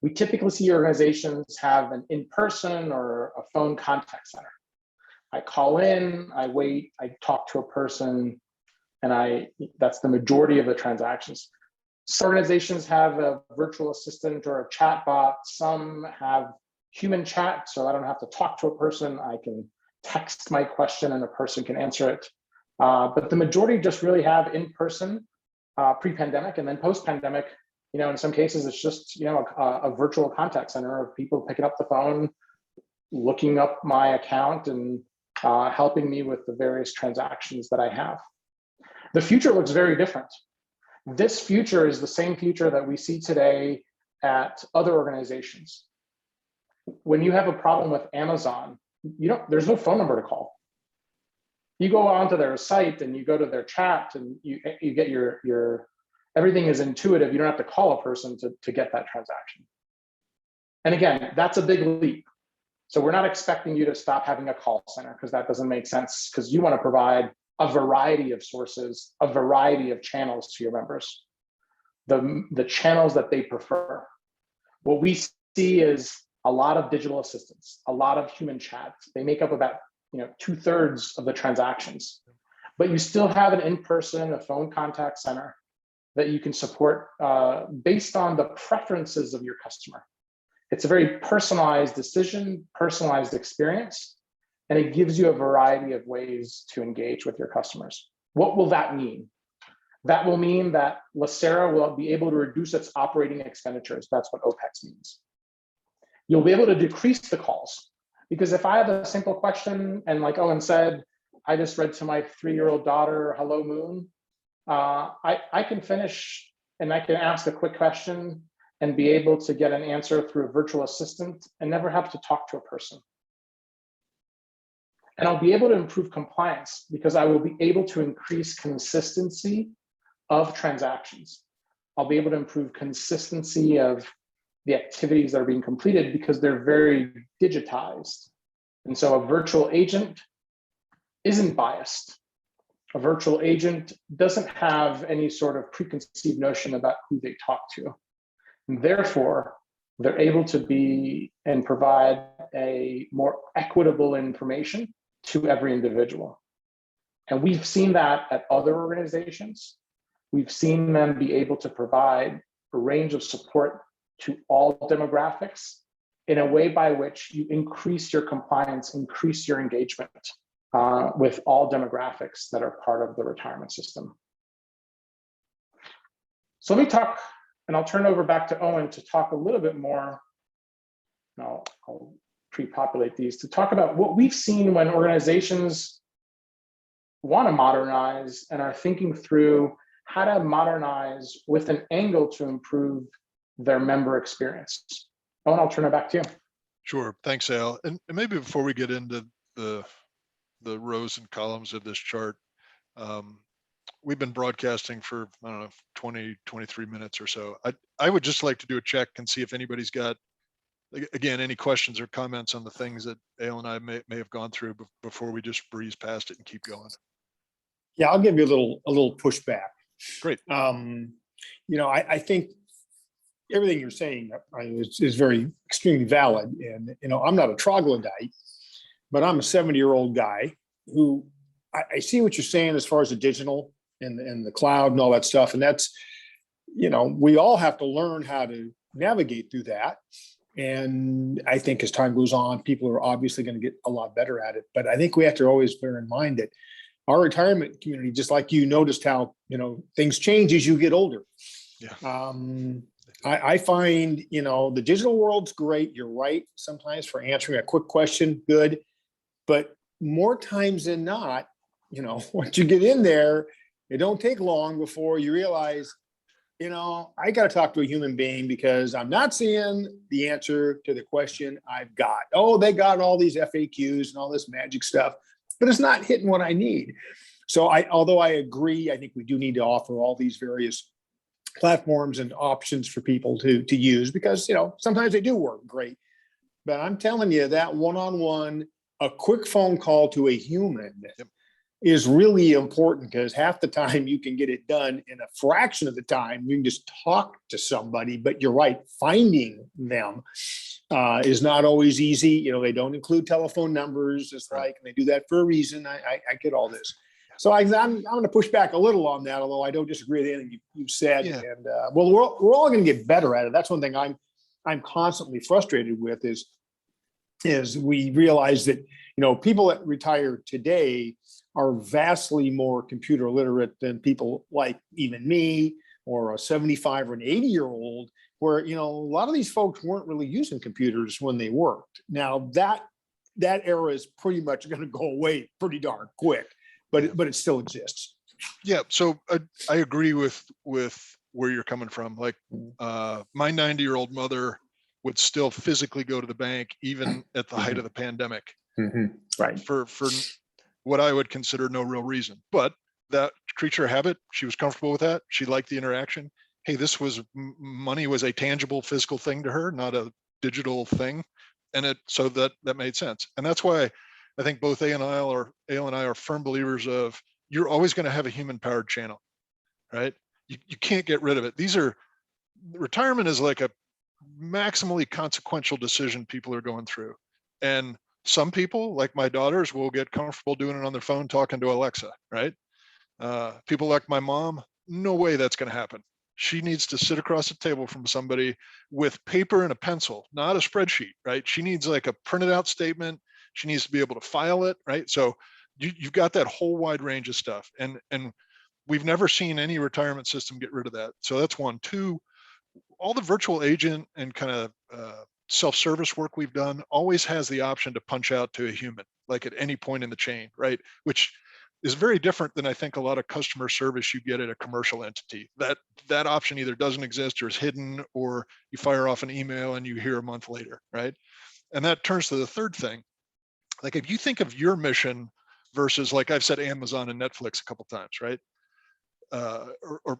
we typically see organizations have an in-person or a phone contact center. I call in, I wait, I talk to a person, and that's the majority of the transactions. Some organizations have a virtual assistant or a chat bot. Some have human chat, so I don't have to talk to a person. I can text my question and a person can answer it. But the majority just really have in-person pre-pandemic, and then post-pandemic, you know, in some cases, it's just, you know, a virtual contact center of people picking up the phone, looking up my account and helping me with the various transactions that I have. The future looks very different. This future is the same future that we see today at other organizations. When you have a problem with Amazon, there's no phone number to call. You go onto their site and you go to their chat and you get your everything is intuitive. You don't have to call a person to get that transaction. And again, that's a big leap. So we're not expecting you to stop having a call center, because that doesn't make sense, because you want to provide a variety of sources, a variety of channels to your members, the channels that they prefer. What we see is a lot of digital assistants, a lot of human chats. They make up about 2/3 of the transactions, but you still have an in-person, a phone contact center that you can support based on the preferences of your customer. It's a very personalized decision, personalized experience, and it gives you a variety of ways to engage with your customers. What will that mean? That will mean that LACERA will be able to reduce its operating expenditures. That's what OPEX means. You'll be able to decrease the calls, because if I have a simple question and, like Owen said, I just read to my 3-year-old daughter, "Hello, Moon," I can finish and I can ask a quick question and be able to get an answer through a virtual assistant and never have to talk to a person. And I'll be able to improve compliance because I will be able to increase consistency of transactions. I'll be able to improve consistency of the activities that are being completed because they're very digitized. And so a virtual agent isn't biased. A virtual agent doesn't have any sort of preconceived notion about who they talk to. And therefore, they're able to be and provide a more equitable information to every individual. And we've seen that at other organizations. We've seen them be able to provide a range of support to all demographics in a way by which you increase your compliance, increase your engagement with all demographics that are part of the retirement system. So let me talk, and I'll turn over back to Owen to talk a little bit more. I'll pre-populate these to talk about what we've seen when organizations want to modernize and are thinking through how to modernize with an angle to improve their member experience. Owen, I'll turn it back to you. Sure, thanks, Al. And maybe before we get into the rows and columns of this chart, we've been broadcasting for, I don't know, 20, 23 minutes or so. I would just like to do a check and see if anybody's got, again, any questions or comments on the things that Al and I may have gone through before we just breeze past it and keep going. Yeah, I'll give you a little pushback. Great. I think everything you're saying is very extremely valid. And, I'm not a troglodyte, but I'm a 70-year-old guy who I see what you're saying as far as the digital and the cloud and all that stuff. And that's, we all have to learn how to navigate through that. And I think as time goes on, people are obviously going to get a lot better at it. But I think we have to always bear in mind that our retirement community, just like you noticed how, things change as you get older. Yeah. I find, the digital world's great. You're right. Sometimes for answering a quick question, good. But more times than not, once you get in there, it don't take long before you realize, I got to talk to a human being because I'm not seeing the answer to the question I've got. Oh, they got all these FAQs and all this magic stuff, but it's not hitting what I need. So although I agree, I think we do need to offer all these various platforms and options for people to use because, sometimes they do work great. But I'm telling you that one-on-one, a quick phone call to a human is really important because half the time you can get it done in a fraction of the time. You can just talk to somebody, but you're right, finding them is not always easy. They don't include telephone numbers. It's like, and they do that for a reason. I get all this. So I'm going to push back a little on that, although I don't disagree with anything you said. Yeah. And well, we're all going to get better at it. That's one thing I'm constantly frustrated with is we realize that, people that retire today are vastly more computer literate than people like even me or a 75 or an 80-year-old, where, a lot of these folks weren't really using computers when they worked. Now that era is pretty much going to go away pretty darn quick, but it still exists. Yeah. So I agree with where you're coming from. Like my 90-year-old mother would still physically go to the bank, even at the height of the pandemic. Right. For what I would consider no real reason, but that creature of habit, she was comfortable with that. She liked the interaction. Hey, money was a tangible physical thing to her, not a digital thing. And so that made sense. And that's why I think both Ale and I are firm believers of you're always going to have a human powered channel, right? You can't get rid of it. Retirement is like a maximally consequential decision people are going through. And some people, like my daughters, will get comfortable doing it on their phone, talking to Alexa, right? People like my mom, no way that's going to happen. She needs to sit across the table from somebody with paper and a pencil, not a spreadsheet, right? She needs like a printed out statement. She needs to be able to file it, right? So you've got that whole wide range of stuff. And we've never seen any retirement system get rid of that. So that's one. Two, all the virtual agent and kind of self-service work we've done always has the option to punch out to a human, like at any point in the chain, right? Which is very different than I think a lot of customer service you get at a commercial entity. That option either doesn't exist or is hidden, or you fire off an email and you hear a month later, right? And that turns to the third thing. Like if you think of your mission versus, like I've said, Amazon and Netflix a couple times, right? Or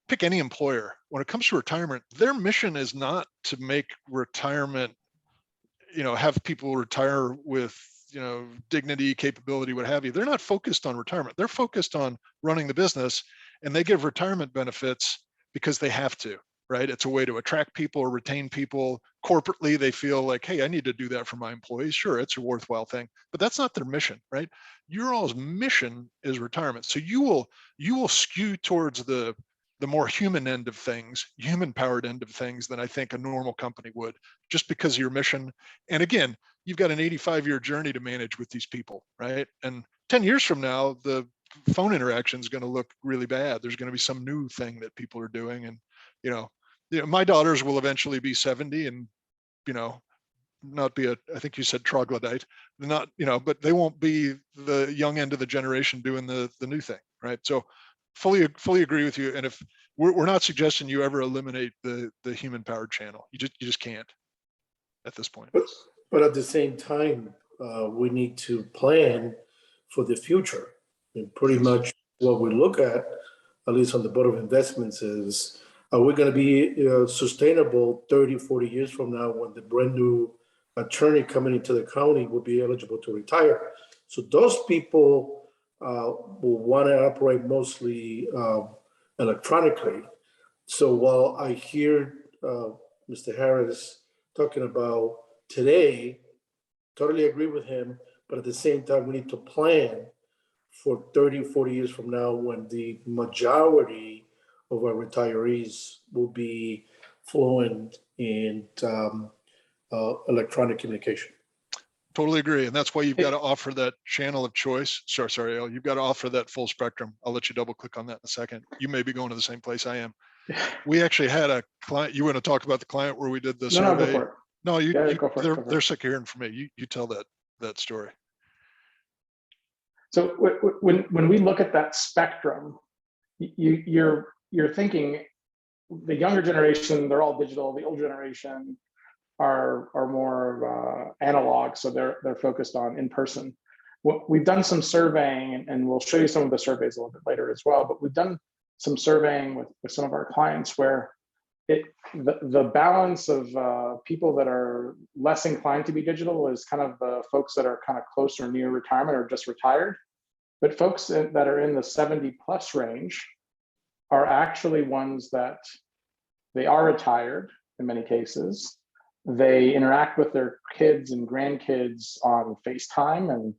pick any employer. When it comes to retirement, their mission is not to make retirement, have people retire with, dignity, capability, what have you. They're not focused on retirement. They're focused on running the business, and they give retirement benefits because they have to, right? It's a way to attract people or retain people. Corporately, they feel like, hey, I need to do that for my employees. Sure, it's a worthwhile thing, but that's not their mission, right? Your all's mission is retirement. So you will skew towards the more human end of things, human powered end of things than I think a normal company would, just because of your mission. And again, you've got an 85-year journey to manage with these people, right? And 10 years from now, the phone interaction is going to look really bad. There's going to be some new thing that people are doing. And, my daughters will eventually be 70 and, not be I think you said troglodyte, not, but they won't be the young end of the generation doing the new thing, right? So fully agree with you. And if we're not suggesting you ever eliminate the human powered channel, you just can't at this point. But at the same time, we need to plan for the future. And pretty much what we look at least on the Board of Investments, is are we going to be sustainable 30, 40 years from now when the brand new attorney coming into the county will be eligible to retire? So those people will want to operate mostly electronically. So while I hear Mr. Harris talking about today, totally agree with him, but at the same time, we need to plan for 30, 40 years from now when the majority of our retirees will be fluent in electronic communication. Totally agree. And that's why you've got to offer that channel of choice. Sorry, Al, you've got to offer that full spectrum. I'll let you double click on that in a second. You may be going to the same place I am. We actually had a client. You want to talk about the client where we did the survey? No, go for it. No, Go for it. they're sick of hearing from me. You tell that story. So when we look at that spectrum, you're thinking the younger generation, they're all digital. The old generation are more analog, so they're focused on in person. We've done some surveying, and we'll show you some of the surveys a little bit later as well. But we've done some surveying with some of our clients where the balance of people that are less inclined to be digital is kind of the folks that are kind of close or near retirement or just retired. But folks that are in the 70 plus range are actually ones that they are retired in many cases. They interact with their kids and grandkids on FaceTime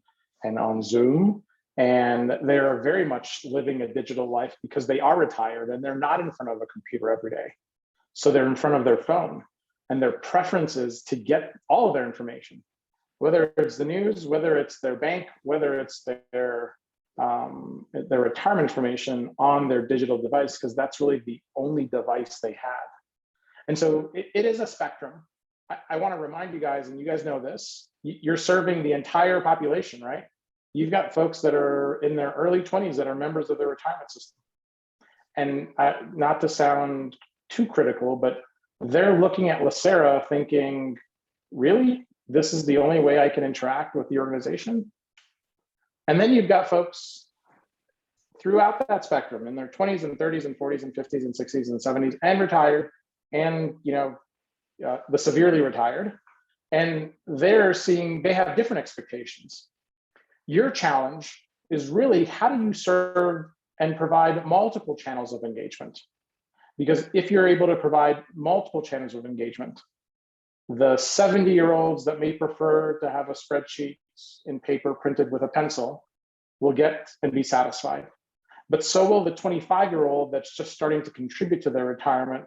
and on Zoom. And they're very much living a digital life because they are retired and they're not in front of a computer every day. So they're in front of their phone, and their preference is to get all of their information, whether it's the news, whether it's their bank, whether it's their retirement information on their digital device, because that's really the only device they have. And so it is a spectrum. I want to remind you guys, and you guys know this, you're serving the entire population, right? You've got folks that are in their early 20s that are members of their retirement system. And not to sound too critical, but they're looking at LACERA thinking, really, this is the only way I can interact with the organization? And then you've got folks throughout that spectrum in their 20s and 30s and 40s and 50s and 60s and 70s and retired, and the severely retired, and they have different expectations. Your challenge is really, how do you serve and provide multiple channels of engagement? Because if you're able to provide multiple channels of engagement, the 70-year-olds that may prefer to have a spreadsheet in paper printed with a pencil will get and be satisfied. But so will the 25-year-old that's just starting to contribute to their retirement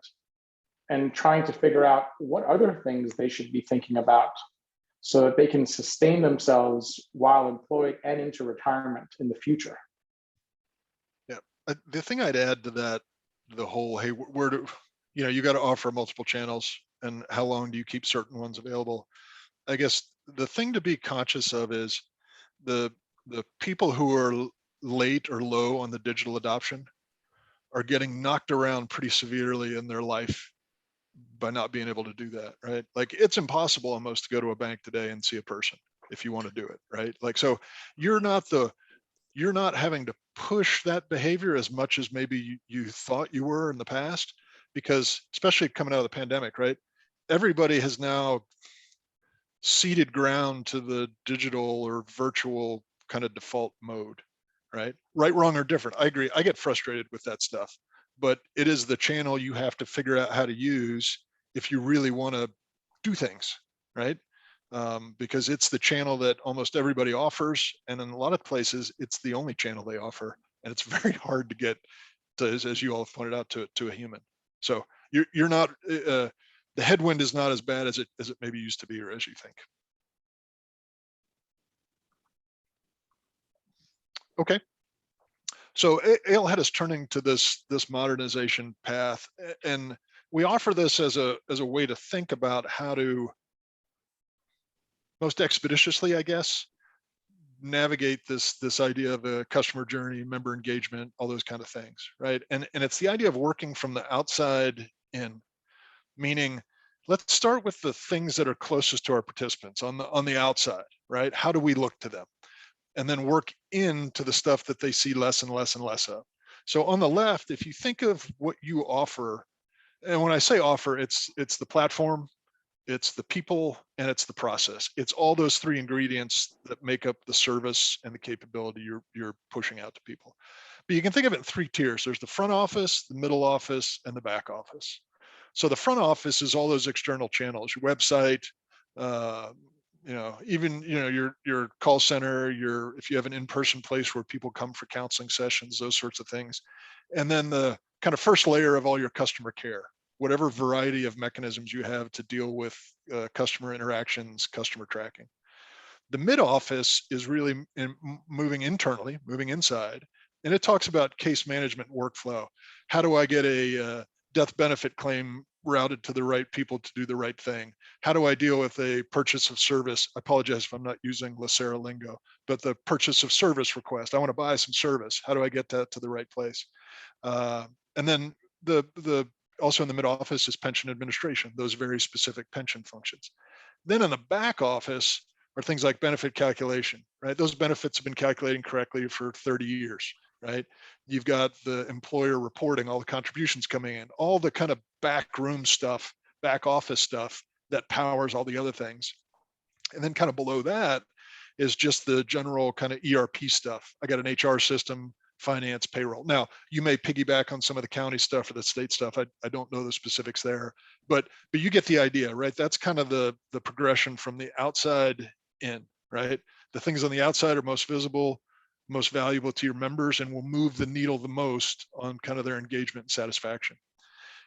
and trying to figure out what other things they should be thinking about so that they can sustain themselves while employed and into retirement in the future. Yeah, the thing I'd add to that, the whole, hey, where do you got to offer multiple channels, and how long do you keep certain ones available? I guess the thing to be conscious of is the people who are late or low on the digital adoption are getting knocked around pretty severely in their life by not being able to do that, right? Like, it's impossible almost to go to a bank today and see a person if you want to do it, right? Like, so you're not having to push that behavior as much as maybe you thought you were in the past, because especially coming out of the pandemic, right? Everybody has now ceded ground to the digital or virtual kind of default mode, right? Right, wrong, or different. I agree. I get frustrated with that stuff, but it is the channel you have to figure out how to use if you really want to do things, right? Because it's the channel that almost everybody offers, and in a lot of places, it's the only channel they offer, and it's very hard to get to, as you all have pointed out, to a human. So you're not the headwind is not as bad as it maybe used to be, or as you think. Okay. So Ale had us turning to this modernization path, and we offer this as a way to think about how to most expeditiously, I guess, navigate this idea of a customer journey, member engagement, all those kind of things, right? And it's the idea of working from the outside in, meaning let's start with the things that are closest to our participants on the outside, right? How do we look to them? And then work into the stuff that they see less and less and less of. So on the left, if you think of what you offer, and when I say offer, it's the platform, it's the people, and it's the process. It's all those three ingredients that make up the service and the capability you're pushing out to people. But you can think of it in three tiers. There's the front office, the middle office, and the back office. So the front office is all those external channels, your website, even your call center, if you have an in-person place where people come for counseling sessions, those sorts of things. And then the kind of first layer of all your customer care, whatever variety of mechanisms you have to deal with customer interactions, customer tracking. The mid office is really moving internally, moving inside, and it talks about case management workflow. How do I get a death benefit claim routed to the right people to do the right thing? How do I deal with a purchase of service? I apologize if I'm not using LACERA lingo, but the purchase of service request. I want to buy some service. How do I get that to the right place? And then the also in the mid office is pension administration, those very specific pension functions. Then in the back office are things like benefit calculation, right? Those benefits have been calculating correctly for 30 years, right? You've got the employer reporting, all the contributions coming in, all the kind of back room stuff, back office stuff that powers all the other things. And then kind of below that is just the general kind of ERP stuff. I got an HR system, finance, payroll. Now, you may piggyback on some of the county stuff or the state stuff. I don't know the specifics there, but you get the idea, right? That's kind of the progression from the outside in, right? The things on the outside are most visible, most valuable to your members, and will move the needle the most on kind of their engagement and satisfaction.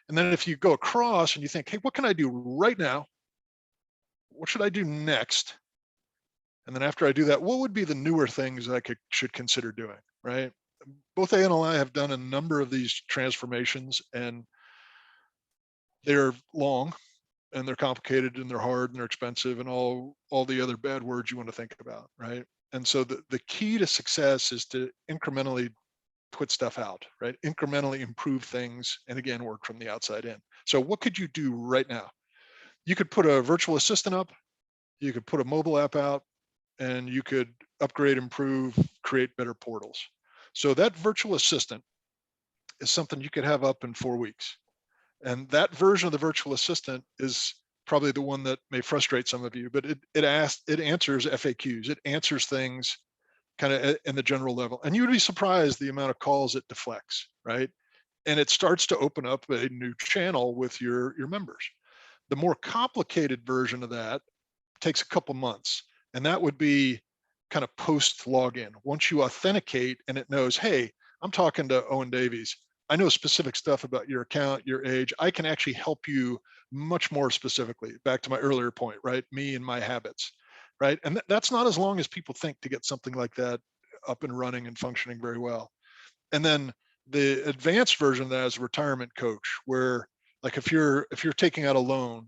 And then if you go across and you think, hey, what can I do right now? What should I do next? And then after I do that, what would be the newer things I should consider doing, right? Both Ann and I have done a number of these transformations, and they're long and they're complicated and they're hard and they're expensive and all the other bad words you want to think about, right? And so the key to success is to incrementally put stuff out, right? Incrementally improve things, and again, work from the outside in. So what could you do right now? You could put a virtual assistant up, you could put a mobile app out, and you could upgrade, improve, create better portals. So that virtual assistant is something you could have up in 4 weeks. And that version of the virtual assistant is probably the one that may frustrate some of you, but it answers FAQs. It answers things kind of in the general level. And you'd be surprised the amount of calls it deflects, right? And it starts to open up a new channel with your members. The more complicated version of that takes a couple months. And that would be kind of post login. Once you authenticate and it knows, hey, I'm talking to Owen Davies. I know specific stuff about your account, your age. I can actually help you much more specifically. Back to my earlier point, right? Me and my habits, right? And that's not as long as people think to get something like that up and running and functioning very well. And then the advanced version of that is a retirement coach, where like if you're taking out a loan,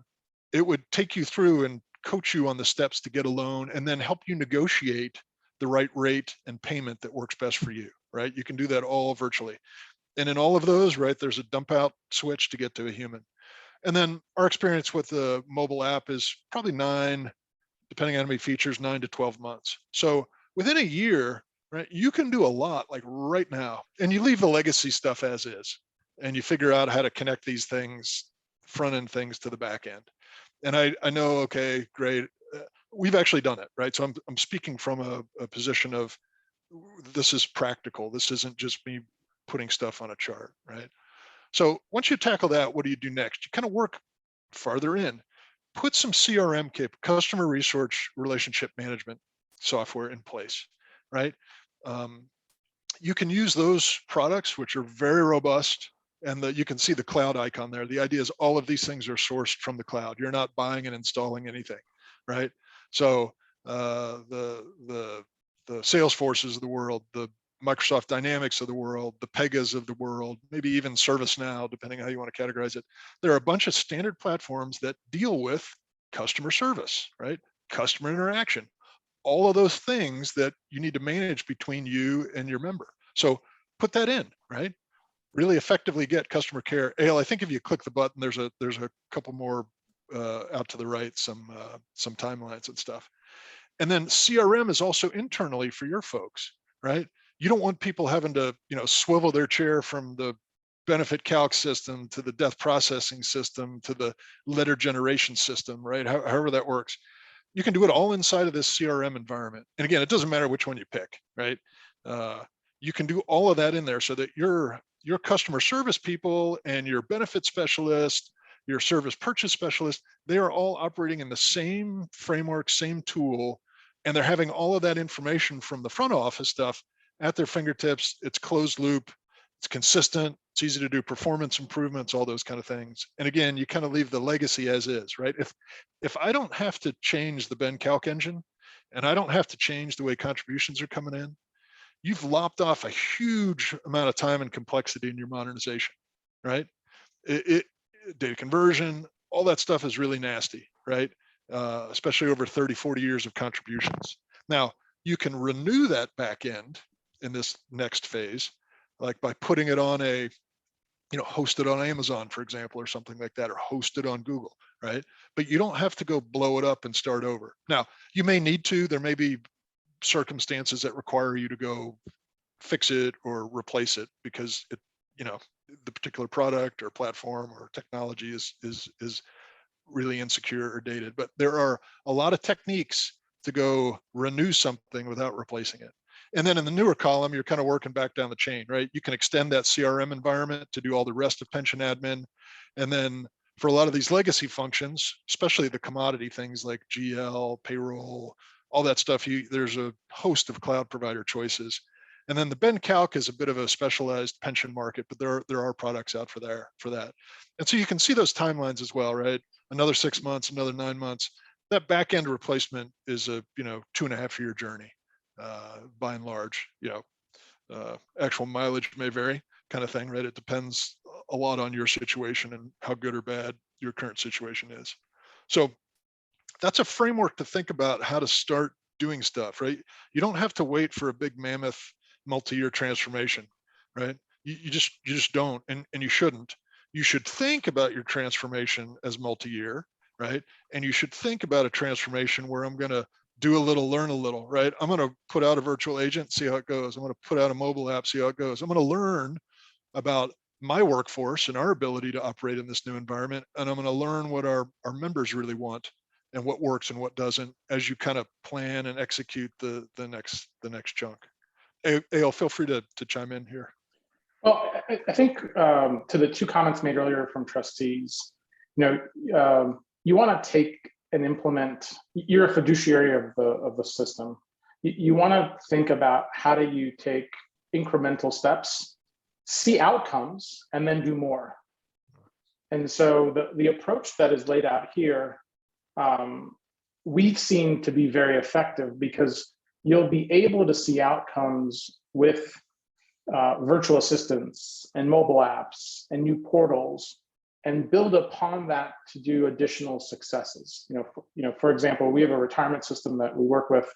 it would take you through and coach you on the steps to get a loan and then help you negotiate the right rate and payment that works best for you, right? You can do that all virtually. And in all of those, right, there's a dump out switch to get to a human. And then our experience with the mobile app is probably 9, depending on how many features, 9 to 12 months. So within a year, right, you can do a lot like right now, and you leave the legacy stuff as is, and you figure out how to connect these things, front end things to the back end. And I know, okay, great. We've actually done it, right? So I'm speaking from a position of this is practical. This isn't just me putting stuff on a chart, right? So once you tackle that, what do you do next? You kind of work farther in, put some CRM customer resource relationship management software in place, right? You can use those products, which are very robust, and you can see the cloud icon there. The idea is all of these things are sourced from the cloud. You're not buying and installing anything, right? So the Salesforces of the world, the Microsoft Dynamics of the world, the Pegas of the world, maybe even ServiceNow, depending on how you want to categorize it. There are a bunch of standard platforms that deal with customer service, right? Customer interaction, all of those things that you need to manage between you and your member. So put that in, right? Really effectively get customer care. Ale, I think if you click the button, there's a couple more out to the right, some timelines and stuff. And then CRM is also internally for your folks, right? You don't want people having to, swivel their chair from the benefit calc system to the death processing system to the letter generation system, right? However that works. You can do it all inside of this CRM environment. And again, it doesn't matter which one you pick, right? You can do all of that in there so that your customer service people and your benefit specialist, your service purchase specialist, they are all operating in the same framework, same tool, and they're having all of that information from the front office stuff at their fingertips. It's closed loop, it's consistent, it's easy to do performance improvements, all those kind of things. And again, you kind of leave the legacy as is, right? If I don't have to change the Ben Calc engine and I don't have to change the way contributions are coming in, you've lopped off a huge amount of time and complexity in your modernization, right? Data conversion, all that stuff is really nasty, right? Especially over 30, 40 years of contributions. Now, you can renew that back end in this next phase, like by putting it on a, hosted on Amazon, for example, or something like that, or hosted on Google, right? But you don't have to go blow it up and start over. Now, you may need to, there may be circumstances that require you to go fix it or replace it because it, the particular product or platform or technology is really insecure or dated. But there are a lot of techniques to go renew something without replacing it. And then in the newer column, you're kind of working back down the chain, right? You can extend that CRM environment to do all the rest of pension admin. And then for a lot of these legacy functions, especially the commodity things like GL, payroll, all that stuff, there's a host of cloud provider choices. And then the Ben Calc is a bit of a specialized pension market, but there are products out for that. And so you can see those timelines as well, right? Another 6 months, another 9 months. That back end replacement is a 2.5 year journey, by and large. Actual mileage may vary, kind of thing, right? It depends a lot on your situation and how good or bad your current situation is. So that's a framework to think about how to start doing stuff, right? You don't have to wait for a big mammoth multi-year transformation, right? You just don't, and you shouldn't. You should think about your transformation as multi-year, right? And you should think about a transformation where I'm going to do a little, learn a little, right? I'm going to put out a virtual agent, see how it goes. I'm going to put out a mobile app, see how it goes. I'm going to learn about my workforce and our ability to operate in this new environment. And I'm going to learn what our members really want and what works and what doesn't as you kind of plan and execute the next chunk. Eyal, feel free to chime in here. Well, I think to the two comments made earlier from trustees, you want to take and implement. You're a fiduciary of the system. You want to think about how do you take incremental steps, see outcomes, and then do more. And so the approach that is laid out here, we've seen to be very effective because you'll be able to see outcomes with virtual assistants and mobile apps and new portals, and build upon that to do additional successes. For example, we have a retirement system that we work with,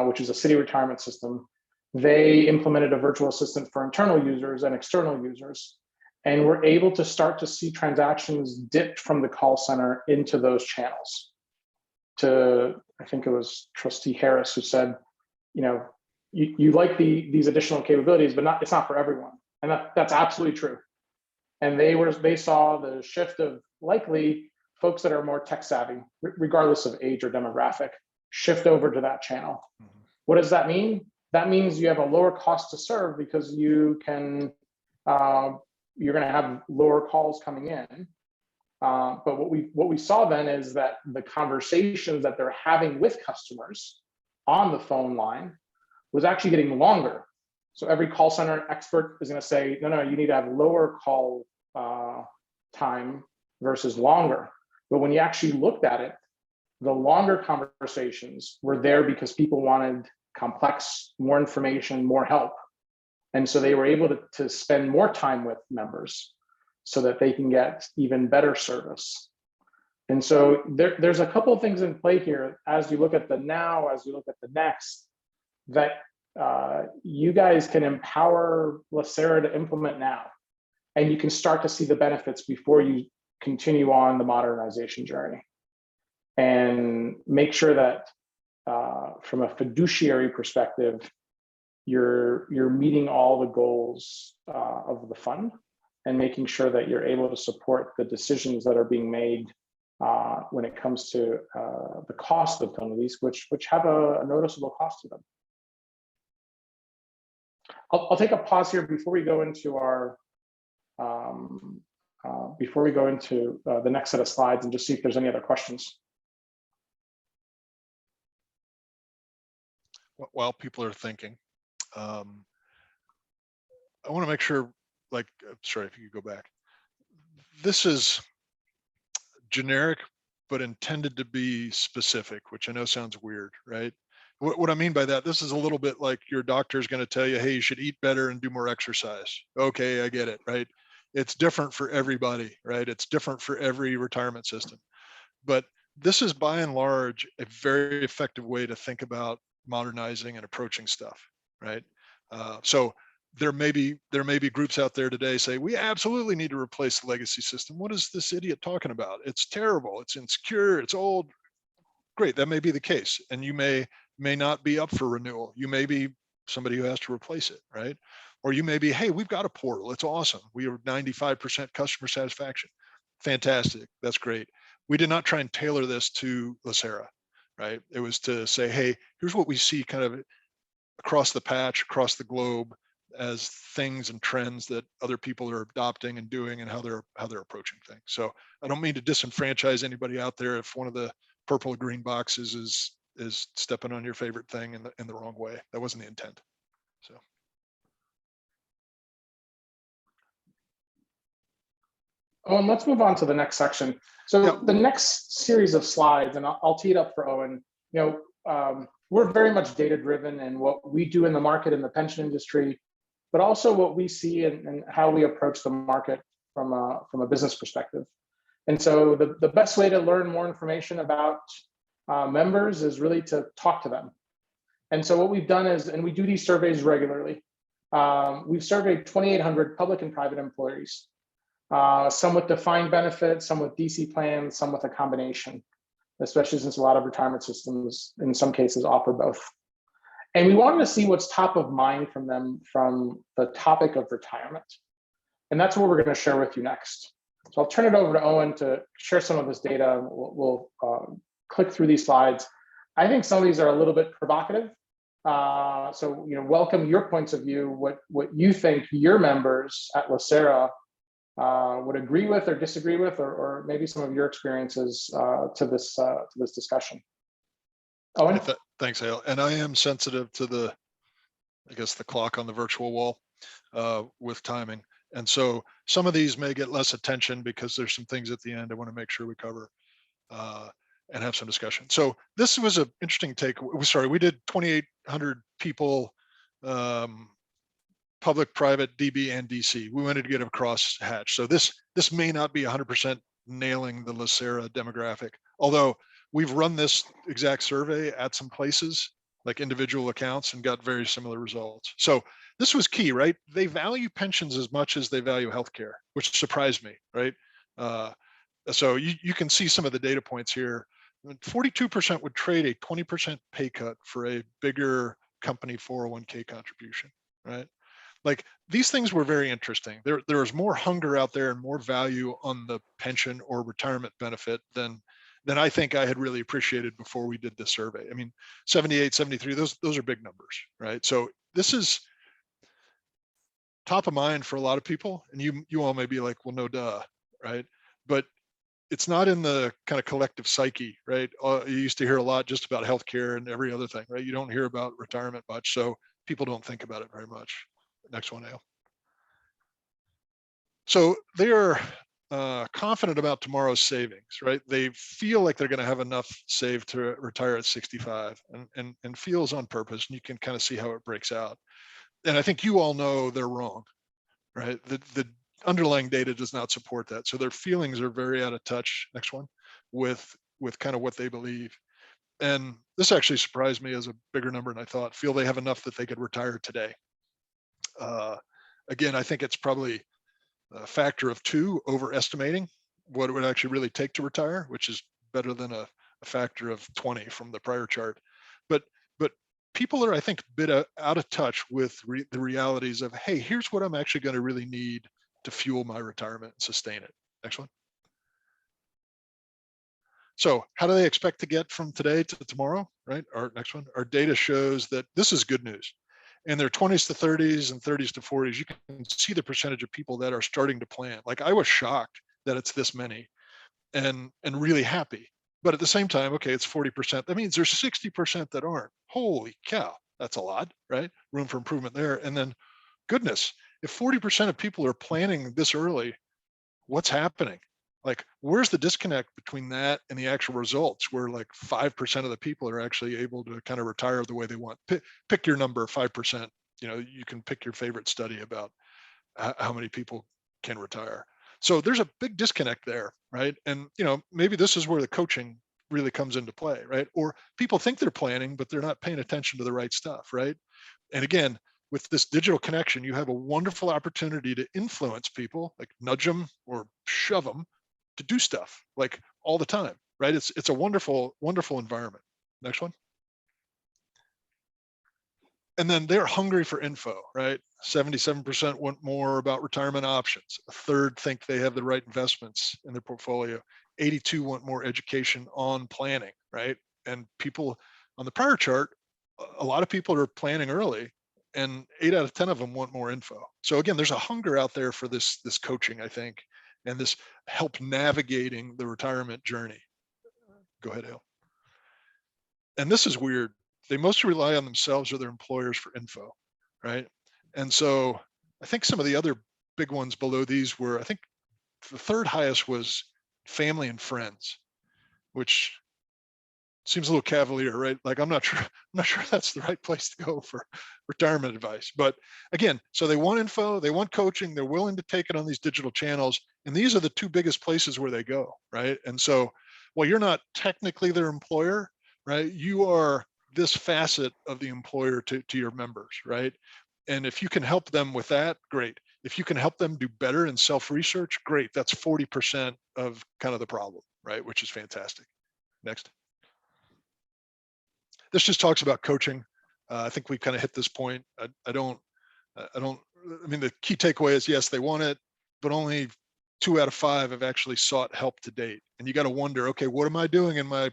which is a city retirement system. They implemented a virtual assistant for internal users and external users, and we're able to start to see transactions dipped from the call center into those channels. I think it was Trustee Harris who said, you like these additional capabilities, but it's not for everyone. And that's absolutely true. And they saw the shift of likely folks that are more tech savvy, regardless of age or demographic, shift over to that channel. Mm-hmm. What does that mean? That means you have a lower cost to serve because you can, you're going to have lower calls coming in. But what we saw then is that the conversations that they're having with customers on the phone line was actually getting longer. So every call center expert is going to say, no, you need to have lower call time versus longer. But when you actually looked at it, the longer conversations were there because people wanted complex, more information, more help. And so they were able to spend more time with members so that they can get even better service. And so there's a couple of things in play here as you look at the now, as you look at the next, that you guys can empower LACERA to implement now. And you can start to see the benefits before you continue on the modernization journey. And make sure that from a fiduciary perspective, you're meeting all the goals of the fund and making sure that you're able to support the decisions that are being made when it comes to the cost of some of these, which have a noticeable cost to them. I'll take a pause here before we go into our the next set of slides and just see if there's any other questions. While people are thinking, I want to make sure, like, sorry, if you could go back. This is generic, but intended to be specific, which I know sounds weird, right? What I mean by that, this is a little bit like your doctor is going to tell you, hey, you should eat better and do more exercise. Okay, I get it, right? It's different for everybody, right? It's different for every retirement system. But this is by and large a very effective way to think about modernizing and approaching stuff, right? So there may be groups out there today say we absolutely need to replace the legacy system. What is this idiot talking about? It's terrible. It's insecure. It's old. Great, that may be the case, and you may not be up for renewal. You may be somebody who has to replace it, right? Or you may be, hey, we've got a portal. It's awesome. We are 95% customer satisfaction. Fantastic. That's great. We did not try and tailor this to LACERA, right? It was to say, hey, here's what we see kind of across the patch, across the globe as things and trends that other people are adopting and doing and how they're approaching things. So I don't mean to disenfranchise anybody out there if one of the purple or green boxes is stepping on your favorite thing in the wrong way. That wasn't the intent. So. Owen, let's move on to the next section. So the next series of slides, and I'll tee it up for Owen. We're very much data driven in what we do in the market in the pension industry, but also what we see and how we approach the market from a business perspective. And so the best way to learn more information about members is really to talk to them. And so what we've done is, and we do these surveys regularly, we've surveyed 2,800 public and private employees, some with defined benefits, some with DC plans, some with a combination, especially since a lot of retirement systems in some cases offer both. And we wanted to see what's top of mind from them from the topic of retirement. And that's what we're going to share with you next. So I'll turn it over to Owen to share some of this data. We'll click through these slides. I think some of these are a little bit provocative. So welcome your points of view, what you think your members at LACERA would agree with or disagree with, or maybe some of your experiences to this discussion. Owen? Thanks, Hale. And I am sensitive to the clock on the virtual wall with timing. And so some of these may get less attention because there's some things at the end I want to make sure we cover and have some discussion. So this was an interesting take. Sorry, we did 2,800 people, public, private, DB, and DC. We wanted to get across hatch. So this may not be 100% nailing the LACERA demographic, although we've run this exact survey at some places like individual accounts and got very similar results. So this was key, right? They value pensions as much as they value healthcare, which surprised me, right? So you can see some of the data points here. 42% would trade a 20% pay cut for a bigger company 401k contribution, right? Like these things were very interesting. There was more hunger out there and more value on the pension or retirement benefit than I think I had really appreciated before we did this survey. I mean, 78, 73, those are big numbers, right? So this is top of mind for a lot of people, and you all may be like, well, no duh, right? But it's not in the kind of collective psyche, right? You used to hear a lot just about healthcare and every other thing, right? You don't hear about retirement much, so people don't think about it very much. Next one, Ale. So they are confident about tomorrow's savings, right? They feel like they're going to have enough saved to retire at 65 and feels on purpose. And you can kind of see how it breaks out. And I think you all know they're wrong, right? The underlying data does not support that. So their feelings are very out of touch, next one, with kind of what they believe. And this actually surprised me as a bigger number than I thought. Feel they have enough that they could retire today. Again, I think it's probably a factor of 2 overestimating what it would actually really take to retire, which is better than a factor of 20 from the prior chart. But people are, I think, a bit out of touch with the realities of, hey, here's what I'm actually going to really need to fuel my retirement and sustain it. Next one. So how do they expect to get from today to tomorrow, right? Our next one. Our data shows that this is good news. In their 20s to 30s and 30s to 40s, you can see the percentage of people that are starting to plan. Like I was shocked that it's this many and really happy. But at the same time, okay, it's 40%. That means there's 60% that aren't. Holy cow, that's a lot, right? Room for improvement there. And then goodness, if 40% of people are planning this early, what's happening? Like, where's the disconnect between that and the actual results, where like 5% of the people are actually able to kind of retire the way they want? Pick your number, 5%. You know, you can pick your favorite study about how many people can retire. So there's a big disconnect there, right? And, you know, maybe this is where the coaching really comes into play, right? Or people think they're planning, but they're not paying attention to the right stuff, right? And again, with this digital connection, you have a wonderful opportunity to influence people, like nudge them or shove them to do stuff like all the time, right? It's a wonderful, wonderful environment. Next one. And then they're hungry for info, right? 77% want more about retirement options. A third think they have the right investments in their portfolio. 82 want more education on planning, right? And people on the prior chart, a lot of people are planning early, and 8 out of 10 of them want more info. So again, there's a hunger out there for this coaching, I think, and this help navigating the retirement journey. Go ahead, Hale. And this is weird. They mostly rely on themselves or their employers for info, right? And so I think some of the other big ones below these were, I think the third highest was family and friends, which seems a little cavalier, right? Like, I'm not sure that's the right place to go for retirement advice. But again, so they want info, they want coaching, they're willing to take it on these digital channels. And these are the two biggest places where they go, right? And so while you're not technically their employer, right, you are this facet of the employer to your members, right? And if you can help them with that, great. If you can help them do better in self-research, great. That's 40% of kind of the problem, right? Which is fantastic. Next. This just talks about coaching. I think we kind of hit this point. I mean, the key takeaway is, yes, they want it, but only 2 out of 5 have actually sought help to date. And you got to wonder, okay, what am I doing in my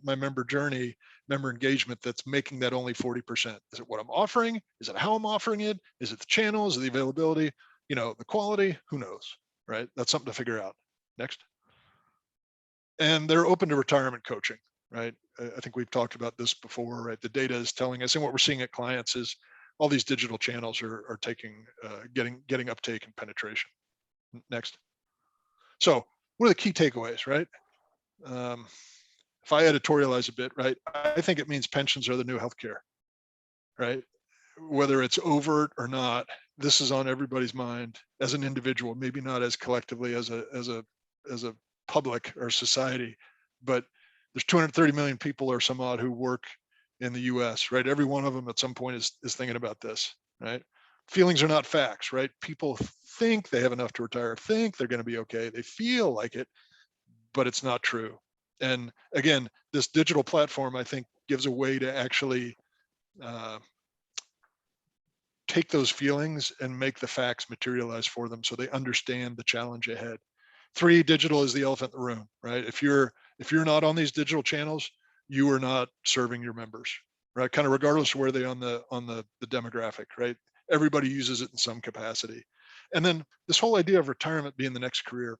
member journey, member engagement that's making that only 40%? Is it what I'm offering? Is it how I'm offering it? Is it the channels, the availability, you know, the quality? Who knows, right? That's something to figure out. Next. And they're open to retirement coaching, right? I think we've talked about this before, right? The data is telling us, and what we're seeing at clients is all these digital channels are getting uptake and penetration. Next. So what are the key takeaways, right? If I editorialize a bit, right, I think it means pensions are the new healthcare, right? Whether it's overt or not, this is on everybody's mind as an individual, maybe not as collectively as a public or society, but there's 230 million people or some odd who work in the US, right? Every one of them at some point is thinking about this, right? Feelings are not facts, right? People think they have enough to retire, think they're going to be okay. They feel like it, but it's not true. And again, this digital platform, I think, gives a way to actually take those feelings and make the facts materialize for them so they understand the challenge ahead. 3, digital is the elephant in the room, right? If you're not on these digital channels, you are not serving your members, right? Kind of regardless of where they on the demographic, right? Everybody uses it in some capacity. And then this whole idea of retirement being the next career,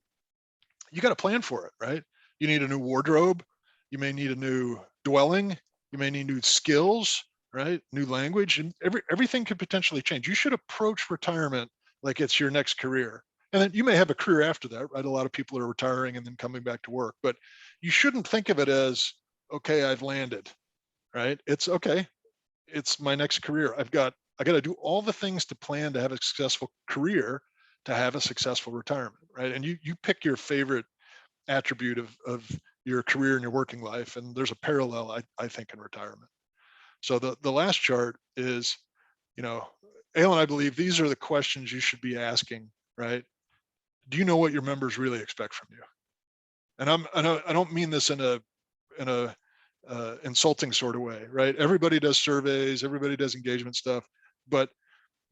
you got to plan for it, right? You need a new wardrobe. You may need a new dwelling. You may need new skills, right? New language, and everything could potentially change. You should approach retirement like it's your next career. And then you may have a career after that, right? A lot of people are retiring and then coming back to work, but you shouldn't think of it as, okay, I've landed, right? It's okay. It's my next career. I got to do all the things to plan to have a successful career, to have a successful retirement, right? And you pick your favorite attribute of your career and your working life, and there's a parallel, I think, in retirement. So the last chart is, you know, Ale and I believe these are the questions you should be asking, right? Do you know what your members really expect from you? And I don't mean this in a insulting sort of way, right? Everybody does surveys, everybody does engagement stuff, but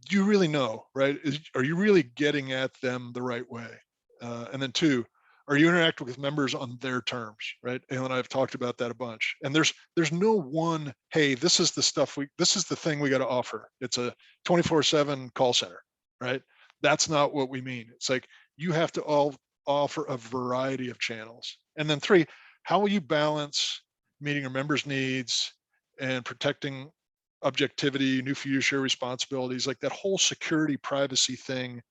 do you really know, right? Are you really getting at them the right way? And then 2, are you interacting with members on their terms, right? Ale and I have talked about that a bunch. And there's no one, hey, this is the stuff this is the thing we got to offer. It's a 24/7 call center, right? That's not what we mean. It's like you have to all offer a variety of channels. And then 3, how will you balance meeting your members' needs and protecting objectivity, new fiduciary responsibilities, like that whole security privacy thing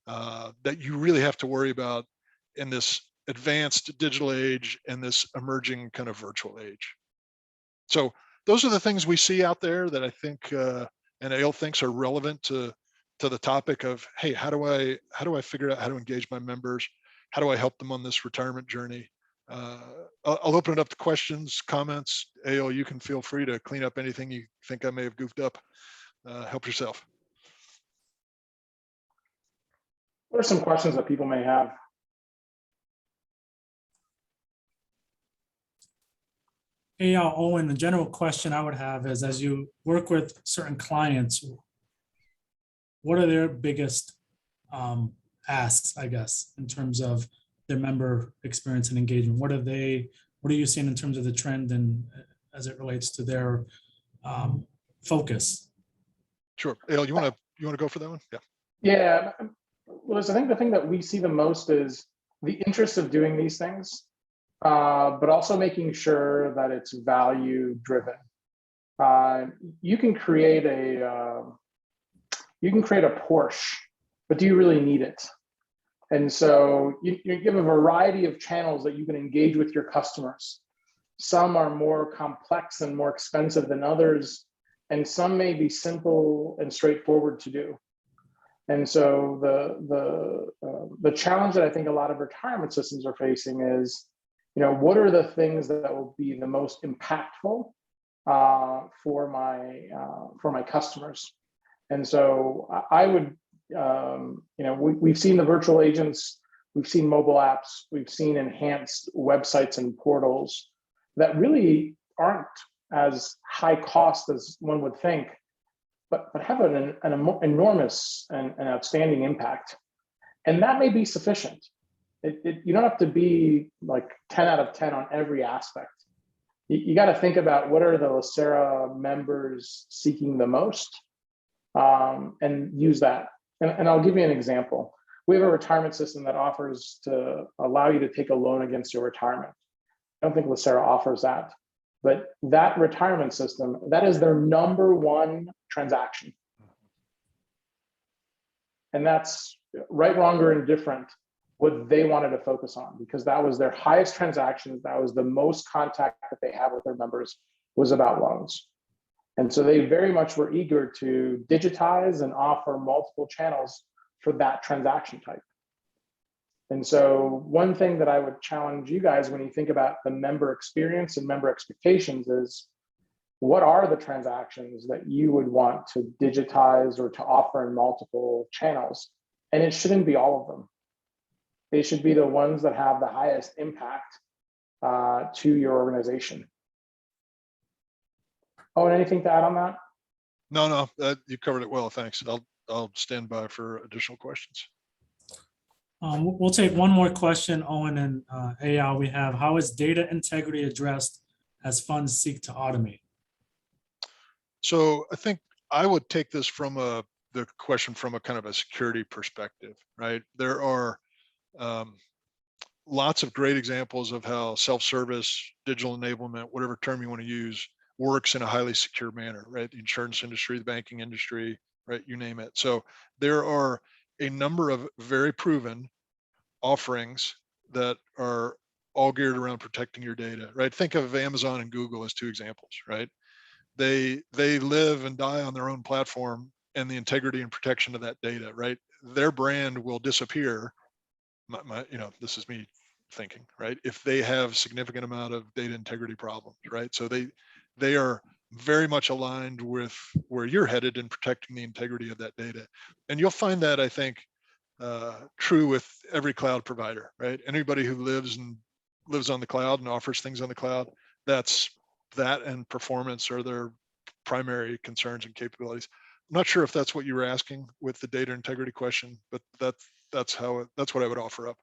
that you really have to worry about in this advanced digital age and this emerging kind of virtual age. So those are the things we see out there that I think and Ale thinks are relevant to the topic of, hey, how do I figure out how to engage my members? How do I help them on this retirement journey? I'll open it up to questions, comments. Ale, you can feel free to clean up anything you think I may have goofed up. Help yourself. What are some questions that people may have? Hey, Owen, the general question I would have is, as you work with certain clients, what are their biggest asks, I guess, in terms of their member experience and engagement? What are you seeing in terms of the trend and as it relates to their focus? Sure. Ale, you want to go for that one? Yeah. Yeah, Liz, I think the thing that we see the most is the interest of doing these things, but also making sure that it's value driven. You can create a Porsche, but do you really need it? And so you give a variety of channels that you can engage with your customers. Some are more complex and more expensive than others, and some may be simple and straightforward to do. And so the challenge that I think a lot of retirement systems are facing is, what are the things that will be the most impactful for my customers? And so I would, we've seen the virtual agents, we've seen mobile apps, we've seen enhanced websites and portals that really aren't as high cost as one would think, but have an enormous and outstanding impact. And that may be sufficient. You don't have to be like 10 out of 10 on every aspect. You got to think about what are the LACERA members seeking the most, and use that. And I'll give you an example. We have a retirement system that offers to allow you to take a loan against your retirement. I don't think LACERA offers that. But that retirement system, that is their number one transaction. And that's right, wrong, or indifferent what they wanted to focus on, because that was their highest transactions. That was the most contact that they have with their members, was about loans. And so they very much were eager to digitize and offer multiple channels for that transaction type. And so one thing that I would challenge you guys when you think about the member experience and member expectations is, what are the transactions that you would want to digitize or to offer in multiple channels? And it shouldn't be all of them. They should be the ones that have the highest impact to your organization. Oh, and anything to add on that? No, you covered it well. Thanks. I'll stand by for additional questions. We'll take one more question, Owen and Eyal. We have, how is data integrity addressed as funds seek to automate? So I think I would take this from the question from a kind of a security perspective, right? There are lots of great examples of how self-service, digital enablement, whatever term you want to use, works in a highly secure manner, right? The insurance industry, the banking industry, right? You name it. So there are a number of very proven offerings that are all geared around protecting your data, right? Think of Amazon and Google as two examples, right? They live and die on their own platform and the integrity and protection of that data, right? Their brand will disappear. This is me thinking, right? If they have significant amount of data integrity problems, right? So they are very much aligned with where you're headed in protecting the integrity of that data. And you'll find that, I think, true with every cloud provider, right? Anybody who lives on the cloud and offers things on the cloud, that and performance are their primary concerns and capabilities. I'm not sure if that's what you were asking with the data integrity question, but that's what I would offer up.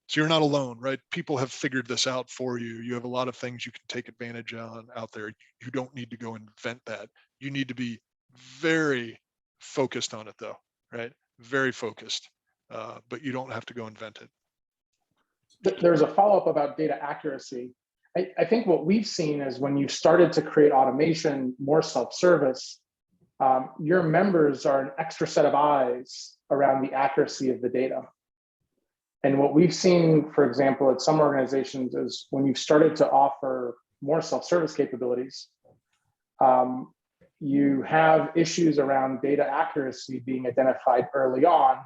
So you're not alone, right? People have figured this out for you. You have a lot of things you can take advantage on out there. You don't need to go invent that. You need to be very focused on it though, right? Very focused, but you don't have to go invent it. There's a follow-up about data accuracy. I think what we've seen is when you've started to create automation, more self-service, your members are an extra set of eyes around the accuracy of the data. And what we've seen, for example, at some organizations is when you've started to offer more self-service capabilities, you have issues around data accuracy being identified early on,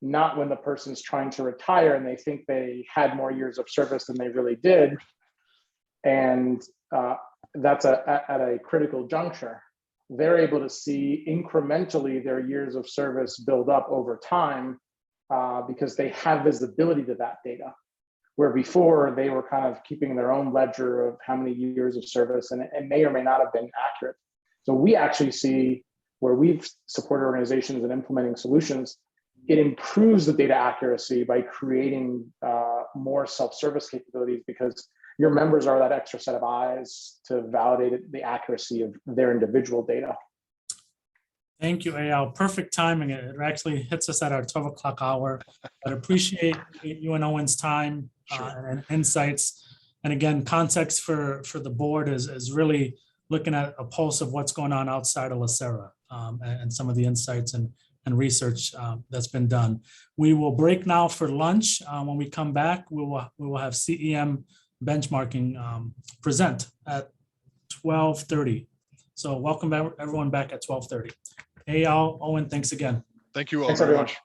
not when the person's trying to retire and they think they had more years of service than they really did. And that's at a critical juncture. They're able to see incrementally their years of service build up over time because they have visibility to that data, where before they were kind of keeping their own ledger of how many years of service, and it may or may not have been accurate. So we actually see where we've supported organizations in implementing solutions, it improves the data accuracy by creating more self-service capabilities, because your members are that extra set of eyes to validate the accuracy of their individual data. Thank you, Eyal. Perfect timing. It actually hits us at our 12 o'clock hour. But appreciate you and Owen's time and insights. And again, context for the board is really looking at a pulse of what's going on outside of LACERA and some of the insights and research that's been done. We will break now for lunch. When we come back, we will have CEM benchmarking present at 12:30. So welcome everyone back at 12:30. Eyal, Owen, thanks again. Thank you all very much.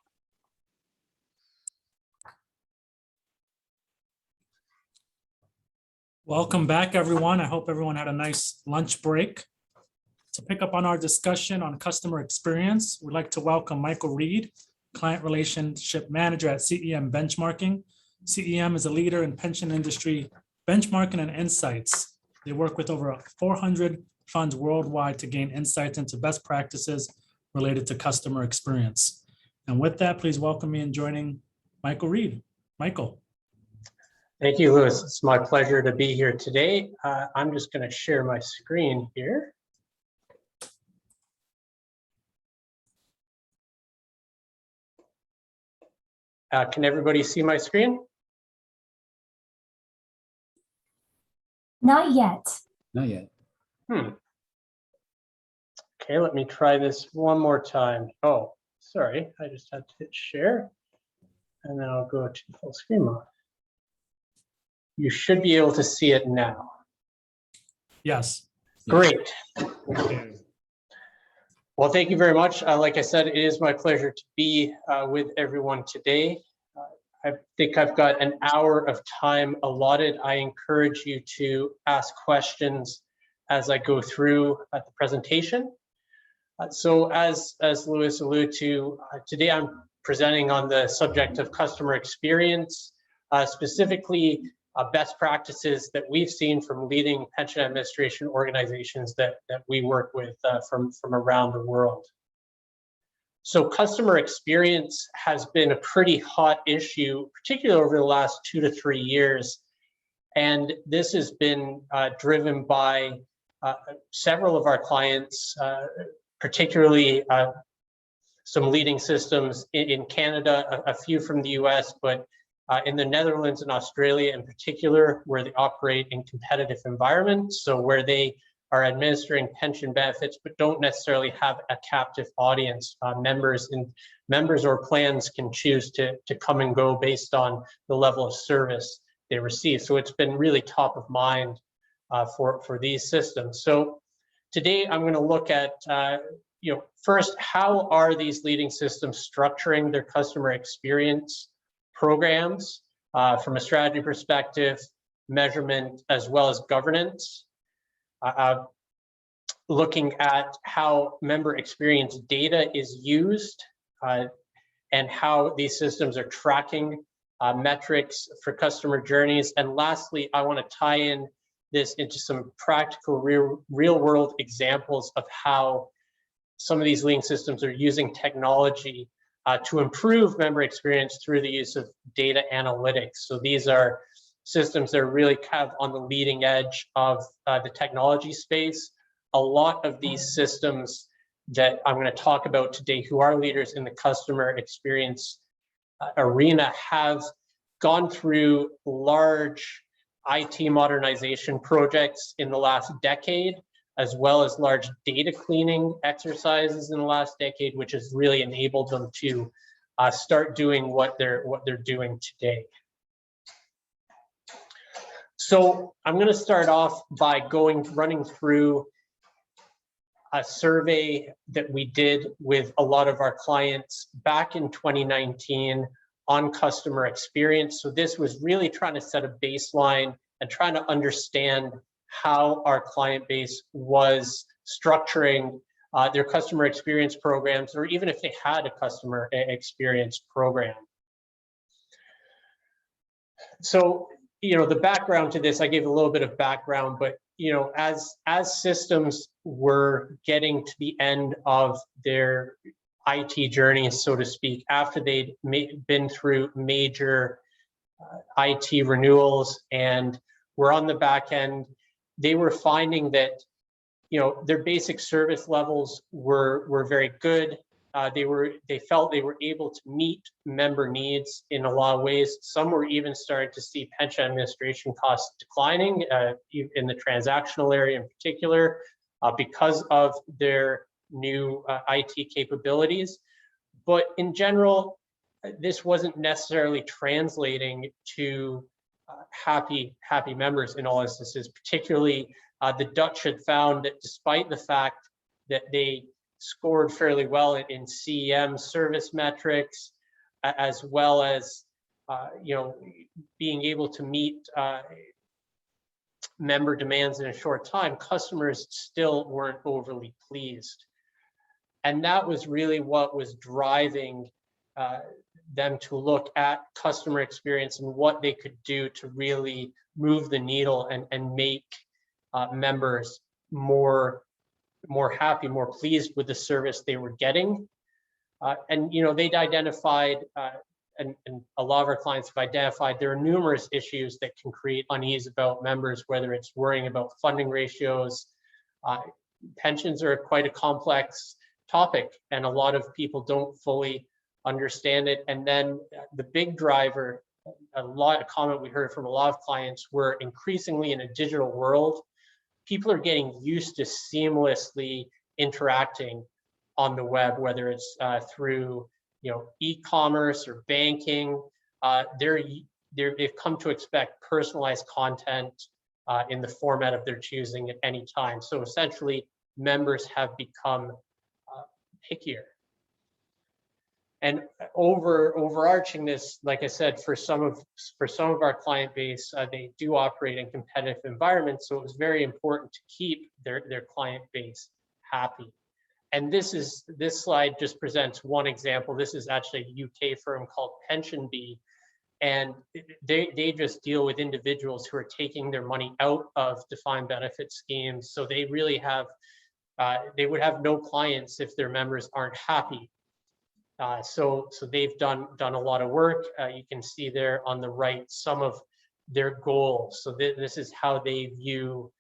Welcome back, everyone. I hope everyone had a nice lunch break. To pick up on our discussion on customer experience, we'd like to welcome Michael Reed, Client Relationship Manager at CEM Benchmarking. CEM is a leader in pension industry benchmarking and insights. They work with over 400 funds worldwide to gain insights into best practices related to customer experience. And with that, please welcome me in joining Michael Reed. Michael. Thank you, Louis. It's my pleasure to be here today. I'm just going to share my screen here. Can everybody see my screen? Not yet. Not yet. Okay, let me try this one more time. Oh, sorry, I just had to hit share. And then I'll go to full screen mode. You should be able to see it now. Yes. Great. Well, thank you very much. Like I said, it is my pleasure to be with everyone today. I think I've got an hour of time allotted. I encourage you to ask questions as I go through the presentation. So as Louis alluded to, today I'm presenting on the subject of customer experience, specifically best practices that we've seen from leading pension administration organizations that we work with from around the world. So customer experience has been a pretty hot issue, particularly over the last 2 to 3 years. And this has been driven by several of our clients, particularly some leading systems in Canada, a few from the US, but in the Netherlands and Australia in particular, where they operate in competitive environments, so where they are administering pension benefits, but don't necessarily have a captive audience. Members or plans can choose to come and go based on the level of service they receive. So it's been really top of mind for these systems. So today I'm going to look at, first, how are these leading systems structuring their customer experience programs from a strategy perspective, measurement, as well as governance. Looking at how member experience data is used and how these systems are tracking metrics for customer journeys. And lastly, I want to tie in this into some practical real world examples of how some of these leading systems are using technology to improve member experience through the use of data analytics. So these are systems that are really kind of on the leading edge of the technology space. A lot of these systems that I'm going to talk about today, who are leaders in the customer experience arena, have gone through large IT modernization projects in the last decade, as well as large data cleaning exercises in the last decade, which has really enabled them to start doing what they're doing today. So I'm going to start off by running through a survey that we did with a lot of our clients back in 2019 on customer experience. So this was really trying to set a baseline and trying to understand how our client base was structuring their customer experience programs, or even if they had a customer experience program. So, the background to this, I gave a little bit of background, but as systems were getting to the end of their IT journey, so to speak, after they'd been through major IT renewals and were on the back end, they were finding that their basic service levels were very good. They felt they were able to meet member needs in a lot of ways. Some were even starting to see pension administration costs declining in the transactional area in particular because of their new IT capabilities. But in general, this wasn't necessarily translating to happy members in all instances. Particularly, the Dutch had found that despite the fact that they scored fairly well in CEM service metrics, as well as being able to meet member demands in a short time, customers still weren't overly pleased. And that was really what was driving them to look at customer experience and what they could do to really move the needle and make members more happy, more pleased with the service they were getting. And they'd identified, and a lot of our clients have identified, there are numerous issues that can create unease about members, whether it's worrying about funding ratios. Pensions are quite a complex topic, and a lot of people don't fully understand it. And then the big driver, a comment we heard from a lot of clients, were increasingly in a digital world, people are getting used to seamlessly interacting on the web, whether it's through e-commerce or banking. They've come to expect personalized content in the format of their choosing at any time. So essentially, members have become pickier. And overarching this, like I said, for some of our client base, they do operate in competitive environments, so it was very important to keep their client base happy. And this slide just presents one example. This is actually a UK firm called PensionBee, and they just deal with individuals who are taking their money out of defined benefit schemes. So they really have, they would have no clients if their members aren't happy. So they've done a lot of work. You can see there on the right some of their goals. So this is how they view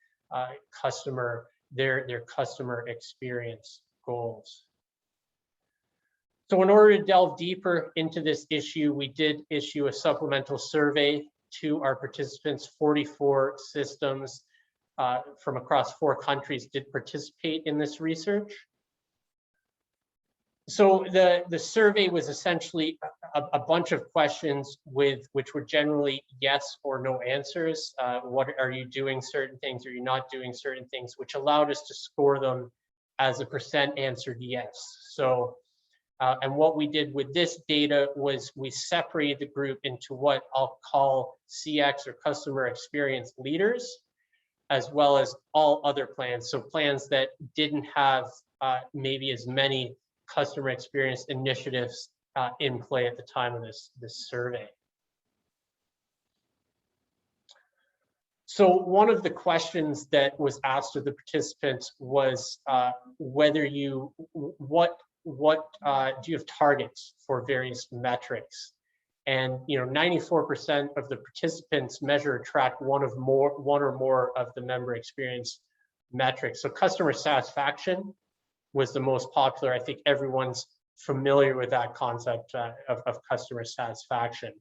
their customer experience goals. So in order to delve deeper into this issue, we did issue a supplemental survey to our participants. 44 systems from across 4 countries did participate in this research. So the survey was essentially a bunch of questions which were generally yes or no answers. What are you doing certain things? Are you not doing certain things? Which allowed us to score them as a % answered yes. So, and what we did with this data was we separated the group into what I'll call CX or customer experience leaders, as well as all other plans. So plans that didn't have maybe as many customer experience initiatives in play at the time of this survey. So one of the questions that was asked of the participants was whether what do you have targets for various metrics? And 94% of the participants measure or track one or more of the member experience metrics. So customer satisfaction was the most popular. I think everyone's familiar with that concept of customer satisfaction.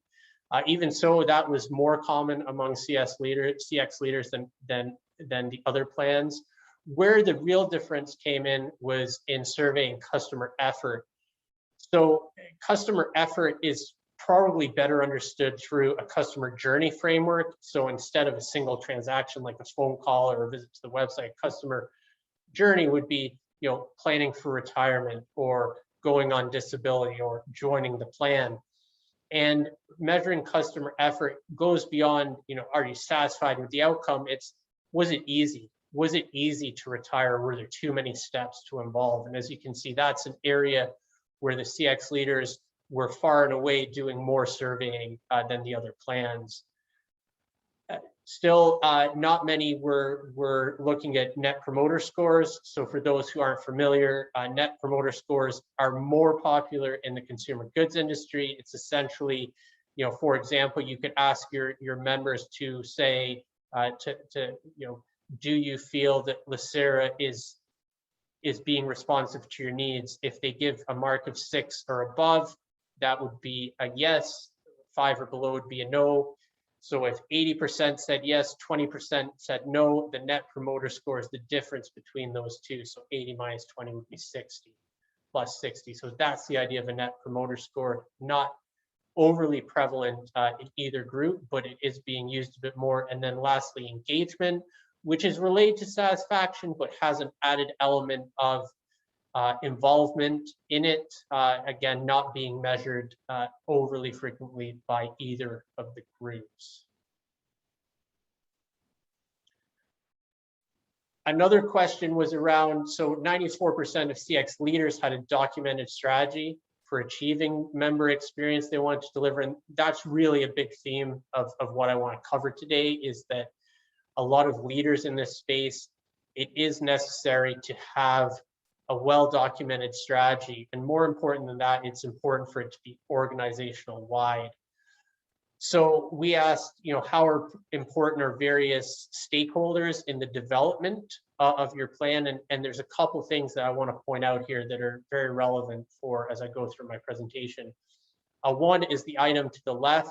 Even so, that was more common among CX leaders than the other plans. Where the real difference came in was in surveying customer effort. So customer effort is probably better understood through a customer journey framework. So instead of a single transaction like a phone call or a visit to the website, customer journey would be, planning for retirement or going on disability or joining the plan. And measuring customer effort goes beyond, are you satisfied with the outcome? It's, was it easy? Was it easy to retire? Were there too many steps to involve? And as you can see, that's an area where the CX leaders were far and away doing more surveying than the other plans. Still, not many were looking at net promoter scores. So for those who aren't familiar, net promoter scores are more popular in the consumer goods industry. It's essentially, for example, you could ask your members to say, do you feel that LACERA is being responsive to your needs? If they give a mark of 6 or above, that would be a yes. 5 or below would be a no. So if 80% said yes, 20% said no, the net promoter score is the difference between those two. So 80 minus 20 would be 60 plus 60. So that's the idea of a net promoter score, not overly prevalent in either group, but it is being used a bit more. And then lastly, engagement, which is related to satisfaction, but has an added element of involvement in it, again, not being measured overly frequently by either of the groups. Another question was around, so 94% of CX leaders had a documented strategy for achieving member experience they wanted to deliver. And that's really a big theme of what I want to cover today, is that a lot of leaders in this space, it is necessary to have a well-documented strategy. And more important than that, it's important for it to be organizational wide. So we asked, how important are various stakeholders in the development of your plan? And there's a couple things that I want to point out here that are very relevant for as I go through my presentation. One is the item to the left,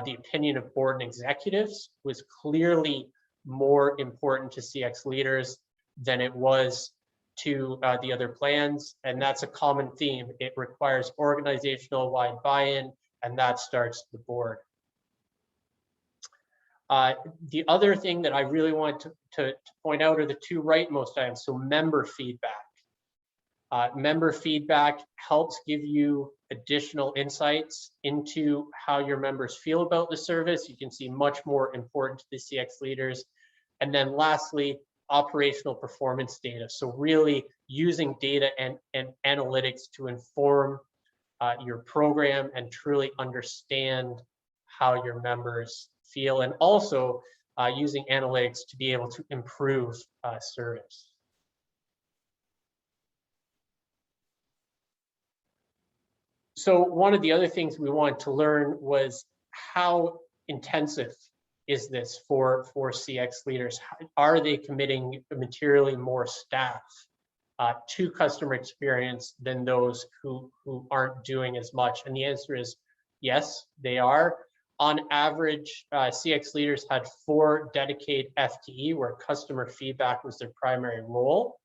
the opinion of board and executives was clearly more important to CX leaders than it was to the other plans. And that's a common theme. It requires organizational wide buy-in, and that starts the board. The other thing that I really want to point out are the two rightmost items. So member feedback. Member feedback helps give you additional insights into how your members feel about the service. You can see much more important to the CX leaders. And then lastly, operational performance data. So really using data and analytics to inform your program and truly understand how your members feel, and also using analytics to be able to improve service. So one of the other things we wanted to learn was how intensive is this for CX leaders? Are they committing materially more staff to customer experience than those who aren't doing as much? And the answer is yes, they are. On average, CX leaders had 4 dedicated FTE where customer feedback was their primary role,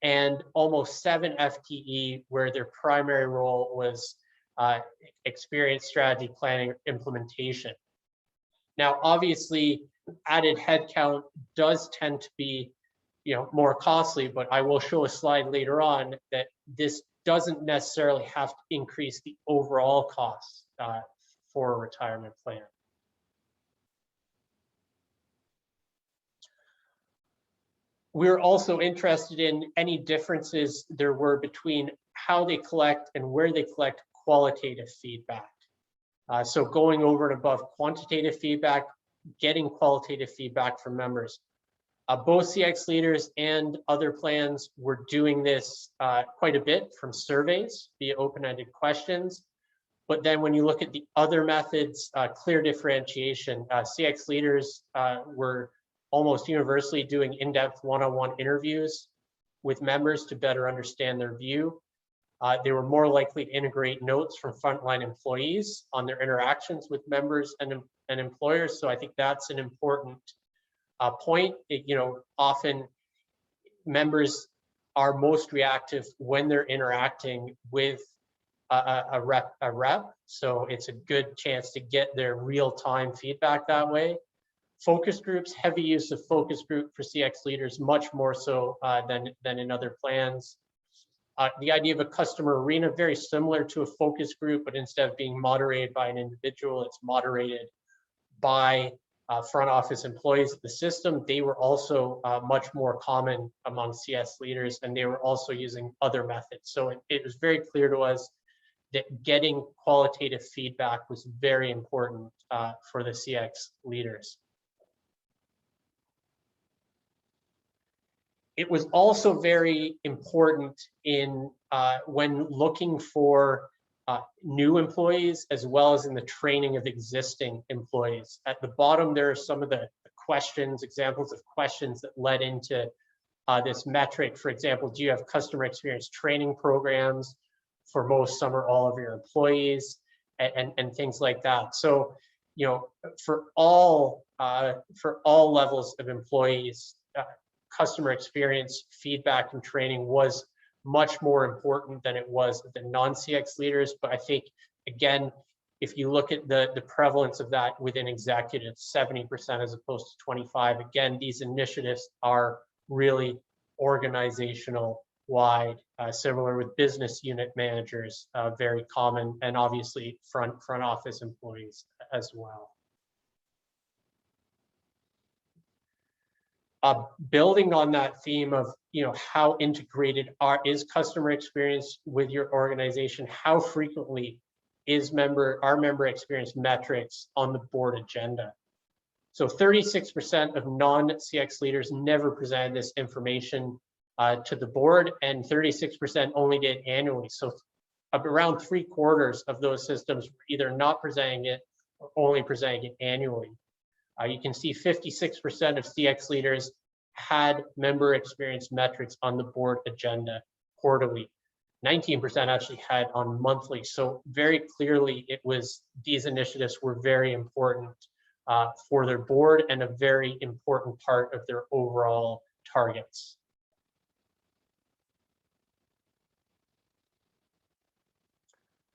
and almost 7 FTE where their primary role was experience, strategy, planning, implementation. Now, obviously, added headcount does tend to be, more costly, but I will show a slide later on that this doesn't necessarily have to increase the overall costs for a retirement plan. We're also interested in any differences there were between how they collect and where they collect qualitative feedback. So going over and above quantitative feedback, getting qualitative feedback from members. Both CX leaders and other plans were doing this quite a bit from surveys via open-ended questions. But then when you look at the other methods, clear differentiation, CX leaders were almost universally doing in-depth one-on-one interviews with members to better understand their view. They were more likely to integrate notes from frontline employees on their interactions with members and employers. So I think that's an important point. Often members are most reactive when they're interacting with a rep. So it's a good chance to get their real-time feedback that way. Focus groups, heavy use of focus group for CX leaders, much more so than in other plans. The idea of a customer arena, very similar to a focus group, but instead of being moderated by an individual, it's moderated by front office employees of the system. They were also much more common among CS leaders, and they were also using other methods. So it was very clear to us that getting qualitative feedback was very important for the CX leaders. It was also very important in when looking for new employees, as well as in the training of existing employees. At the bottom, there are some of the questions, examples of questions that led into this metric. For example, do you have customer experience training programs for most, some, or all of your employees, and things like that. So, for all levels of employees, customer experience feedback and training was much more important than it was the non-CX leaders. But I think, again, if you look at the prevalence of that within executives, 70% as opposed to 25, again, these initiatives are really organizational wide, similar with business unit managers, very common, and obviously front office employees as well. Building on that theme of how integrated is customer experience with your organization, how frequently is our member experience metrics on the board agenda. So 36% of non-CX leaders never presented this information to the board, and 36% only did annually. So around 3/4 of those systems were either not presenting it or only presenting it annually. You can see 56% of CX leaders had member experience metrics on the board agenda quarterly. 19% actually had on monthly. So very clearly, these initiatives were very important for their board and a very important part of their overall targets.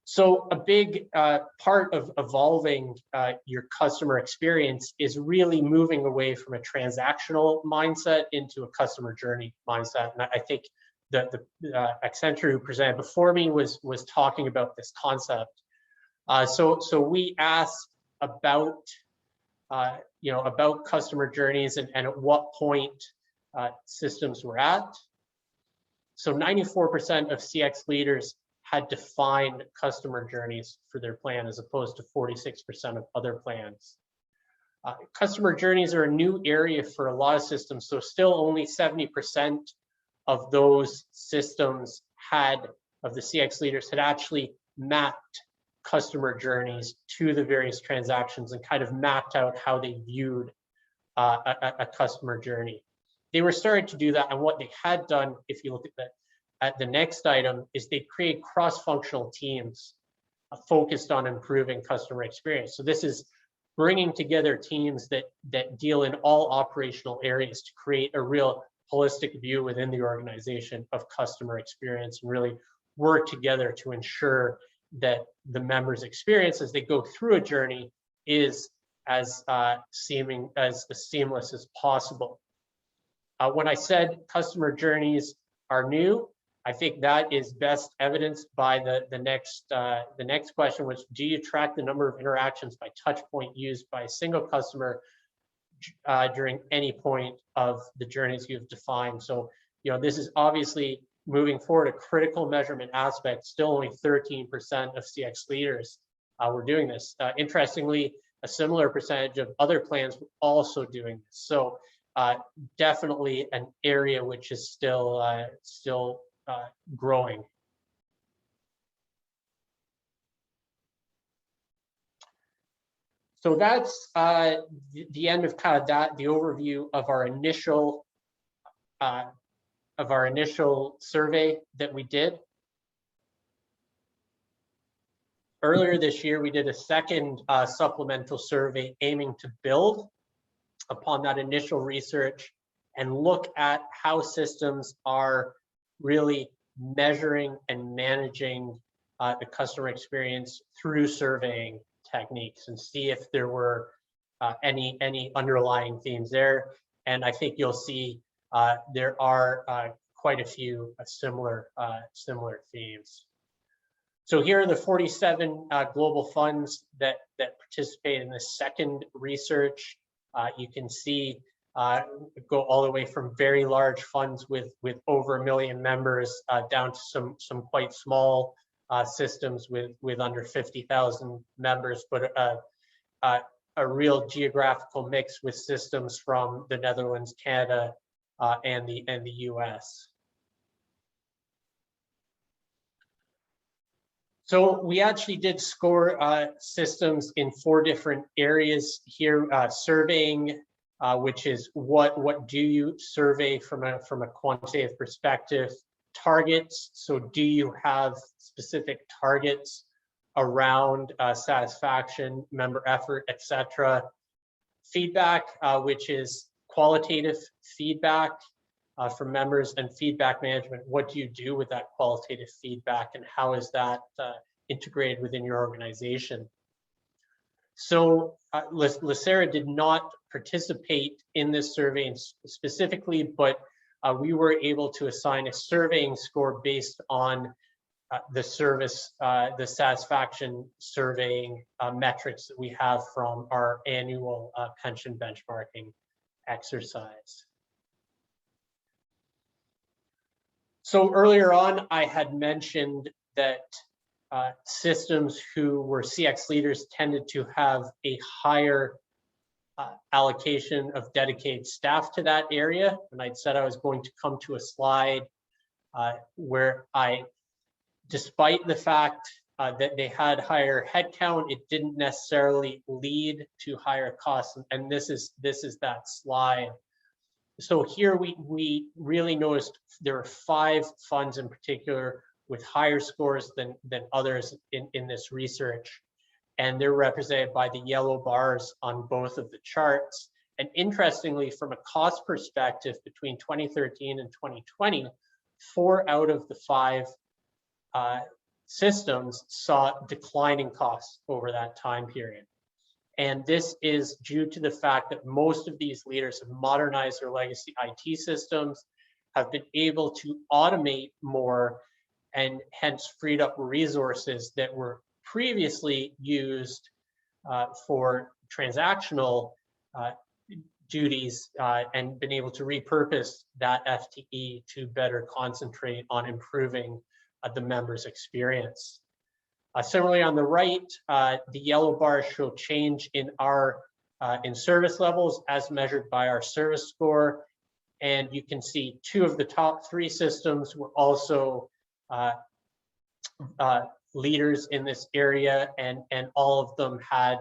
So a big part of evolving your customer experience is really moving away from a transactional mindset into a customer journey mindset. And I think that the Accenture who presented before me was talking about this concept. So we asked about customer journeys and at what point systems were at. So 94% of CX leaders had defined customer journeys for their plan, as opposed to 46% of other plans. Customer journeys are a new area for a lot of systems, so still only 70% of those systems of the CX leaders had actually mapped customer journeys to the various transactions and kind of mapped out how they viewed a customer journey. They were starting to do that, and what they had done, if you look at the next item, is they create cross-functional teams focused on improving customer experience. So this is bringing together teams that deal in all operational areas to create a real holistic view within the organization of customer experience, and really work together to ensure that the members' experience as they go through a journey is as seamless as possible. When I said customer journeys are new, I think that is best evidenced by the next question, which do you track the number of interactions by touch point used by a single customer during any point of the journeys you've defined? So, this is obviously moving forward a critical measurement aspect. Still only 13% of CX leaders were doing this. Interestingly, a similar percentage of other plans were also doing this. So definitely an area which is still growing. So that's the end of kind of the overview of our initial survey that we did. Earlier this year, we did a second supplemental survey aiming to build upon that initial research and look at how systems are really measuring and managing the customer experience through surveying techniques, and see if there were any underlying themes there. And I think you'll see there are quite a few similar themes. So here are the 47 global funds that participate in the second research. You can see go all the way from very large funds with over 1 million members down to some quite small systems with under 50,000 members, but a real geographical mix with systems from the Netherlands, Canada, and the US. So we actually did score systems in 4 different areas here. Surveying, which is what do you survey from a quantitative perspective. Targets, so do you have specific targets around satisfaction, member effort, etc. Feedback, which is qualitative feedback from members, and feedback management. What do you do with that qualitative feedback, and how is that integrated within your organization? So LACERA did not participate in this survey specifically, but we were able to assign a surveying score based on the satisfaction surveying metrics that we have from our annual pension benchmarking exercise. So earlier on, I had mentioned that systems who were CX leaders tended to have a higher allocation of dedicated staff to that area. And I'd said I was going to come to a slide where despite the fact that they had higher headcount, it didn't necessarily lead to higher costs. And this is that slide. So here we really noticed there are 5 funds in particular with higher scores than others in this research. And they're represented by the yellow bars on both of the charts. And interestingly, from a cost perspective, between 2013 and 2020, 4 out of the 5 systems saw declining costs over that time period. And this is due to the fact that most of these leaders have modernized their legacy IT systems, have been able to automate more, and hence freed up resources that were previously used for transactional duties, and been able to repurpose that FTE to better concentrate on improving the members' experience. Similarly, on the right, the yellow bars show change in our service levels as measured by our service score. And you can see 2 of the top 3 systems were also leaders in this area, and all of them had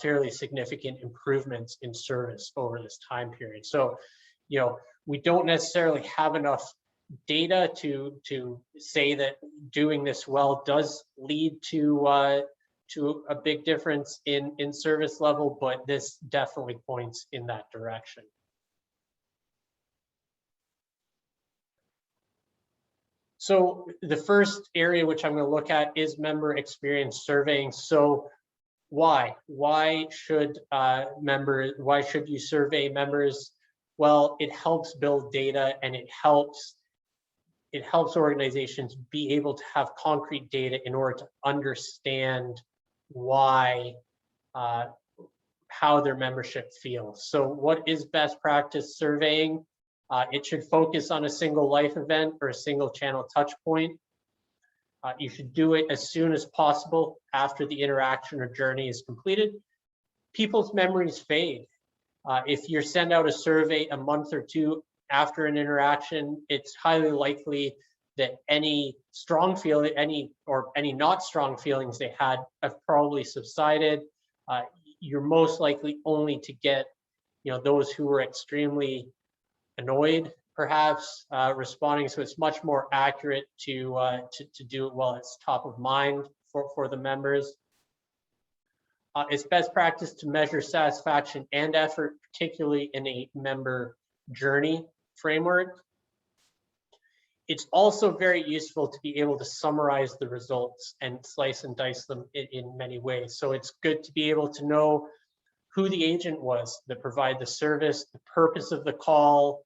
fairly significant improvements in service over this time period. So, we don't necessarily have enough data to say that doing this well does lead to a big difference in service level, but this definitely points in that direction. So the first area which I'm going to look at is member experience surveying. So why should you survey members? Well, it helps build data, and it helps organizations be able to have concrete data in order to understand why, how their membership feels. So what is best practice surveying? It should focus on a single life event or a single channel touch point. You should do it as soon as possible after the interaction or journey is completed. People's memories fade. If you send out a survey a month or 2 after an interaction, it's highly likely that any strong feeling, any not strong feelings they had have probably subsided. You're most likely only to get, those who were extremely annoyed, perhaps, responding. So it's much more accurate to do it while it's top of mind for the members. It's best practice to measure satisfaction and effort, particularly in a member journey framework. It's also very useful to be able to summarize the results and slice and dice them in many ways. So it's good to be able to know who the agent was that provided the service, the purpose of the call,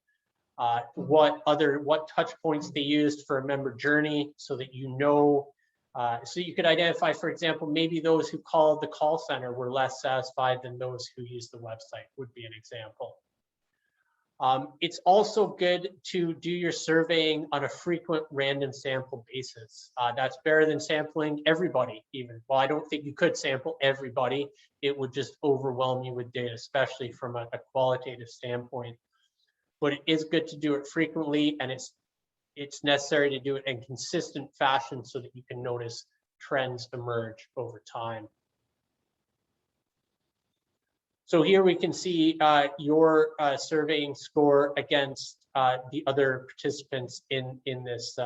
what touch points they used for a member journey, so that you know, so you could identify, for example, maybe those who called the call center were less satisfied than those who used the website, would be an example. It's also good to do your surveying on a frequent random sample basis. That's better than sampling everybody even. Well, I don't think you could sample everybody. It would just overwhelm you with data, especially from a qualitative standpoint. But it is good to do it frequently, and it's necessary to do it in consistent fashion so that you can notice trends emerge over time. So here we can see your surveying score against the other participants in this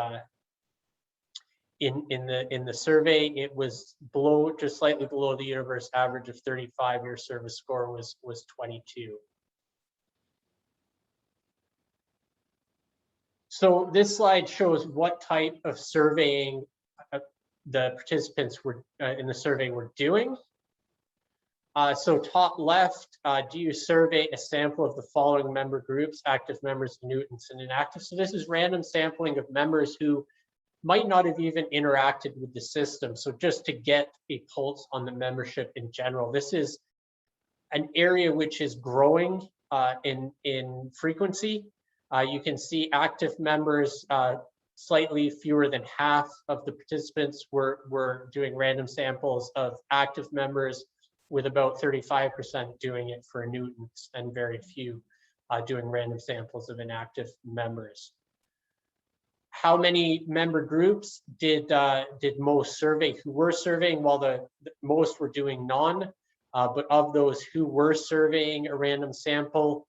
in the survey. It was below, just slightly below the universe average of 35. Your service score was 22. So this slide shows what type of surveying the participants were in the survey were doing. So top left, do you survey a sample of the following member groups: active members, annuitants, and inactive? So this is random sampling of members who might not have even interacted with the system. So just to get a pulse on the membership in general. This is an area which is growing in frequency. You can see active members, slightly fewer than half of the participants were doing random samples of active members, with about 35% doing it for annuitants and very few doing random samples of inactive members. How many member groups did most survey? Who were surveying? Well, the most were doing none, but of those who were surveying a random sample,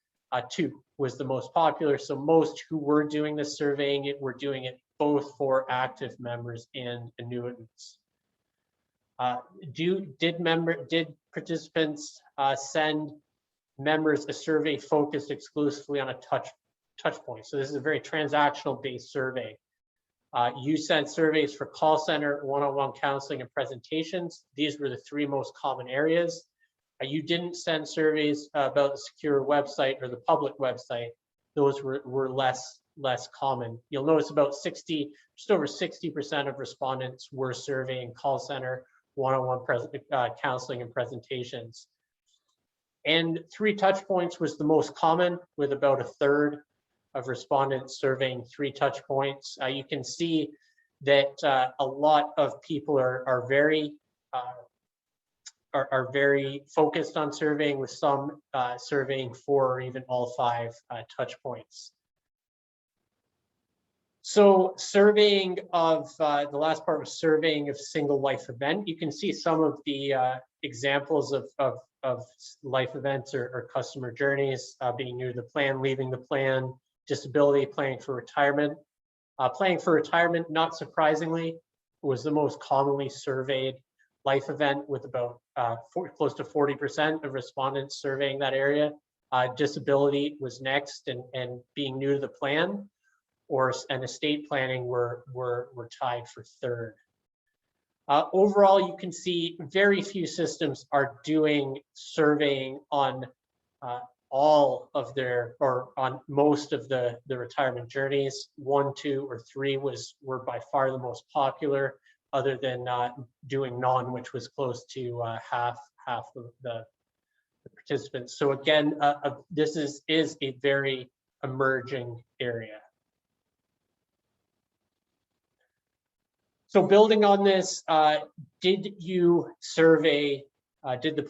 2 was the most popular. So most who were doing this surveying were doing it both for active members and annuitants. Did participants send members a survey focused exclusively on a touch point? So this is a very transactional based survey. You sent surveys for call center, one-on-one counseling, and presentations. These were the 3 most common areas. You didn't send surveys about the secure website or the public website. Those were less common. You'll notice about just over 60% of respondents were surveying call center, one-on-one counseling, and presentations. And 3 touch points was the most common, with about a third of respondents surveying 3 touch points. You can see that a lot of people are very focused on surveying, with some surveying 4 or even all 5 touch points. So surveying of, the last part was surveying of single life event. You can see some of the examples of life events or customer journeys: being new to the plan, leaving the plan, disability, planning for retirement. Planning for retirement, not surprisingly, was the most commonly surveyed life event, with about close to 40% of respondents surveying that area. Disability was next, and being new to the plan and estate planning were tied for 3rd. Overall, you can see very few systems are doing surveying on all of their, or on most of the retirement journeys. 1, 2, or 3 were by far the most popular, other than doing none, which was close to half of the participants. So again, this is a very emerging area. So building on this, did the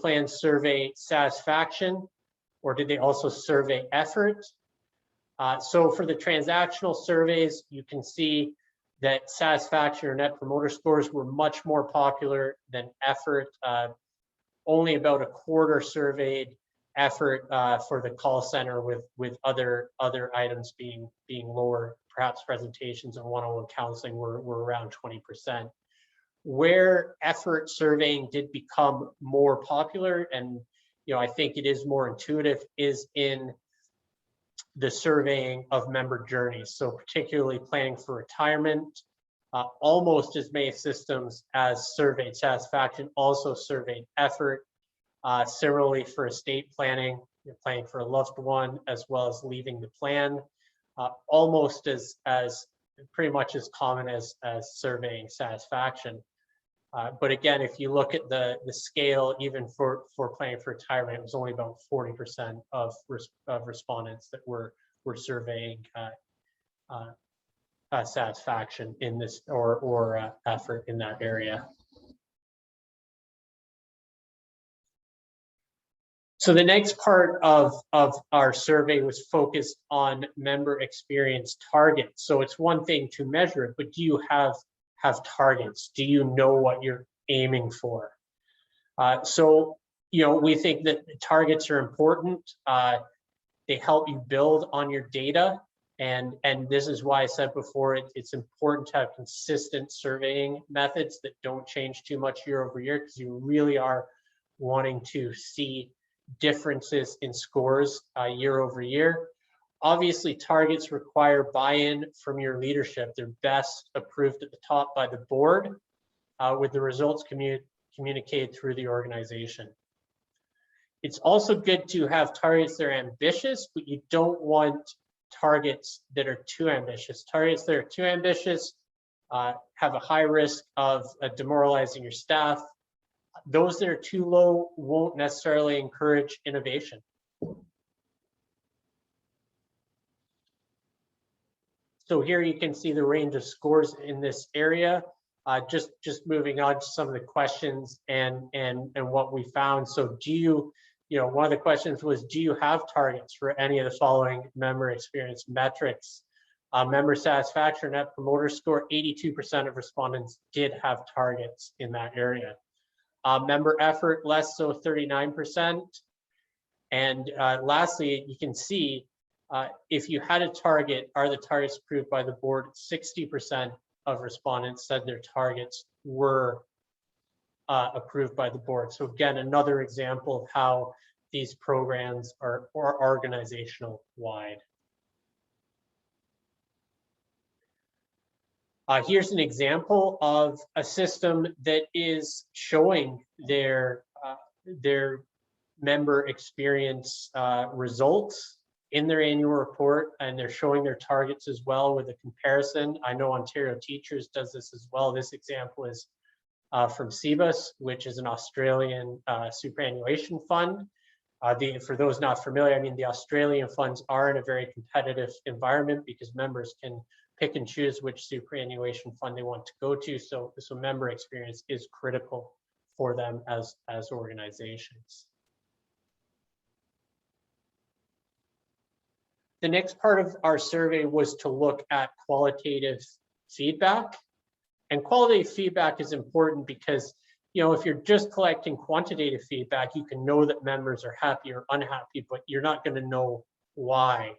plan survey satisfaction, or did they also survey effort? So for the transactional surveys, you can see that satisfaction or net promoter scores were much more popular than effort. Only about a quarter surveyed effort for the call center, with other items being lower. Perhaps presentations and one-on-one counseling were around 20%. Where effort surveying did become more popular, and I think it is more intuitive, is in the surveying of member journeys. So particularly planning for retirement, almost as many systems as surveyed satisfaction also surveyed effort. Similarly for estate planning, you're planning for a loved one as well as leaving the plan, almost as pretty much as common as surveying satisfaction. But again, if you look at the scale, even for planning for retirement, it was only about 40% of respondents that were surveying satisfaction in this or effort in that area. So the next part of our survey was focused on member experience targets. So it's one thing to measure it, but do you have targets? Do you know what you're aiming for? So we think that targets are important. They help you build on your data, and this is why I said before it's important to have consistent surveying methods that don't change too much year over year, because you really are wanting to see differences in scores year over year. Obviously, targets require buy-in from your leadership. They're best approved at the top by the board, with the results communicated through the organization. It's also good to have targets that are ambitious, but you don't want targets that are too ambitious. Targets that are too ambitious have a high risk of demoralizing your staff. Those that are too low won't necessarily encourage innovation. So here you can see the range of scores in this area. Just moving on to some of the questions and what we found. So do you, one of the questions was, do you have targets for any of the following member experience metrics? Member satisfaction, net promoter score, 82% of respondents did have targets in that area. Member effort, less so, 39%. And lastly, you can see if you had a target, are the targets approved by the board? 60% of respondents said their targets were approved by the board. So again, another example of how these programs are organizational wide. Here's an example of a system that is showing their member experience results in their annual report, and they're showing their targets as well with a comparison. I know Ontario Teachers does this as well. This example is from CBUS, which is an Australian superannuation fund. For those not familiar, I mean, the Australian funds are in a very competitive environment because members can pick and choose which superannuation fund they want to go to. So member experience is critical for them as organizations. The next part of our survey was to look at qualitative feedback. And qualitative feedback is important because, if you're just collecting quantitative feedback, you can know that members are happy or unhappy, but you're not going to know why.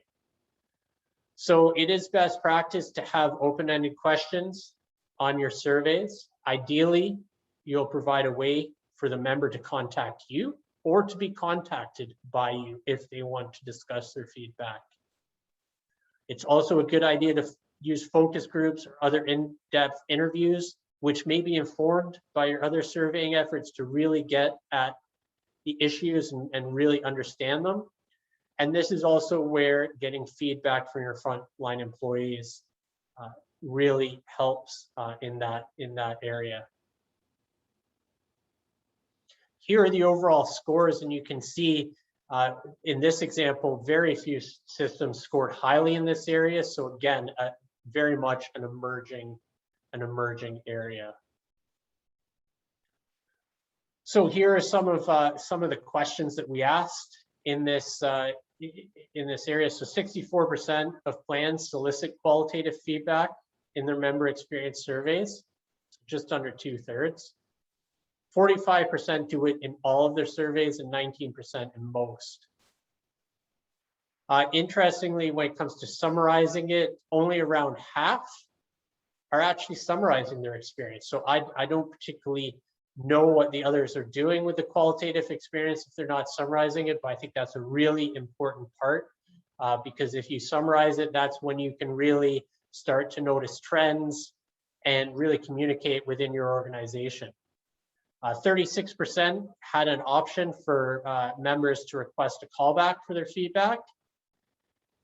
So it is best practice to have open-ended questions on your surveys. Ideally, you'll provide a way for the member to contact you or to be contacted by you if they want to discuss their feedback. It's also a good idea to use focus groups or other in-depth interviews, which may be informed by your other surveying efforts, to really get at the issues and really understand them. And this is also where getting feedback from your frontline employees really helps in that area. Here are the overall scores, and you can see in this example, very few systems scored highly in this area. So again, very much an emerging area. So here are some of the questions that we asked in this area. So 64% of plans solicit qualitative feedback in their member experience surveys, just under 2/3. 45% do it in all of their surveys and 19% in most. Interestingly, when it comes to summarizing it, only around half are actually summarizing their experience. So I don't particularly know what the others are doing with the qualitative experience if they're not summarizing it, but I think that's a really important part because if you summarize it, that's when you can really start to notice trends and really communicate within your organization. 36% had an option for members to request a callback for their feedback,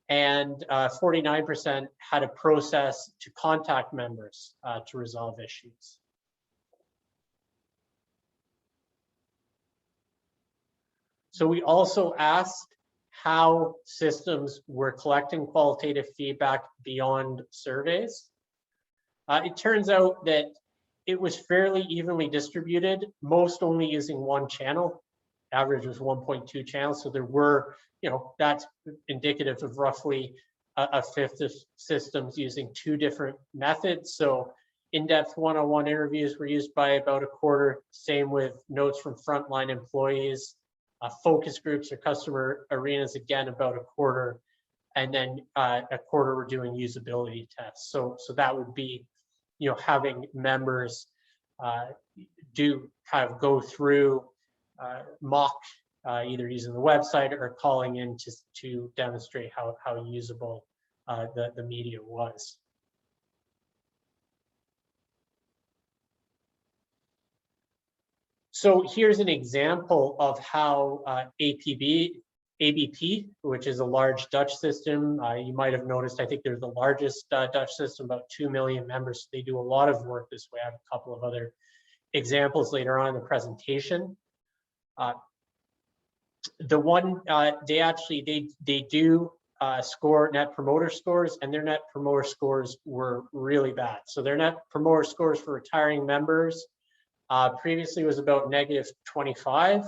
and 49% had a process to contact members to resolve issues. So we also asked how systems were collecting qualitative feedback beyond surveys. It turns out that it was fairly evenly distributed, most only using one channel. Average was 1.2 channels. So there were, that's indicative of roughly a fifth of systems using 2 different methods. So in-depth one-on-one interviews were used by about a quarter, same with notes from frontline employees. Focus groups or customer arenas, again, about a quarter. And then a quarter were doing usability tests. So that would be, having members do kind of go through mock, either using the website or calling in to demonstrate how usable the media was. So here's an example of how ABP, which is a large Dutch system, you might have noticed, I think they're the largest Dutch system, about 2 million members. They do a lot of work this way. I have a couple of other examples later on in the presentation. The one, they do score net promoter scores, and their net promoter scores were really bad. So their net promoter scores for retiring members previously was about -25,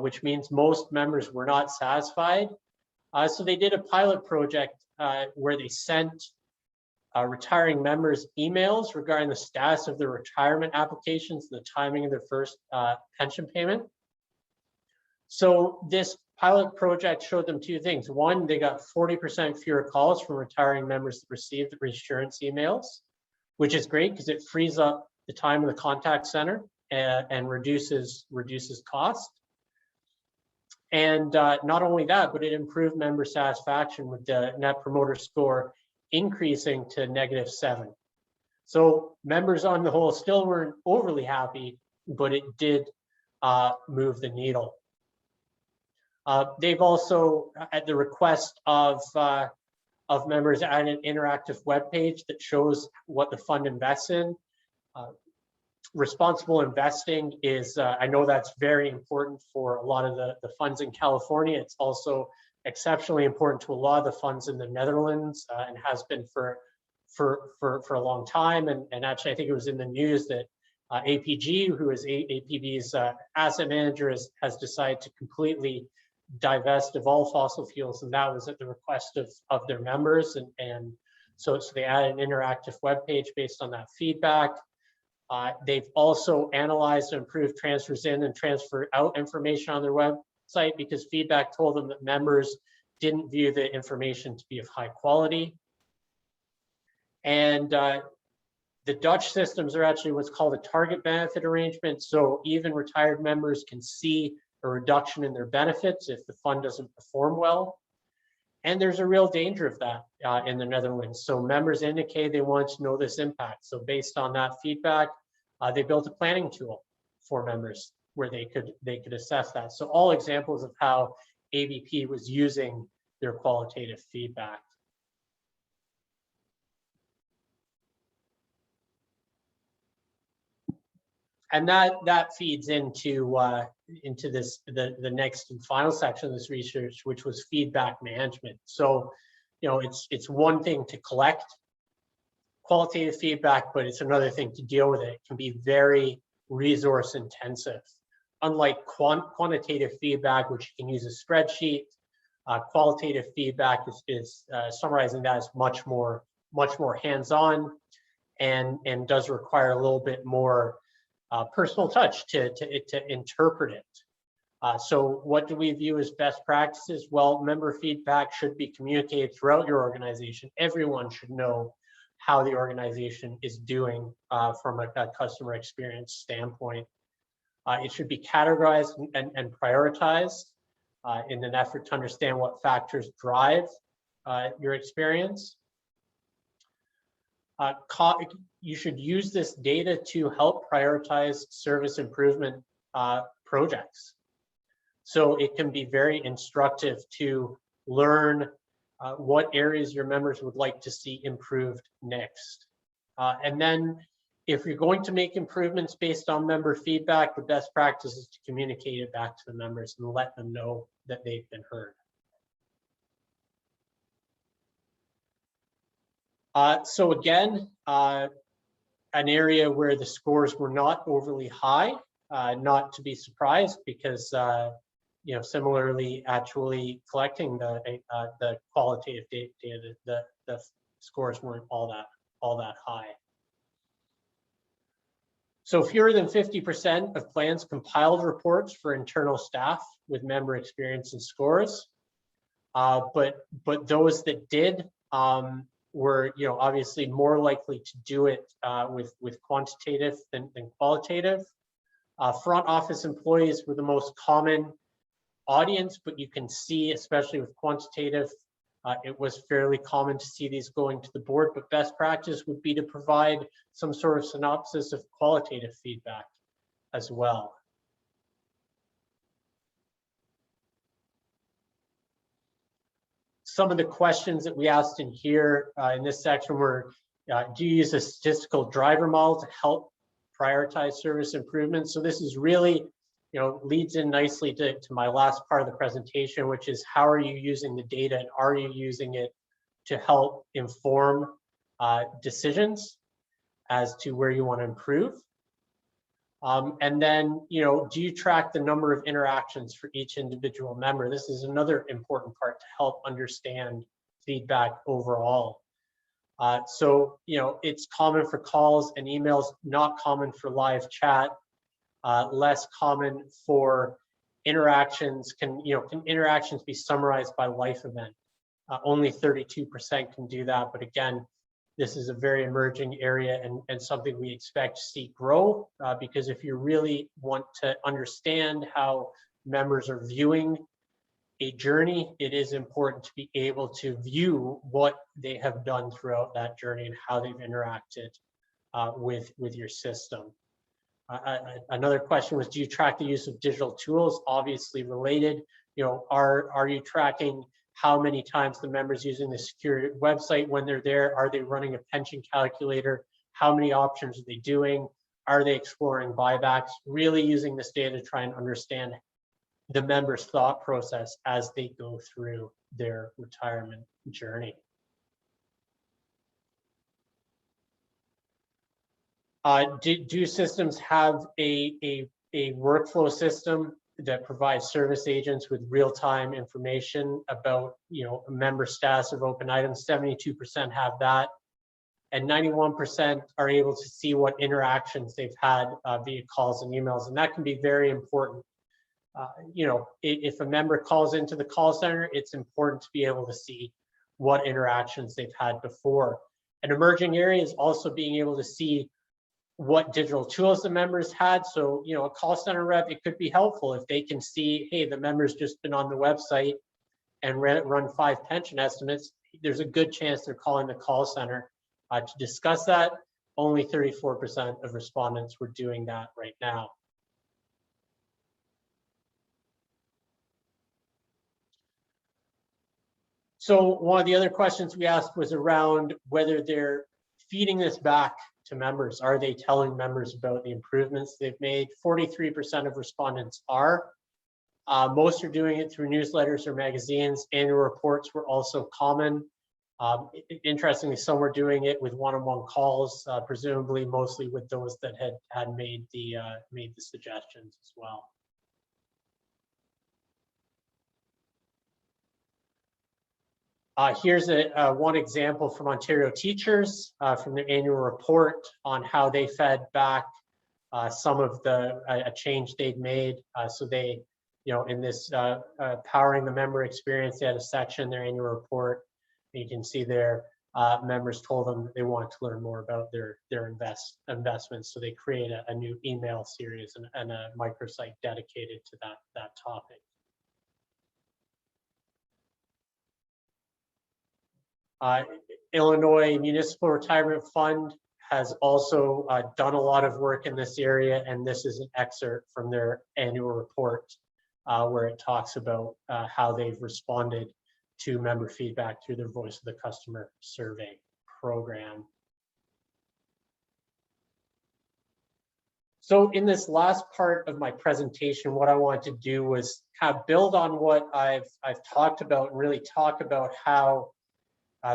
which means most members were not satisfied. So they did a pilot project where they sent retiring members emails regarding the status of their retirement applications, the timing of their first pension payment. So this pilot project showed them 2 things. One, they got 40% fewer calls from retiring members that received the reassurance emails, which is great because it frees up the time of the contact center and reduces cost. And not only that, but it improved member satisfaction with the net promoter score increasing to -7. So members on the whole still weren't overly happy, but it did move the needle. They've also, at the request of members, added an interactive web page that shows what the fund invests in. Responsible investing is, I know that's very important for a lot of the funds in California. It's also exceptionally important to a lot of the funds in the Netherlands and has been for a long time. And actually, I think it was in the news that APG, who is APB's asset manager, has decided to completely divest of all fossil fuels, and that was at the request of their members. And so they added an interactive web page based on that feedback. They've also analyzed and improved transfers in and transfer out information on their website because feedback told them that members didn't view the information to be of high quality. And the Dutch systems are actually what's called a target benefit arrangement. So even retired members can see a reduction in their benefits if the fund doesn't perform well. And there's a real danger of that in the Netherlands. So members indicate they want to know this impact. So based on that feedback, they built a planning tool for members where they could assess that. So all examples of how ABP was using their qualitative feedback. And that feeds into the next and final section of this research, which was feedback management. So, it's one thing to collect qualitative feedback, but it's another thing to deal with it. It can be very resource intensive. Unlike quantitative feedback, which you can use a spreadsheet, qualitative feedback is summarizing that as much more hands-on and does require a little bit more personal touch to interpret it. So what do we view as best practices? Well, member feedback should be communicated throughout your organization. Everyone should know how the organization is doing from a customer experience standpoint. It should be categorized and prioritized in an effort to understand what factors drive your experience. You should use this data to help prioritize service improvement projects. So it can be very instructive to learn what areas your members would like to see improved next. And then if you're going to make improvements based on member feedback, the best practice is to communicate it back to the members and let them know that they've been heard. So again, an area where the scores were not overly high, not to be surprised, because you know, similarly, actually collecting the qualitative data, the scores weren't all that high. So fewer than 50% of plans compiled reports for internal staff with member experience and scores, but those that did were, you know, obviously more likely to do it with quantitative than qualitative. Front office employees were the most common audience, but you can see, especially with quantitative, it was fairly common to see these going to the board, but best practice would be to provide some sort of synopsis of qualitative feedback as well. Some of the questions that we asked in here in this section were, do you use a statistical driver model to help prioritize service improvements? So this is really, you know, leads in nicely to my last part of the presentation, which is how are you using the data, and are you using it to help inform decisions as to where you want to improve? And then, you know, do you track the number of interactions for each individual member? This is another important part to help understand feedback overall. So, you know, it's common for calls and emails, not common for live chat, less common for interactions. Can interactions be summarized by life event? Only 32% can do that, but again, this is a very emerging area and something we expect to see grow, because if you really want to understand how members are viewing a journey, it is important to be able to view what they have done throughout that journey and how they've interacted with your system. Another question was, do you track the use of digital tools? Obviously related, you know, are you tracking how many times the members using the secure website when they're there? Are they running a pension calculator? How many options are they doing? Are they exploring buybacks? Really using this data to try and understand the members' thought process as they go through their retirement journey. Do systems have a workflow system that provides service agents with real-time information about, you know, member status of open items? 72% have that, and 91% are able to see what interactions they've had via calls and emails, and that can be very important. You know, if a member calls into the call center, it's important to be able to see what interactions they've had before. An emerging area is also being able to see what digital tools the members had. So, you know, a call center rep, it could be helpful if they can see, hey, the member's just been on the website and run 5 pension estimates. There's a good chance they're calling the call center to discuss that. Only 34% of respondents were doing that right now. So one of the other questions we asked was around whether they're feeding this back to members. Are they telling members about the improvements they've made? 43% of respondents are. Most are doing it through newsletters or magazines. Annual reports were also common. Interestingly, some were doing it with one-on-one calls, presumably mostly with those that had made the suggestions as well. Here's one example from Ontario teachers from their annual report on how they fed back some of a change they'd made. So they, you know, in this powering the member experience, they had a section in their annual report. You can see there members told them that they wanted to learn more about their investments. So they create a new email series and a microsite dedicated to that topic. Illinois Municipal Retirement Fund has also done a lot of work in this area, and this is an excerpt from their annual report where it talks about how they've responded to member feedback through their Voice of the Customer survey program. So in this last part of my presentation, what I wanted to do was kind of build on what I've talked about and really talk about how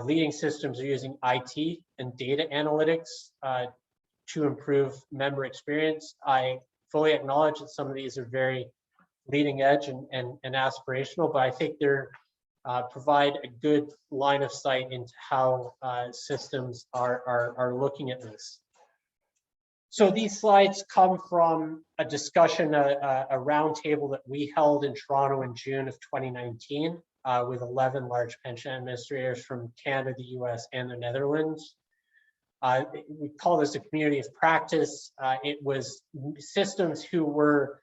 leading systems are using IT and data analytics to improve member experience. I fully acknowledge that some of these are very leading edge and aspirational, but I think they're provide a good line of sight into how systems are looking at this. So these slides come from a discussion, a roundtable that we held in Toronto in June of 2019 with 11 large pension administrators from Canada, the US, and the Netherlands. We call this a community of practice. It was systems who were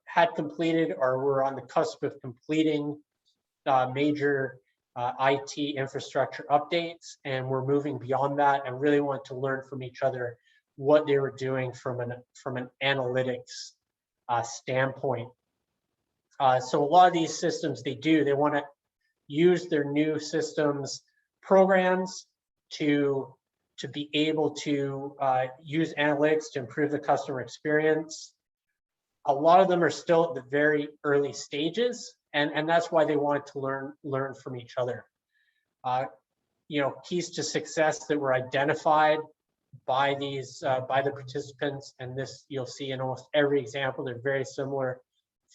had completed or were on the cusp of completing major IT infrastructure updates, and we're moving beyond that and really want to learn from each other what they were doing from an analytics standpoint. So a lot of these systems they want to use their new systems programs to be able to use analytics to improve the customer experience. A lot of them are still at the very early stages, and that's why they wanted to learn from each other. You know, keys to success that were identified by these by the participants, and this you'll see in almost every example, they're very similar.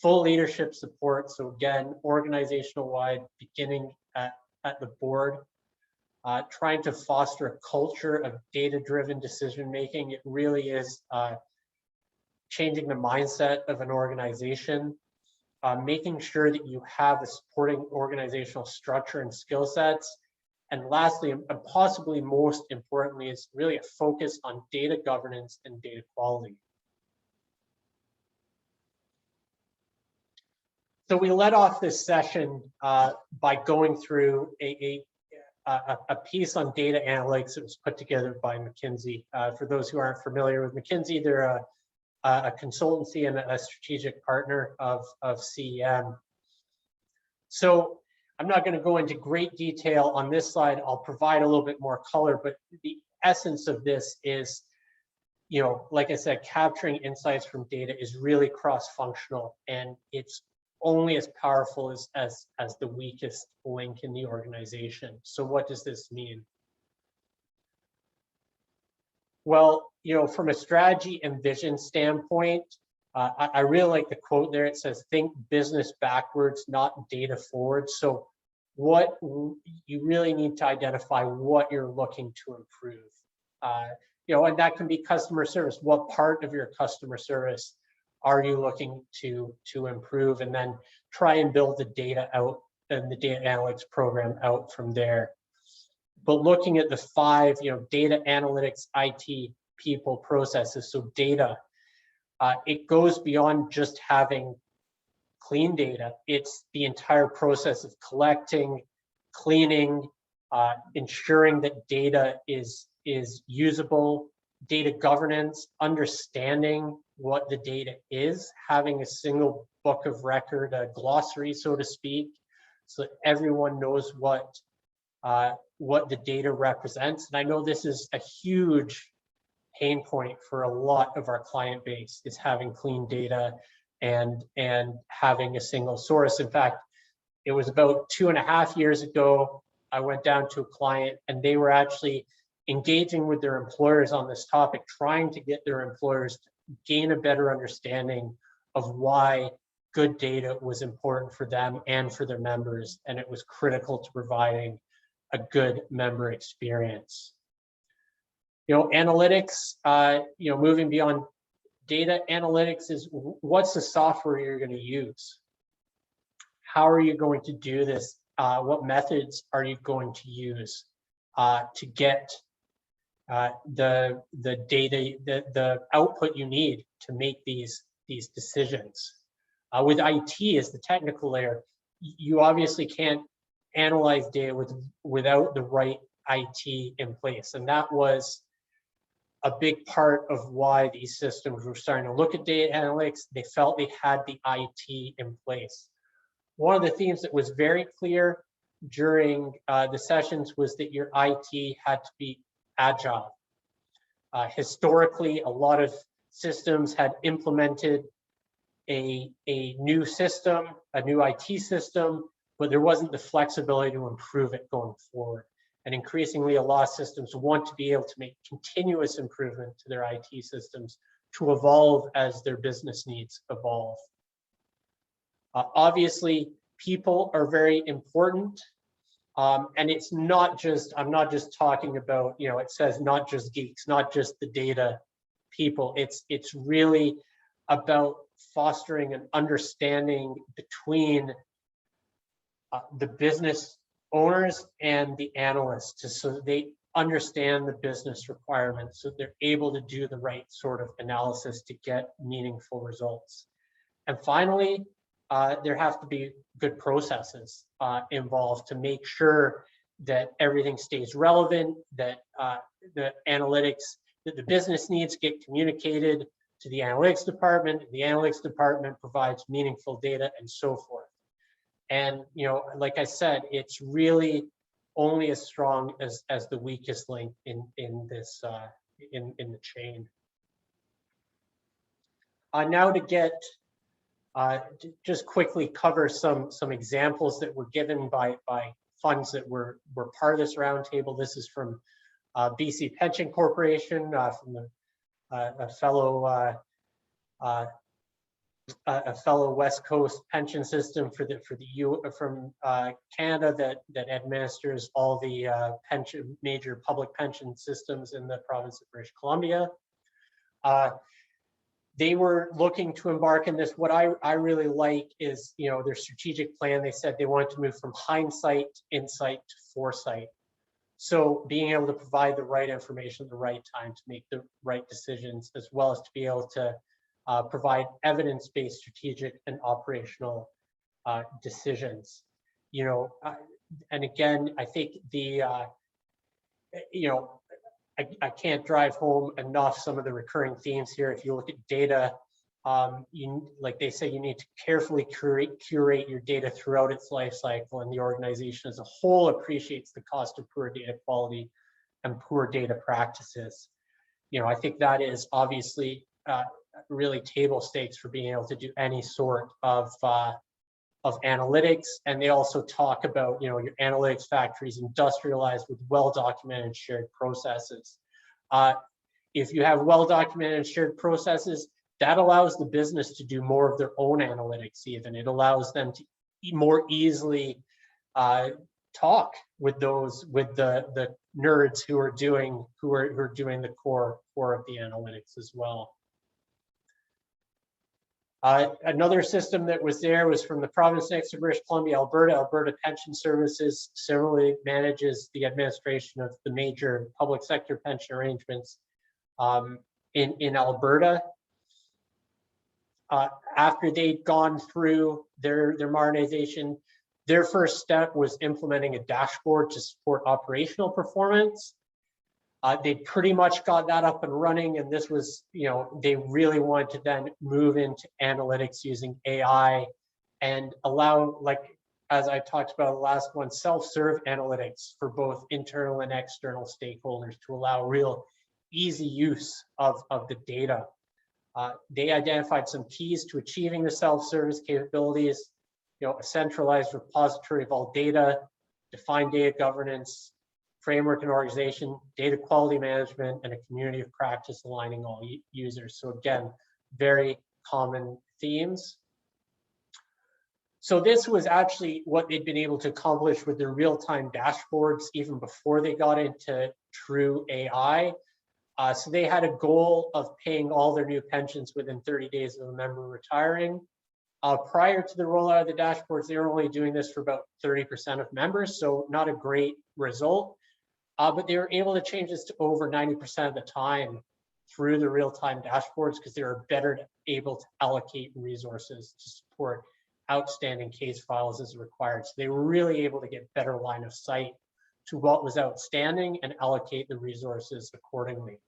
Full leadership support, so again, organizational wide, beginning at the board. Trying to foster a culture of data-driven decision making. It really is changing the mindset of an organization, making sure that you have a supporting organizational structure and skill sets. And lastly, and possibly most importantly, is really a focus on data governance and data quality. So we led off this session by going through a piece on data analytics that was put together by McKinsey. For those who aren't familiar with McKinsey, they're a consultancy and a strategic partner of CEM. So I'm not going to go into great detail on this slide. I'll provide a little bit more color, but the essence of this is, you know, like I said, capturing insights from data is really cross-functional, and it's only as powerful as the weakest link in the organization. So what does this mean? Well, you know, from a strategy and vision standpoint, I really like the quote there. It says, think business backwards, not data forward. So what you really need to identify what you're looking to improve. You know, and that can be customer service. What part of your customer service are you looking to improve, and then try and build the data out and the data analytics program out from there. But looking at the 5, you know, data analytics, IT, people, processes. So data, it goes beyond just having clean data. It's the entire process of collecting, cleaning, ensuring that data is usable, data governance, understanding what the data is, having a single book of record, a glossary, so to speak, so that everyone knows what the data represents. And I know this is a huge pain point for a lot of our client base, is having clean data and having a single source. In fact, it was about 2.5 years ago, I went down to a client and they were actually engaging with their employers on this topic, trying to get their employers to gain a better understanding of why good data was important for them and for their members, and it was critical to providing a good member experience. You know, analytics, you know, moving beyond data analytics is what's the software you're going to use? How are you going to do this? What methods are you going to use? to get the data, the output you need to make these decisions. With IT as the technical layer, you obviously can't analyze data without the right IT in place, and that was a big part of why these systems were starting to look at data analytics. They felt they had the IT in place. One of the themes that was very clear during the sessions was that your IT had to be agile. Historically, a lot of systems had implemented a new system, a new IT system, but there wasn't the flexibility to improve it going forward. And increasingly, a lot of systems want to be able to make continuous improvement to their IT systems to evolve as their business needs evolve. Obviously, people are very important. And it's not just, I'm not just talking about, you know, it says not just geeks, not just the data people. It's really about fostering an understanding between the business owners and the analysts, so they understand the business requirements, so they're able to do the right sort of analysis to get meaningful results. And finally, there have to be good processes involved to make sure that everything stays relevant, that the analytics, that the business needs get communicated to the analytics department provides meaningful data, and so forth. And, you know, like I said, it's really only as strong as the weakest link in this in the chain. Now to get just quickly cover some examples that were given by funds that were part of this roundtable. This is from BC Pension Corporation, from a fellow West Coast pension system from Canada that administers all the major public pension systems in the province of British Columbia. They were looking to embark in this. What I really like is, you know, their strategic plan. They said they wanted to move from hindsight, insight to foresight. So being able to provide the right information at the right time to make the right decisions, as well as to be able to provide evidence-based strategic and operational decisions. You know, and again, I think the, you know, I can't drive home enough some of the recurring themes here. If you look at data, like they say, you need to carefully curate your data throughout its life cycle, and the organization as a whole appreciates the cost of poor data quality and poor data practices. You know, I think that is obviously really table stakes for being able to do any sort of analytics. And they also talk about, you know, your analytics factories industrialized with well-documented shared processes. If you have well-documented shared processes, that allows the business to do more of their own analytics even. It allows them to more easily talk with the nerds who are doing the core of the analytics as well. Another system that was there was from the province next to British Columbia, Alberta. Alberta Pension Services similarly manages the administration of the major public sector pension arrangements in Alberta. After they'd gone through their modernization, their first step was implementing a dashboard to support operational performance. They pretty much got that up and running, and this was, you know, they really wanted to then move into analytics using AI and allow, like, as I talked about the last one, self-serve analytics for both internal and external stakeholders to allow real easy use of the data. They identified some keys to achieving the self-service capabilities, you know, a centralized repository of all data, defined data governance, framework and organization, data quality management, and a community of practice aligning all users. So again, very common themes. So this was actually what they'd been able to accomplish with their real-time dashboards even before they got into true AI. So they had a goal of paying all their new pensions within 30 days of a member retiring. Prior to the rollout of the dashboards, they were only doing this for about 30% of members, so not a great result. But they were able to change this to over 90% of the time through the real-time dashboards because they were better able to allocate resources to support outstanding case files as required. So they were really able to get better line of sight to what was outstanding and allocate the resources accordingly.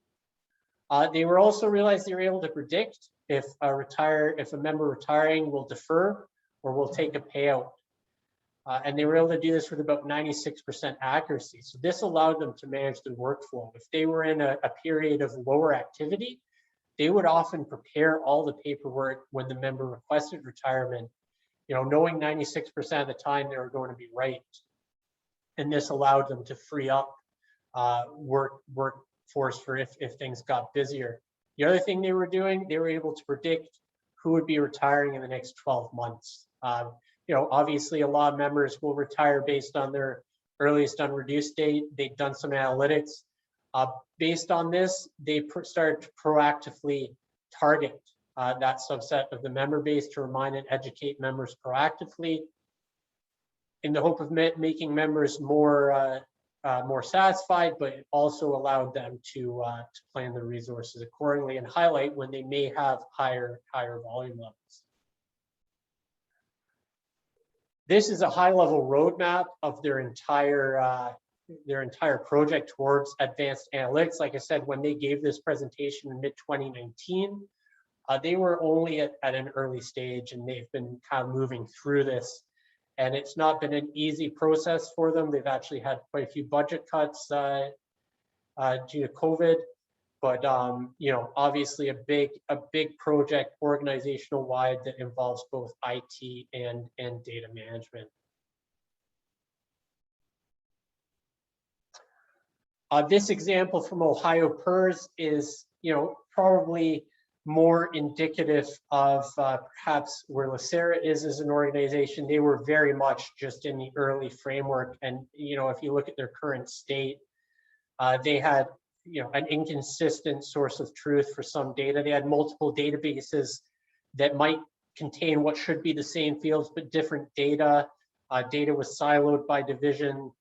They were also realized they were able to predict if a member retiring will defer or will take a payout. And they were able to do this with about 96% accuracy. So this allowed them to manage the workflow. If they were in a period of lower activity, they would often prepare all the paperwork when the member requested retirement, knowing 96% of the time they were going to be right. And this allowed them to free up workforce for if things got busier. The other thing they were doing, they were able to predict who would be retiring in the next 12 months. Obviously a lot of members will retire based on their earliest unreduced date. They've done some analytics. Based on this, they started to proactively target that subset of the member base to remind and educate members proactively in the hope of making members more satisfied, but it also allowed them to plan their resources accordingly and highlight when they may have higher volume levels. This is a high-level roadmap of their entire project towards advanced analytics. Like I said, when they gave this presentation in mid-2019, they were only at an early stage, and they've been kind of moving through this. And it's not been an easy process for them. They've actually had quite a few budget cuts due to COVID. But obviously a big project organizational wide that involves both IT and data management. This example from Ohio PERS is probably more indicative of perhaps where LACERA is as an organization. They were very much just in the early framework, and if you look at their current state, they had an inconsistent source of truth for some data. They had multiple databases that might contain what should be the same fields, but different data. Data was siloed by division.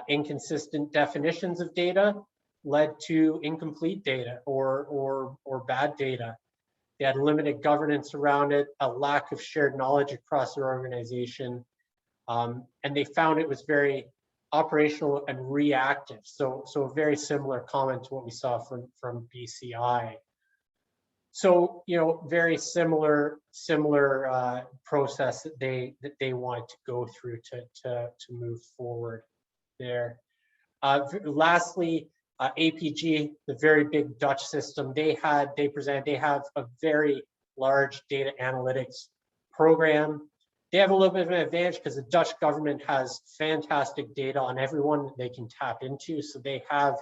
Inconsistent definitions of data led to incomplete data or bad data. They had limited governance around it, a lack of shared knowledge across their organization, and they found it was very operational and reactive. So a very similar comment to what we saw from BCI. So very similar process that they wanted to go through to move forward there. Lastly, APG, the very big Dutch system, they have a very large data analytics program. They have a little bit of an advantage because the Dutch government has fantastic data on everyone they can tap into. So they have